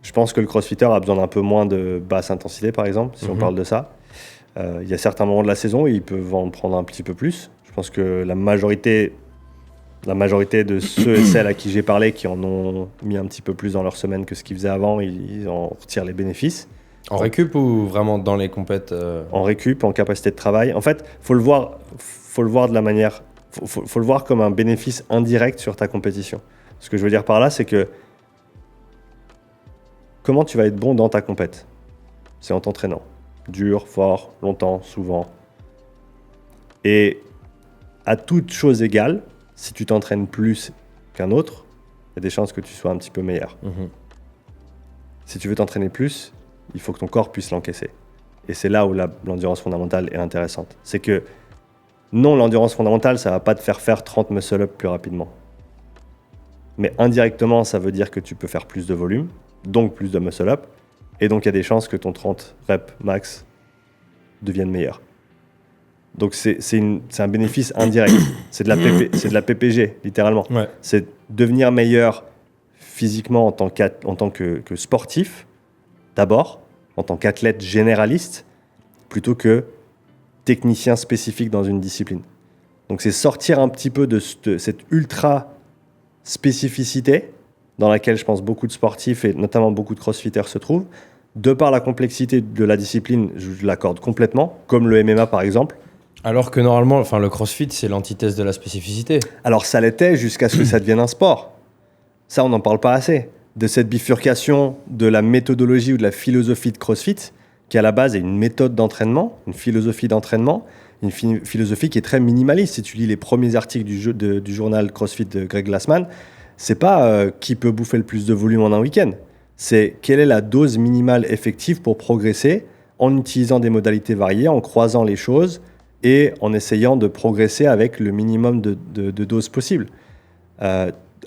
je pense que le crossfitter a besoin d'un peu moins de basse intensité, par exemple, si on parle de ça. Il y a certains moments de la saison où ils peuvent en prendre un petit peu plus. Je pense que la majorité de ceux et celles à qui j'ai parlé qui en ont mis un petit peu plus dans leur semaine que ce qu'ils faisaient avant, ils en retirent les bénéfices. En récup ou vraiment dans les compètes En récup, en capacité de travail. En fait, faut le voir de la manière, faut le voir comme un bénéfice indirect sur ta compétition. Ce que je veux dire par là, c'est que comment tu vas être bon dans ta compète? C'est en t'entraînant. Dur, fort, longtemps, souvent. Et à toute chose égale, si tu t'entraînes plus qu'un autre, il y a des chances que tu sois un petit peu meilleur. Si tu veux t'entraîner plus, il faut que ton corps puisse l'encaisser. Et c'est là où l'endurance fondamentale est intéressante. C'est que non, l'endurance fondamentale, ça ne va pas te faire 30 muscle-up plus rapidement. Mais indirectement, ça veut dire que tu peux faire plus de volume, donc plus de muscle-up, et donc il y a des chances que ton 30 reps max devienne meilleur. Donc c'est un bénéfice indirect. C'est de la PPG, littéralement. Ouais. C'est devenir meilleur physiquement en tant que sportif, d'abord, en tant qu'athlète généraliste, plutôt que technicien spécifique dans une discipline. Donc c'est sortir un petit peu de cette ultra spécificité dans laquelle je pense beaucoup de sportifs et notamment beaucoup de crossfitters se trouvent. De par la complexité de la discipline, je l'accorde complètement, comme le MMA par exemple. Alors que normalement, le crossfit, c'est l'antithèse de la spécificité. Alors ça l'était jusqu'à ce que ça devienne un sport. Ça, on n'en parle pas assez. De cette bifurcation de la méthodologie ou de la philosophie de CrossFit, qui à la base est une méthode d'entraînement, une philosophie d'entraînement, une philosophie qui est très minimaliste. Si tu lis les premiers articles du journal CrossFit de Greg Glassman, c'est pas qui peut bouffer le plus de volume en un week-end. C'est quelle est la dose minimale effective pour progresser en utilisant des modalités variées, en croisant les choses et en essayant de progresser avec le minimum de doses possible.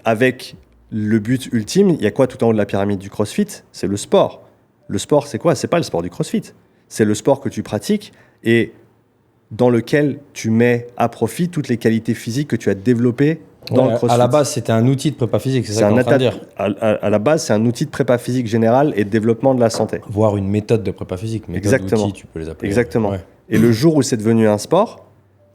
Avec le but ultime, il y a quoi tout en haut de la pyramide du CrossFit? C'est le sport. Le sport, c'est quoi? C'est pas le sport du CrossFit. C'est le sport que tu pratiques et dans lequel tu mets à profit toutes les qualités physiques que tu as développées dans le CrossFit. À la base, c'était un outil de prépa physique, c'est ça qu'on est en train de dire. À la base, c'est un outil de prépa physique générale et de développement de la santé. Voire une méthode de prépa physique. Méthode, Exactement. outil, tu peux les appeler. Exactement. Ouais. Et le jour où c'est devenu un sport,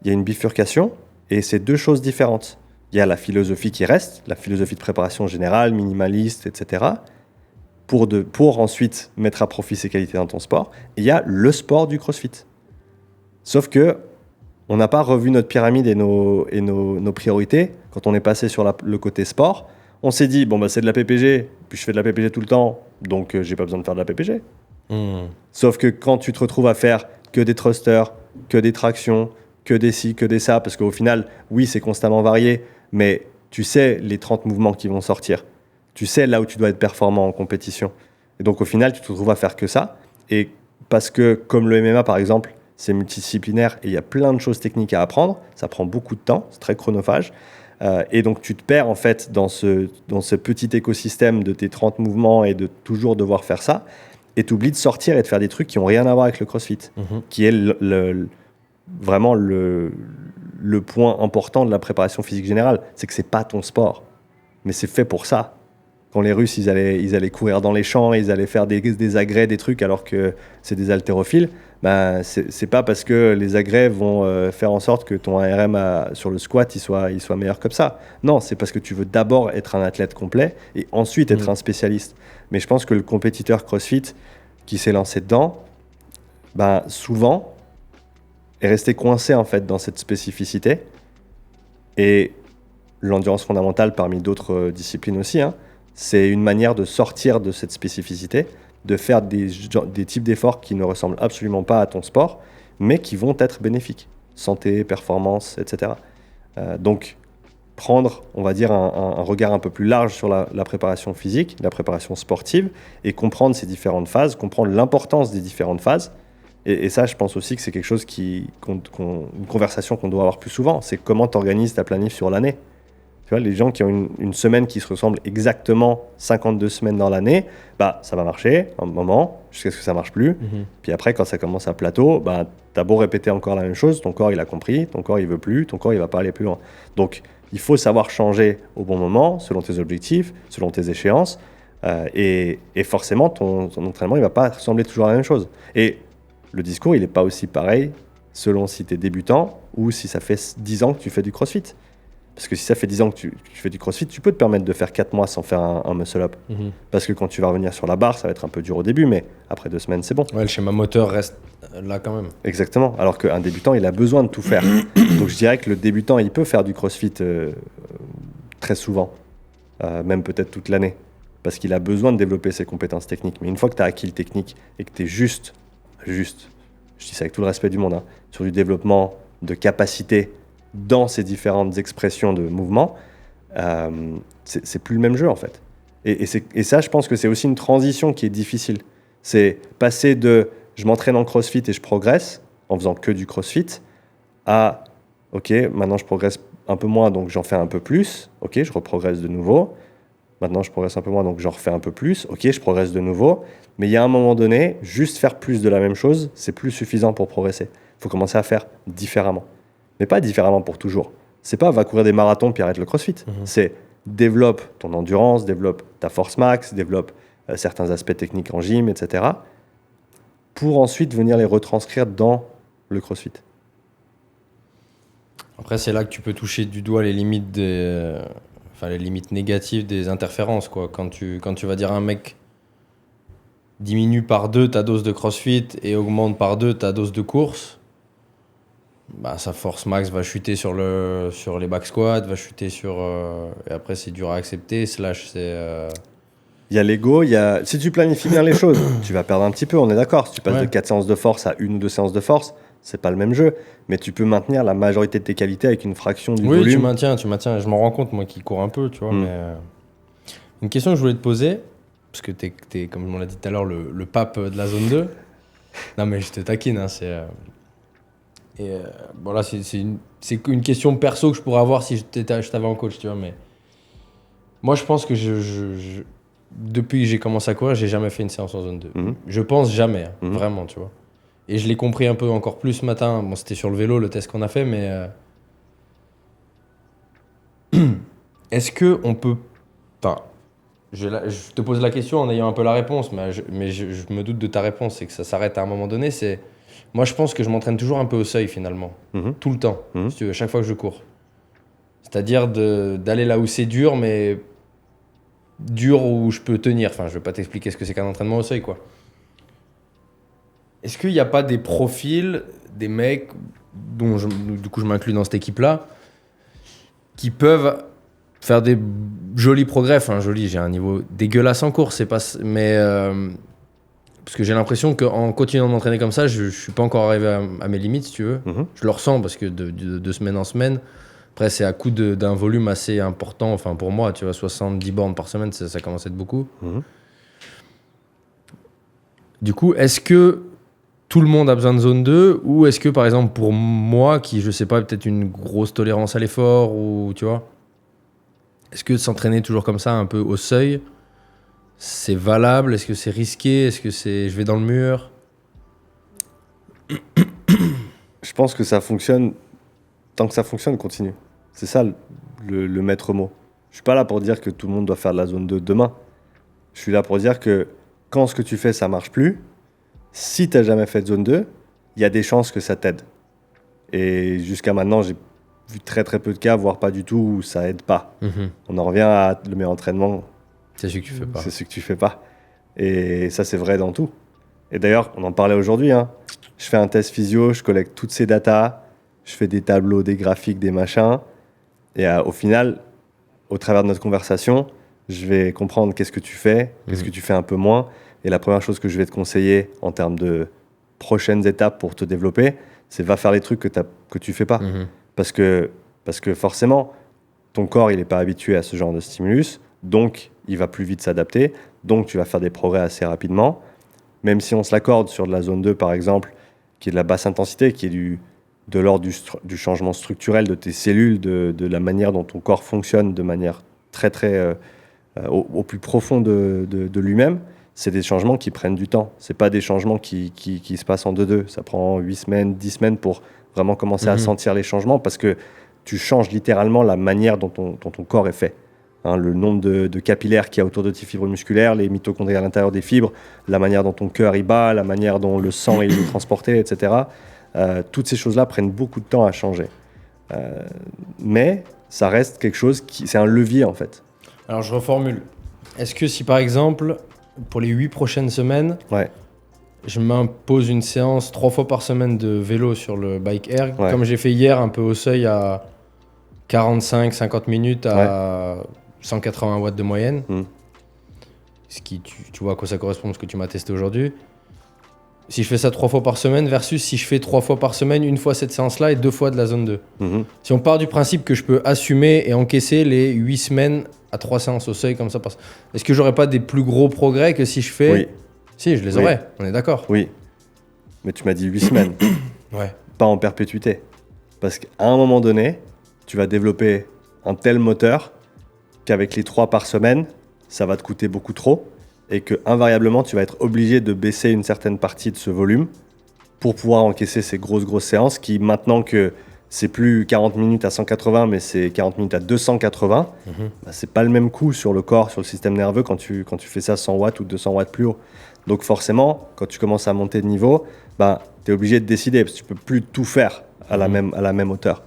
il y a une bifurcation et c'est deux choses différentes. Il y a la philosophie qui reste, la philosophie de préparation générale, minimaliste, etc. Pour ensuite mettre à profit ces qualités dans ton sport. Et il y a le sport du CrossFit. Sauf que on n'a pas revu notre pyramide et nos priorités quand on est passé sur le côté sport. On s'est dit, c'est de la PPG, puis je fais de la PPG tout le temps, donc j'ai pas besoin de faire de la PPG. Sauf que quand tu te retrouves à faire que des thrusters, que des tractions, que des ci, que des ça, parce qu'au final, oui, c'est constamment varié, mais tu sais les 30 mouvements qui vont sortir. Tu sais là où tu dois être performant en compétition. Et donc au final, tu te retrouves à faire que ça. Et parce que, comme le MMA par exemple, c'est multidisciplinaire et il y a plein de choses techniques à apprendre, ça prend beaucoup de temps, c'est très chronophage. Et donc tu te perds en fait dans ce petit écosystème de tes 30 mouvements et de toujours devoir faire ça. Et tu oublies de sortir et de faire des trucs qui n'ont rien à voir avec le CrossFit, qui est vraiment le point important de la préparation physique générale. C'est que c'est pas ton sport, mais c'est fait pour ça. Quand les Russes, ils allaient courir dans les champs, ils allaient faire des agrès, des trucs, alors que c'est des haltérophiles, ben, c'est pas parce que les agrès vont faire en sorte que ton ARM sur le squat il soit meilleur comme ça. Non, c'est parce que tu veux d'abord être un athlète complet et ensuite être un spécialiste. Mais je pense que le compétiteur CrossFit qui s'est lancé dedans, ben, souvent est resté coincé en fait dans cette spécificité. Et l'endurance fondamentale, parmi d'autres disciplines aussi, hein, c'est une manière de sortir de cette spécificité, de faire des types d'efforts qui ne ressemblent absolument pas à ton sport, mais qui vont être bénéfiques. Santé, performance, etc. Donc, prendre, on va dire, un regard un peu plus large sur la préparation physique, la préparation sportive, et comprendre ces différentes phases, comprendre l'importance des différentes phases. Et ça, je pense aussi que c'est quelque chose une conversation qu'on doit avoir plus souvent. C'est comment tu organises ta planif sur l'année. Tu vois, les gens qui ont une semaine qui se ressemble exactement 52 semaines dans l'année, bah, ça va marcher un moment, jusqu'à ce que ça ne marche plus. Puis après, quand ça commence à plateau, bah, tu as beau répéter encore la même chose, ton corps il a compris, ton corps il veut plus, ton corps il va pas aller plus loin. Donc, il faut savoir changer au bon moment, selon tes objectifs, selon tes échéances. Et forcément, ton entraînement il va pas ressembler toujours à la même chose. Et le discours, il n'est pas aussi pareil selon si tu es débutant ou si ça fait 10 ans que tu fais du CrossFit. Parce que si ça fait 10 ans que tu fais du CrossFit, tu peux te permettre de faire 4 mois sans faire un muscle-up. Parce que quand tu vas revenir sur la barre, ça va être un peu dur au début, mais après 2 semaines, c'est bon. Ouais, le schéma moteur reste là quand même. Exactement. Alors qu'un débutant, il a besoin de tout faire. Donc je dirais que le débutant, il peut faire du CrossFit très souvent, même peut-être toute l'année. Parce qu'il a besoin de développer ses compétences techniques. Mais une fois que tu as acquis le technique et que tu es juste, je dis ça avec tout le respect du monde, hein, sur du développement de capacité dans ces différentes expressions de mouvement, c'est plus le même jeu en fait. Et ça, je pense que c'est aussi une transition qui est difficile. C'est passer de je m'entraîne en CrossFit et je progresse en faisant que du CrossFit à ok, maintenant je progresse un peu moins donc j'en fais un peu plus, ok, je reprogresse de nouveau. Maintenant je progresse un peu moins donc j'en refais un peu plus, ok, je progresse de nouveau. Mais il y a un moment donné, juste faire plus de la même chose, c'est plus suffisant pour progresser. Il faut commencer à faire différemment. Mais pas différemment pour toujours. C'est pas va courir des marathons puis arrête le CrossFit. C'est développe ton endurance, développe ta force max, développe certains aspects techniques en gym, etc. pour ensuite venir les retranscrire dans le CrossFit. Après, c'est là que tu peux toucher du doigt les limites les limites négatives des interférences, quoi. Quand tu vas dire à un mec diminue par 2 ta dose de CrossFit et augmente par 2 ta dose de course, bah, sa force max va chuter sur les back squats, va chuter et après c'est dur à accepter, Il y a l'ego, si tu planifies bien les choses, tu vas perdre un petit peu, on est d'accord. Si tu passes de 4 séances de force à 1 ou 2 séances de force, c'est pas le même jeu, mais tu peux maintenir la majorité de tes qualités avec une fraction du volume. Oui, tu maintiens, je m'en rends compte, moi qui cours un peu, tu vois, mais... Une question que je voulais te poser, parce que t'es comme on l'a dit tout à l'heure, le pape de la zone 2. Non mais je te taquine, hein, bon là, c'est une question perso que je pourrais avoir si je t'avais en coach, tu vois, mais... Moi, je pense que depuis que j'ai commencé à courir, j'ai jamais fait une séance en zone 2. Je pense jamais, vraiment, tu vois. Et je l'ai compris un peu encore plus ce matin. Bon, c'était sur le vélo, le test qu'on a fait, mais... Est-ce qu'on peut... Enfin, je te pose la question en ayant un peu la réponse, mais je me doute de ta réponse et que ça s'arrête à un moment donné. Moi, je pense que je m'entraîne toujours un peu au seuil, finalement. Tout le temps, si tu veux, chaque fois que je cours. C'est-à-dire d'aller là où c'est dur, mais... dur où je peux tenir. Enfin, je vais pas t'expliquer ce que c'est qu'un entraînement au seuil, quoi. Est-ce qu'il n'y a pas des profils, des mecs, dont du coup je m'inclus dans cette équipe-là, qui peuvent faire des jolis progrès, enfin jolis, j'ai un niveau dégueulasse en course, parce que j'ai l'impression qu'en continuant de m'entraîner comme ça, je suis pas encore arrivé à mes limites, si tu veux. Je le ressens parce que de semaine en semaine, après c'est à coup d'un volume assez important, enfin pour moi, tu vois, 70 bornes par semaine, ça commence à être beaucoup. Du coup, est-ce que tout le monde a besoin de zone 2 ou est-ce que par exemple pour moi qui je sais pas peut-être une grosse tolérance à l'effort ou tu vois, est-ce que s'entraîner toujours comme ça un peu au seuil c'est valable, est-ce que c'est risqué, est-ce que je vais dans le mur? Je pense que ça fonctionne tant que ça fonctionne, continue. C'est ça le maître mot. Je suis pas là pour dire que tout le monde doit faire de la zone 2 demain. Je suis là pour dire que quand ce que tu fais ça marche plus, si tu n'as jamais fait de zone 2, il y a des chances que ça t'aide. Et jusqu'à maintenant, j'ai vu très très peu de cas, voire pas du tout, où ça aide pas. On en revient à le meilleur entraînement. C'est ce que tu fais pas. C'est ce que tu fais pas. Et ça, c'est vrai dans tout. Et d'ailleurs, on en parlait aujourd'hui. Hein. Je fais un test physio, je collecte toutes ces datas, je fais des tableaux, des graphiques, des machins. Et au final, au travers de notre conversation, je vais comprendre qu'est-ce que tu fais, qu'est-ce que tu fais un peu moins. Et la première chose que je vais te conseiller en termes de prochaines étapes pour te développer, c'est va faire les trucs que tu fais pas. Parce que forcément, ton corps, il n'est pas habitué à ce genre de stimulus. Donc, il va plus vite s'adapter. Donc, tu vas faire des progrès assez rapidement. Même si on se l'accorde sur de la zone 2, par exemple, qui est de la basse intensité, qui est de l'ordre du changement structurel de tes cellules, de la manière dont ton corps fonctionne de manière très, très au plus profond de lui-même, c'est des changements qui prennent du temps. Ce n'est pas des changements qui se passent en 2-2. Ça prend 8 semaines, 10 semaines pour vraiment commencer à sentir les changements parce que tu changes littéralement la manière dont ton corps est fait. Hein, le nombre de capillaires qu'il y a autour de tes fibres musculaires, les mitochondries à l'intérieur des fibres, la manière dont ton cœur y bat, la manière dont le sang est transporté, etc. Toutes ces choses-là prennent beaucoup de temps à changer. Mais ça reste quelque chose c'est un levier en fait. Alors je reformule. Est-ce que si par exemple, pour les 8 prochaines semaines, je m'impose une séance 3 fois par semaine de vélo sur le bike air, comme j'ai fait hier un peu au seuil à 45-50 minutes à 180 watts de moyenne, ce qui, tu vois à quoi ça correspond, ce que tu m'as testé aujourd'hui. Si je fais ça 3 fois par semaine versus si je fais 3 fois par semaine, une fois cette séance-là et 2 fois de la zone 2. Si on part du principe que je peux assumer et encaisser les 8 semaines à 3 séances au seuil comme ça, est-ce que j'aurais pas des plus gros progrès que si je fais... Oui. Si, je les aurais, on est d'accord. Oui, mais tu m'as dit 8 semaines, pas en perpétuité. Parce qu'à un moment donné, tu vas développer un tel moteur qu'avec les 3 par semaine, ça va te coûter beaucoup trop et que invariablement, tu vas être obligé de baisser une certaine partie de ce volume pour pouvoir encaisser ces grosses séances qui, maintenant que c'est plus 40 minutes à 180, mais c'est 40 minutes à 280, c'est pas le même coût sur le corps, sur le système nerveux quand tu fais ça 100 watts ou 200 watts plus haut. Donc forcément, quand tu commences à monter de niveau, tu es obligé de décider parce que tu peux plus tout faire à la même hauteur.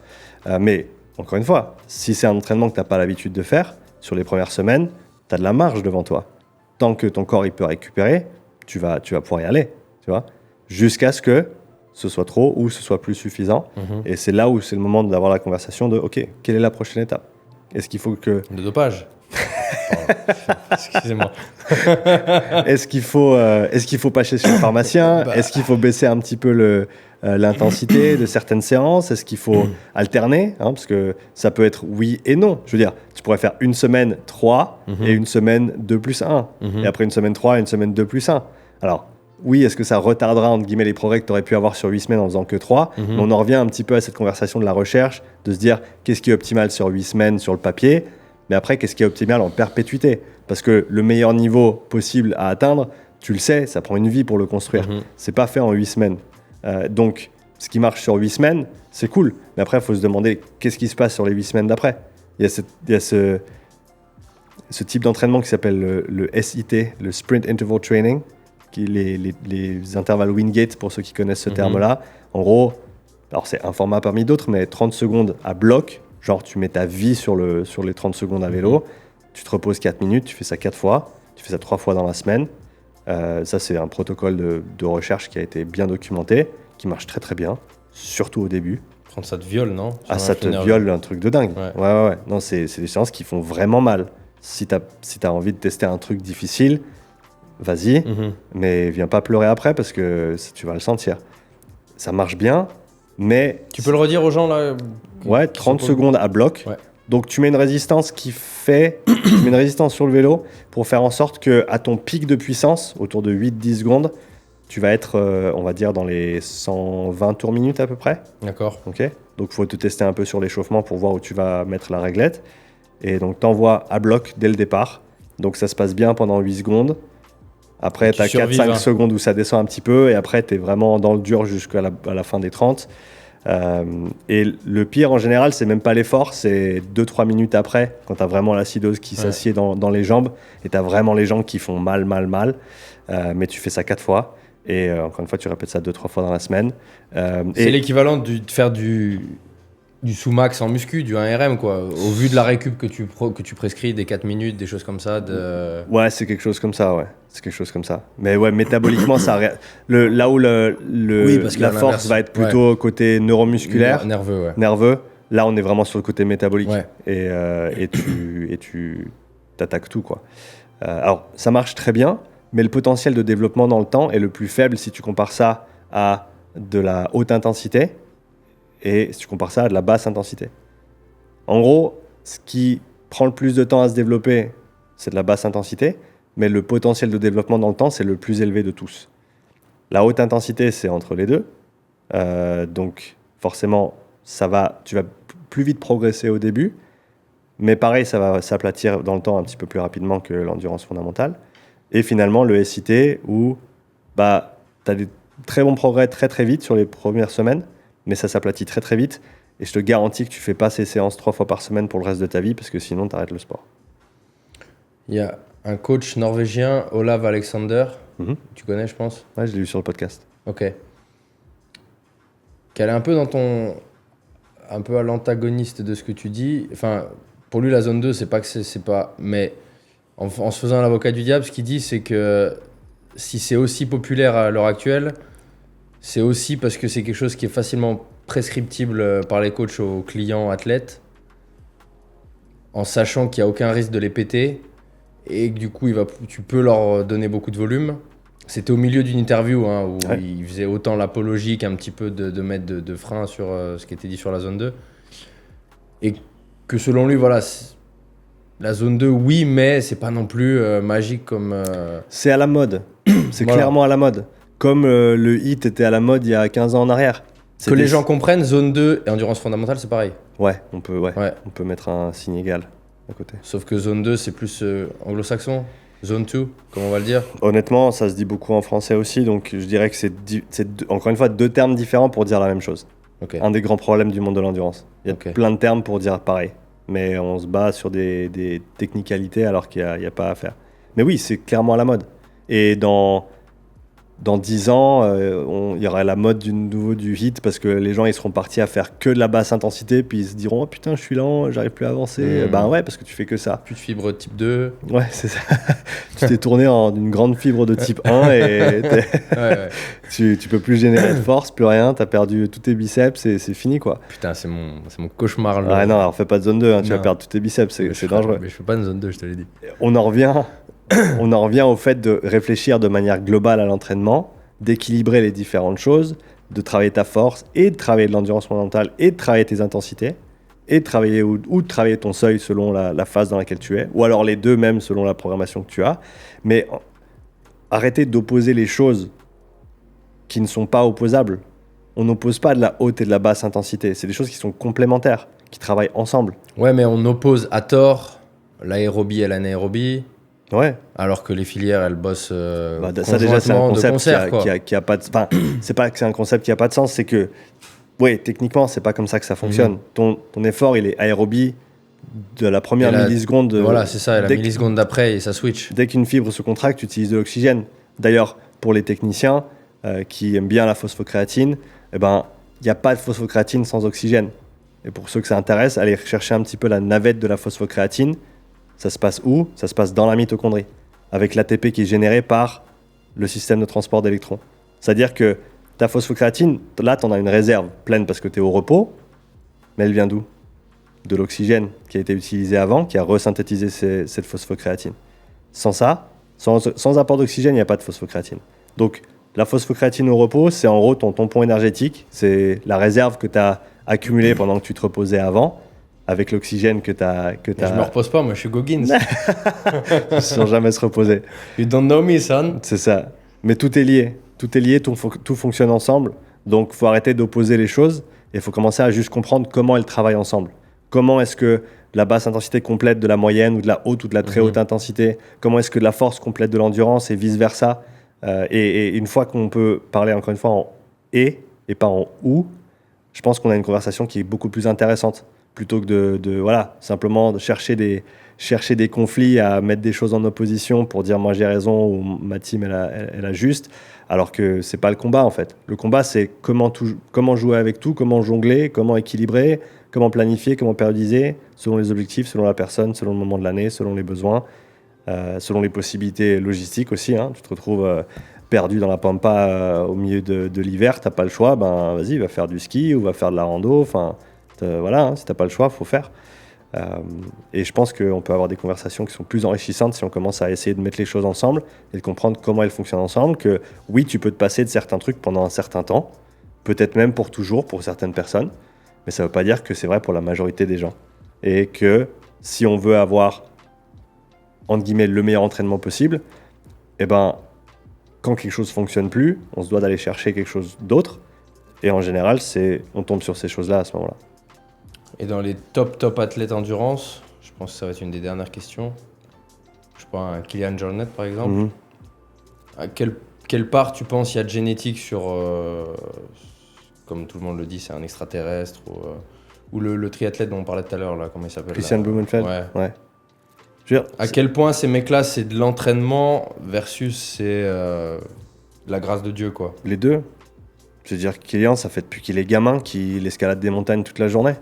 Mais encore une fois, si c'est un entraînement que tu n'as pas l'habitude de faire, sur les premières semaines, tu as de la marge devant toi. Tant que ton corps il peut récupérer, tu vas pouvoir y aller, tu vois, jusqu'à ce que ce soit trop ou ce soit plus suffisant. Et c'est là où c'est le moment d'avoir la conversation de « Ok, quelle est la prochaine étape ?» Est-ce qu'il faut que... Le dopage. Excusez-moi. Est-ce qu'il faut pas chez le pharmacien? Est-ce qu'il faut baisser un petit peu l'intensité de certaines séances? Est-ce qu'il faut alterner, parce que ça peut être oui et non. Je veux dire, tu pourrais faire une semaine 3 et une semaine 2+1. Et après une semaine 3 et une semaine 2+1. Alors, oui, est-ce que ça retardera entre guillemets les progrès que tu aurais pu avoir sur 8 semaines en faisant que 3? Mais on en revient un petit peu à cette conversation de la recherche, de se dire qu'est-ce qui est optimal sur 8 semaines sur le papier, mais après, qu'est-ce qui est optimal en perpétuité? Parce que le meilleur niveau possible à atteindre, tu le sais, ça prend une vie pour le construire. C'est pas fait en 8 semaines. Donc, ce qui marche sur 8 semaines, c'est cool. Mais après, il faut se demander qu'est-ce qui se passe sur les 8 semaines d'après. Il y a ce type d'entraînement qui s'appelle le SIT, le Sprint Interval Training, qui les intervalles Wingate, pour ceux qui connaissent ce terme-là. En gros, alors c'est un format parmi d'autres, mais 30 secondes à bloc. Genre, tu mets ta vie sur les 30 secondes à vélo, tu te reposes 4 minutes, tu fais ça 4 fois, tu fais ça 3 fois dans la semaine. Ça, c'est un protocole de recherche qui a été bien documenté, qui marche très très bien, surtout au début. Prendre ça te viole, non? Ça te viole un truc de dingue. Ouais. Non, c'est des séances qui font vraiment mal. Si t'as envie de tester un truc difficile, vas-y, mais viens pas pleurer après parce que tu vas le sentir. Ça marche bien, mais... Tu peux le redire aux gens là? Ouais, 30 secondes à bloc. Ouais. Donc tu mets une résistance tu mets une résistance sur le vélo pour faire en sorte qu'à ton pic de puissance, autour de 8-10 secondes, tu vas être, on va dire, dans les 120 tours minutes à peu près. D'accord. Ok. Donc il faut te tester un peu sur l'échauffement pour voir où tu vas mettre la réglette. Et donc t'envoies à bloc dès le départ. Donc ça se passe bien pendant 8 secondes. Après, tu as 4-5 secondes où ça descend un petit peu. Et après, tu es vraiment dans le dur jusqu'à la fin des 30. Et le pire en général, c'est même pas l'effort, c'est 2-3 minutes après, quand tu as vraiment l'acidose qui s'assied dans les jambes et tu as vraiment les jambes qui font mal. Mais tu fais ça 4 fois Et encore une fois, tu répètes ça 2-3 fois dans la semaine. C'est l'équivalent de faire du sous-max en muscu, du 1RM, quoi. Au vu de la récup que tu prescris, des 4 minutes, des choses comme ça. Ouais, c'est quelque chose comme ça, ouais. C'est quelque chose comme ça. Mais ouais, métaboliquement, là où la force va être plutôt côté neuromusculaire, nerveux, là, on est vraiment sur le côté métabolique. Ouais. Et tu t'attaques tout, quoi. Alors, ça marche très bien, mais le potentiel de développement dans le temps est le plus faible si tu compares ça à de la haute intensité et si tu compares ça à de la basse intensité. En gros, ce qui prend le plus de temps à se développer, c'est de la basse intensité, mais le potentiel de développement dans le temps, c'est le plus élevé de tous. La haute intensité, c'est entre les deux. Donc, forcément, tu vas plus vite progresser au début, mais pareil, ça va s'aplatir dans le temps un petit peu plus rapidement que l'endurance fondamentale. Et finalement, le SIT, où tu as des très bons progrès très très vite sur les premières semaines, mais ça s'aplatit très très vite. Et je te garantis que tu fais pas ces séances 3 fois par semaine pour le reste de ta vie, parce que sinon, tu arrêtes le sport. Il y a un coach norvégien, Olav Alexander, tu connais, je pense. Ouais, je l'ai vu sur le podcast. Ok. Qu'elle est un peu un peu à l'antagoniste de ce que tu dis. Enfin, pour lui, la zone 2, c'est pas. Mais en se faisant l'avocat du diable, ce qu'il dit, c'est que si c'est aussi populaire à l'heure actuelle, c'est aussi parce que c'est quelque chose qui est facilement prescriptible par les coachs aux clients athlètes, en sachant qu'il n'y a aucun risque de les péter, et que du coup, tu peux leur donner beaucoup de volume. C'était au milieu d'une interview où il faisait autant l'apologie qu'un petit peu de mettre de frein sur ce qui était dit sur la zone 2. Et que selon lui, voilà, la zone 2, oui, mais c'est pas non plus magique comme... C'est à la mode. C'est clairement à la mode. Comme le HIIT était à la mode il y a 15 ans en arrière. Que les gens comprennent, zone 2 et endurance fondamentale, c'est pareil. Ouais, on peut mettre un signe égal à côté. Sauf que zone 2, c'est plus anglo-saxon. Zone 2, comment on va le dire? Honnêtement, ça se dit beaucoup en français aussi, donc je dirais que c'est encore une fois 2 termes différents pour dire la même chose. Okay. Un des grands problèmes du monde de l'endurance. Il y a plein de termes pour dire pareil, mais on se bat sur des technicalités alors qu'il n'y a pas à faire. Mais oui, c'est clairement à la mode. Et dans 10 ans, il y aura la mode du HIIT parce que les gens ils seront partis à faire que de la basse intensité, puis ils se diront oh putain, je suis lent, j'arrive plus à avancer. Ben ouais, parce que tu fais que ça. Plus de fibre type 2. Ouais, c'est ça. Tu t'es tourné en une grande fibre de type 1 et tu peux plus générer de force, plus rien, t'as perdu tous tes biceps et c'est fini quoi. Putain, c'est mon cauchemar. Ah non, alors fais pas de zone 2, tu vas perdre tous tes biceps, c'est dangereux. Mais je fais pas de zone 2, je te l'ai dit. On en revient au fait de réfléchir de manière globale à l'entraînement, d'équilibrer les différentes choses, de travailler ta force et de travailler de l'endurance fondamentale et de travailler tes intensités et de travailler ou de travailler ton seuil selon la phase dans laquelle tu es, ou alors les deux même selon la programmation que tu as. Mais arrêtez d'opposer les choses qui ne sont pas opposables. On n'oppose pas de la haute et de la basse intensité. C'est des choses qui sont complémentaires, qui travaillent ensemble. Ouais, mais on oppose à tort l'aérobie et l'anaérobie. Ouais. Alors que les filières, elles bossent ça déjà, c'est un concept qui a pas de... Enfin, c'est pas que c'est un concept qui a pas de sens, c'est que, ouais, techniquement, c'est pas comme ça que ça fonctionne. Ton effort, il est aérobie de la première milliseconde. Voilà, c'est ça, et la milliseconde d'après, et ça switch. Dès qu'une fibre se contracte, tu utilises de l'oxygène. D'ailleurs, pour les techniciens qui aiment bien la phosphocréatine, il n'y a pas de phosphocréatine sans oxygène. Et pour ceux que ça intéresse, allez chercher un petit peu la navette de la phosphocréatine. Ça se passe où? Ça se passe dans la mitochondrie, avec l'ATP qui est généré par le système de transport d'électrons. C'est-à-dire que ta phosphocréatine, là, tu en as une réserve pleine parce que tu es au repos, mais elle vient d'où? De l'oxygène qui a été utilisé avant, qui a resynthétisé cette phosphocréatine. Sans ça, sans apport d'oxygène, il n'y a pas de phosphocréatine. Donc, la phosphocréatine au repos, c'est en gros ton tampon énergétique, c'est la réserve que tu as accumulée pendant que tu te reposais avant, avec l'oxygène que tu as... Je me repose pas, moi je suis Goggins. Ils ne sont jamais se reposer. You don't know me, son. C'est ça. Mais tout est lié. Tout est lié, tout fonctionne ensemble. Donc, il faut arrêter d'opposer les choses et il faut commencer à juste comprendre comment elles travaillent ensemble. Comment est-ce que la basse intensité complète de la moyenne ou de la haute ou de la très haute intensité? Comment est-ce que la force complète de l'endurance et vice-versa? Et une fois qu'on peut parler encore une fois en « et pas en « ou », je pense qu'on a une conversation qui est beaucoup plus intéressante. Plutôt que de simplement de chercher chercher des conflits, à mettre des choses en opposition pour dire moi j'ai raison ou ma team elle a juste, alors que c'est pas le combat en fait. Le combat c'est comment jouer avec tout, comment jongler, comment équilibrer, comment planifier, comment périodiser, selon les objectifs, selon la personne, selon le moment de l'année, selon les besoins, selon les possibilités logistiques aussi. Hein. Tu te retrouves perdu dans la pampa au milieu de l'hiver, t'as pas le choix, ben vas-y, va faire du ski ou va faire de la rando. Enfin, voilà, hein, si t'as pas le choix, faut faire. Et je pense qu'on peut avoir des conversations qui sont plus enrichissantes si on commence à essayer de mettre les choses ensemble et de comprendre comment elles fonctionnent ensemble. Que oui, tu peux te passer de certains trucs pendant un certain temps, peut-être même pour toujours pour certaines personnes, mais ça ne veut pas dire que c'est vrai pour la majorité des gens. Et que si on veut avoir, entre guillemets, le meilleur entraînement possible, eh ben, quand quelque chose ne fonctionne plus, on se doit d'aller chercher quelque chose d'autre. Et en général, on tombe sur ces choses-là à ce moment-là. Et dans les top athlètes endurance, je pense que ça va être une des dernières questions. Je prends un Kilian Jornet par exemple. Mhm. À quelle part tu penses il y a de génétique sur, comme tout le monde le dit, c'est un extraterrestre ou le triathlète dont on parlait tout à l'heure, là, comment il s'appelle Christian Blumenfeld. Ouais. À quel point ces mecs-là, c'est de l'entraînement versus c'est la grâce de Dieu, quoi. Les deux. Je veux dire, Kylian, ça fait depuis qu'il est gamin qu'il escalade des montagnes toute la journée.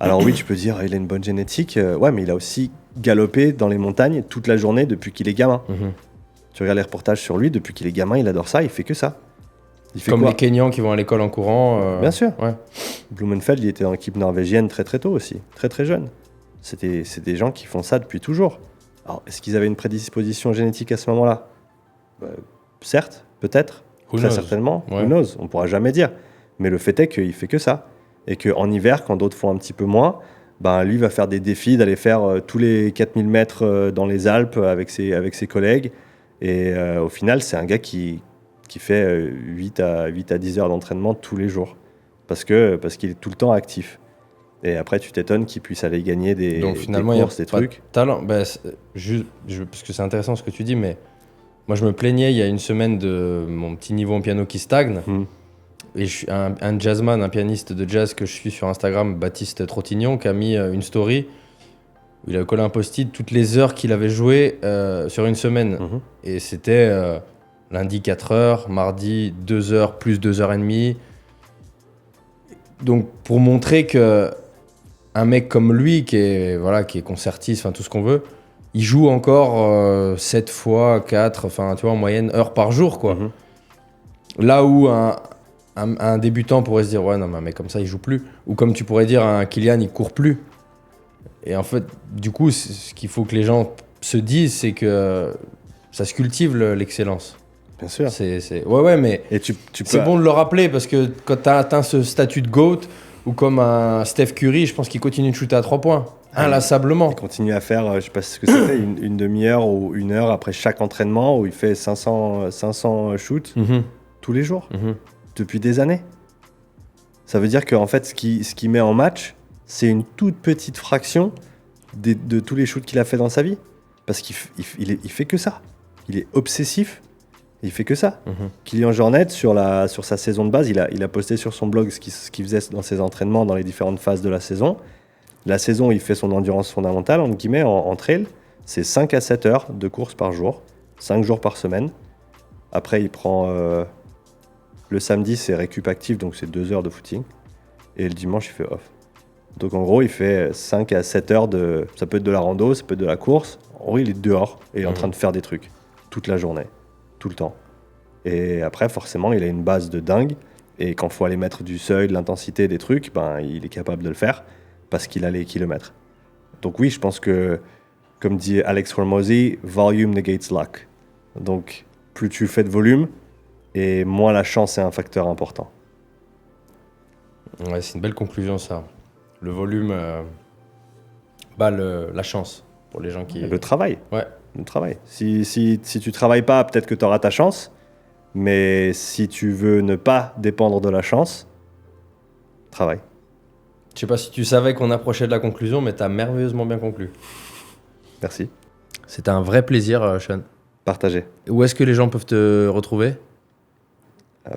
Alors oui, tu peux dire il a une bonne génétique. Ouais, mais il a aussi galopé dans les montagnes toute la journée depuis qu'il est gamin. Mm-hmm. Tu regardes les reportages sur lui, depuis qu'il est gamin, il adore ça, il fait que ça. Il fait comme quoi? les Kenyans qui vont à l'école en courant. Bien sûr. Ouais. Blumenfeld, il était dans l'équipe norvégienne très très tôt aussi, très très jeune. C'est des gens qui font ça depuis toujours. Alors, est-ce qu'ils avaient une prédisposition génétique à ce moment-là? Certes, peut-être, très certainement. Ouais. Who knows? On ne pourra jamais dire. Mais le fait est qu'il fait que ça. Et qu'en hiver, quand d'autres font un petit peu moins, ben, lui va faire des défis d'aller faire tous les 4000 mètres dans les Alpes avec ses collègues. Et au final, c'est un gars qui fait 8 à 10 heures d'entraînement tous les jours. Parce qu'il est tout le temps actif. Et après, tu t'étonnes qu'il puisse aller gagner des courses, des trucs. Talent. Bah, parce que c'est intéressant ce que tu dis, mais moi, je me plaignais il y a une semaine de mon petit niveau en piano qui stagne. Et je suis un jazzman, un pianiste de jazz que je suis sur Instagram, Baptiste Trottignon, qui a mis une story où il a collé un post-it toutes les heures qu'il avait joué sur une semaine. Et c'était lundi 4 heures, mardi 2 heures plus 2 heures et demie. Donc pour montrer que un mec comme lui, qui est concertiste, enfin tout ce qu'on veut, il joue encore 7 fois 4, enfin tu vois, en moyenne, heures par jour, quoi. Là où un débutant pourrait se dire ouais non mais un mec comme ça il joue plus, ou comme tu pourrais dire un Kylian il court plus. Et en fait du coup ce qu'il faut que les gens se disent c'est que ça se cultive l'excellence. Bien sûr. Ouais mais et tu c'est bon de le rappeler parce que quand tu as atteint ce statut de GOAT ou comme un Steph Curry, je pense qu'il continue de shooter à 3 points inlassablement. Il continue à faire je sais pas ce que c'était, une demi-heure ou une heure après chaque entraînement où il fait 500 shoots tous les jours. Depuis des années. Ça veut dire qu'en fait, ce qu'il met en match, c'est une toute petite fraction de tous les shoots qu'il a fait dans sa vie. Parce qu'il fait que ça. Il est obsessif. Il fait que ça. Kilian Jornet, sur sa saison de base, il a posté sur son blog ce qu'il faisait dans ses entraînements dans les différentes phases de la saison. La saison, il fait son endurance fondamentale, entre guillemets, en trail. C'est 5 à 7 heures de course par jour, 5 jours par semaine. Après, il prend... le samedi, c'est récup actif, donc c'est 2 heures de footing. Et le dimanche, il fait off. Donc en gros, il fait 5 à 7 heures de... Ça peut être de la rando, ça peut être de la course. En gros, il est dehors et il est en train de faire des trucs. Toute la journée. Tout le temps. Et après, forcément, il a une base de dingue. Et quand il faut aller mettre du seuil, de l'intensité, des trucs, ben, il est capable de le faire parce qu'il a les kilomètres. Donc oui, je pense que, comme dit Alex Hormozy, volume negates luck. Donc plus tu fais de volume, et moins la chance est un facteur important. Ouais, c'est une belle conclusion ça. Le volume bat la chance pour les gens qui... Le travail. Ouais. Le travail. Si tu travailles pas, peut-être que tu auras ta chance, mais si tu veux ne pas dépendre de la chance, travaille. Je sais pas si tu savais qu'on approchait de la conclusion, mais tu as merveilleusement bien conclu. Merci. C'était un vrai plaisir, Sean. Partagez. Où est-ce que les gens peuvent te retrouver ?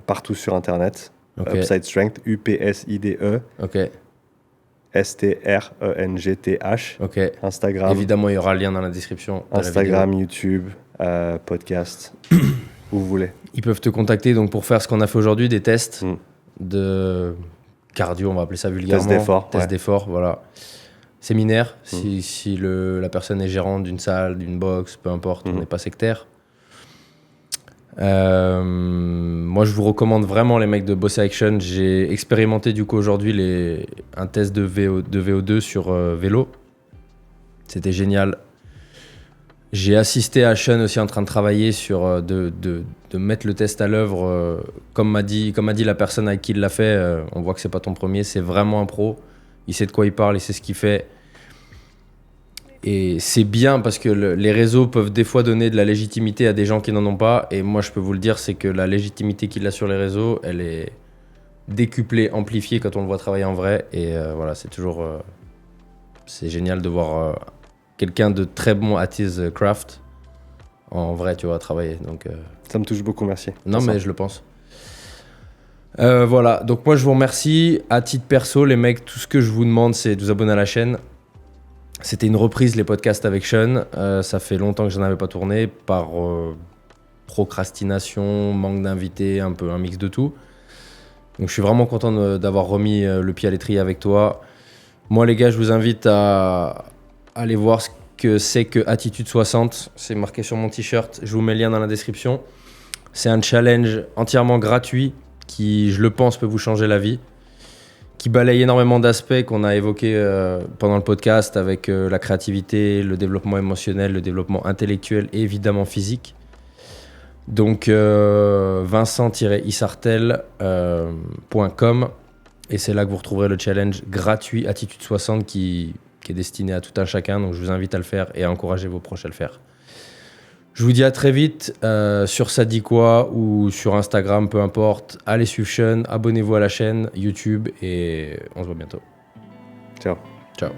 Partout sur Internet. Okay. Upside Strength, UPSIDE. Ok. STRENGTH. Ok. Instagram. Évidemment, il y aura le lien dans la description. Instagram, YouTube, podcast, où vous voulez. Ils peuvent te contacter donc pour faire ce qu'on a fait aujourd'hui, des tests de cardio, on va appeler ça vulgairement. Test d'effort, voilà. Séminaire, si la personne est gérante d'une salle, d'une box, peu importe, on n'est pas sectaire. Moi, je vous recommande vraiment, les mecs de Boss Action. J'ai expérimenté du coup aujourd'hui un test de VO2 sur vélo. C'était génial. J'ai assisté à Sean aussi en train de travailler sur de mettre le test à l'œuvre. Comme m'a dit la personne avec qui il l'a fait, on voit que c'est pas ton premier, c'est vraiment un pro. Il sait de quoi il parle, il sait ce qu'il fait. Et c'est bien parce que les réseaux peuvent des fois donner de la légitimité à des gens qui n'en ont pas. Et moi, je peux vous le dire, c'est que la légitimité qu'il a sur les réseaux, elle est décuplée, amplifiée quand on le voit travailler en vrai. Et voilà, c'est toujours... c'est génial de voir quelqu'un de très bon at his craft en vrai, tu vois, travailler. Donc, ça me touche beaucoup, merci. Non, mais je le pense. Voilà, donc moi, je vous remercie. À titre perso, les mecs, tout ce que je vous demande, c'est de vous abonner à la chaîne. C'était une reprise, les podcasts avec Sean. Ça fait longtemps que je n'en avais pas tourné par procrastination, manque d'invités, un peu un mix de tout. Donc je suis vraiment content d'avoir remis le pied à l'étrier avec toi. Moi les gars, je vous invite à aller voir ce que c'est que Attitude 60. C'est marqué sur mon t-shirt. Je vous mets le lien dans la description. C'est un challenge entièrement gratuit qui, je le pense, peut vous changer la vie, qui balaye énormément d'aspects qu'on a évoqués pendant le podcast avec la créativité, le développement émotionnel, le développement intellectuel et évidemment physique. Donc vincent-isartel.com et c'est là que vous retrouverez le challenge gratuit Attitude 60 qui est destiné à tout un chacun. Donc je vous invite à le faire et à encourager vos proches à le faire. Je vous dis à très vite sur Ça dit quoi ou sur Instagram, peu importe. Allez suivre Sean, abonnez-vous à la chaîne YouTube et on se voit bientôt. Ciao. Ciao.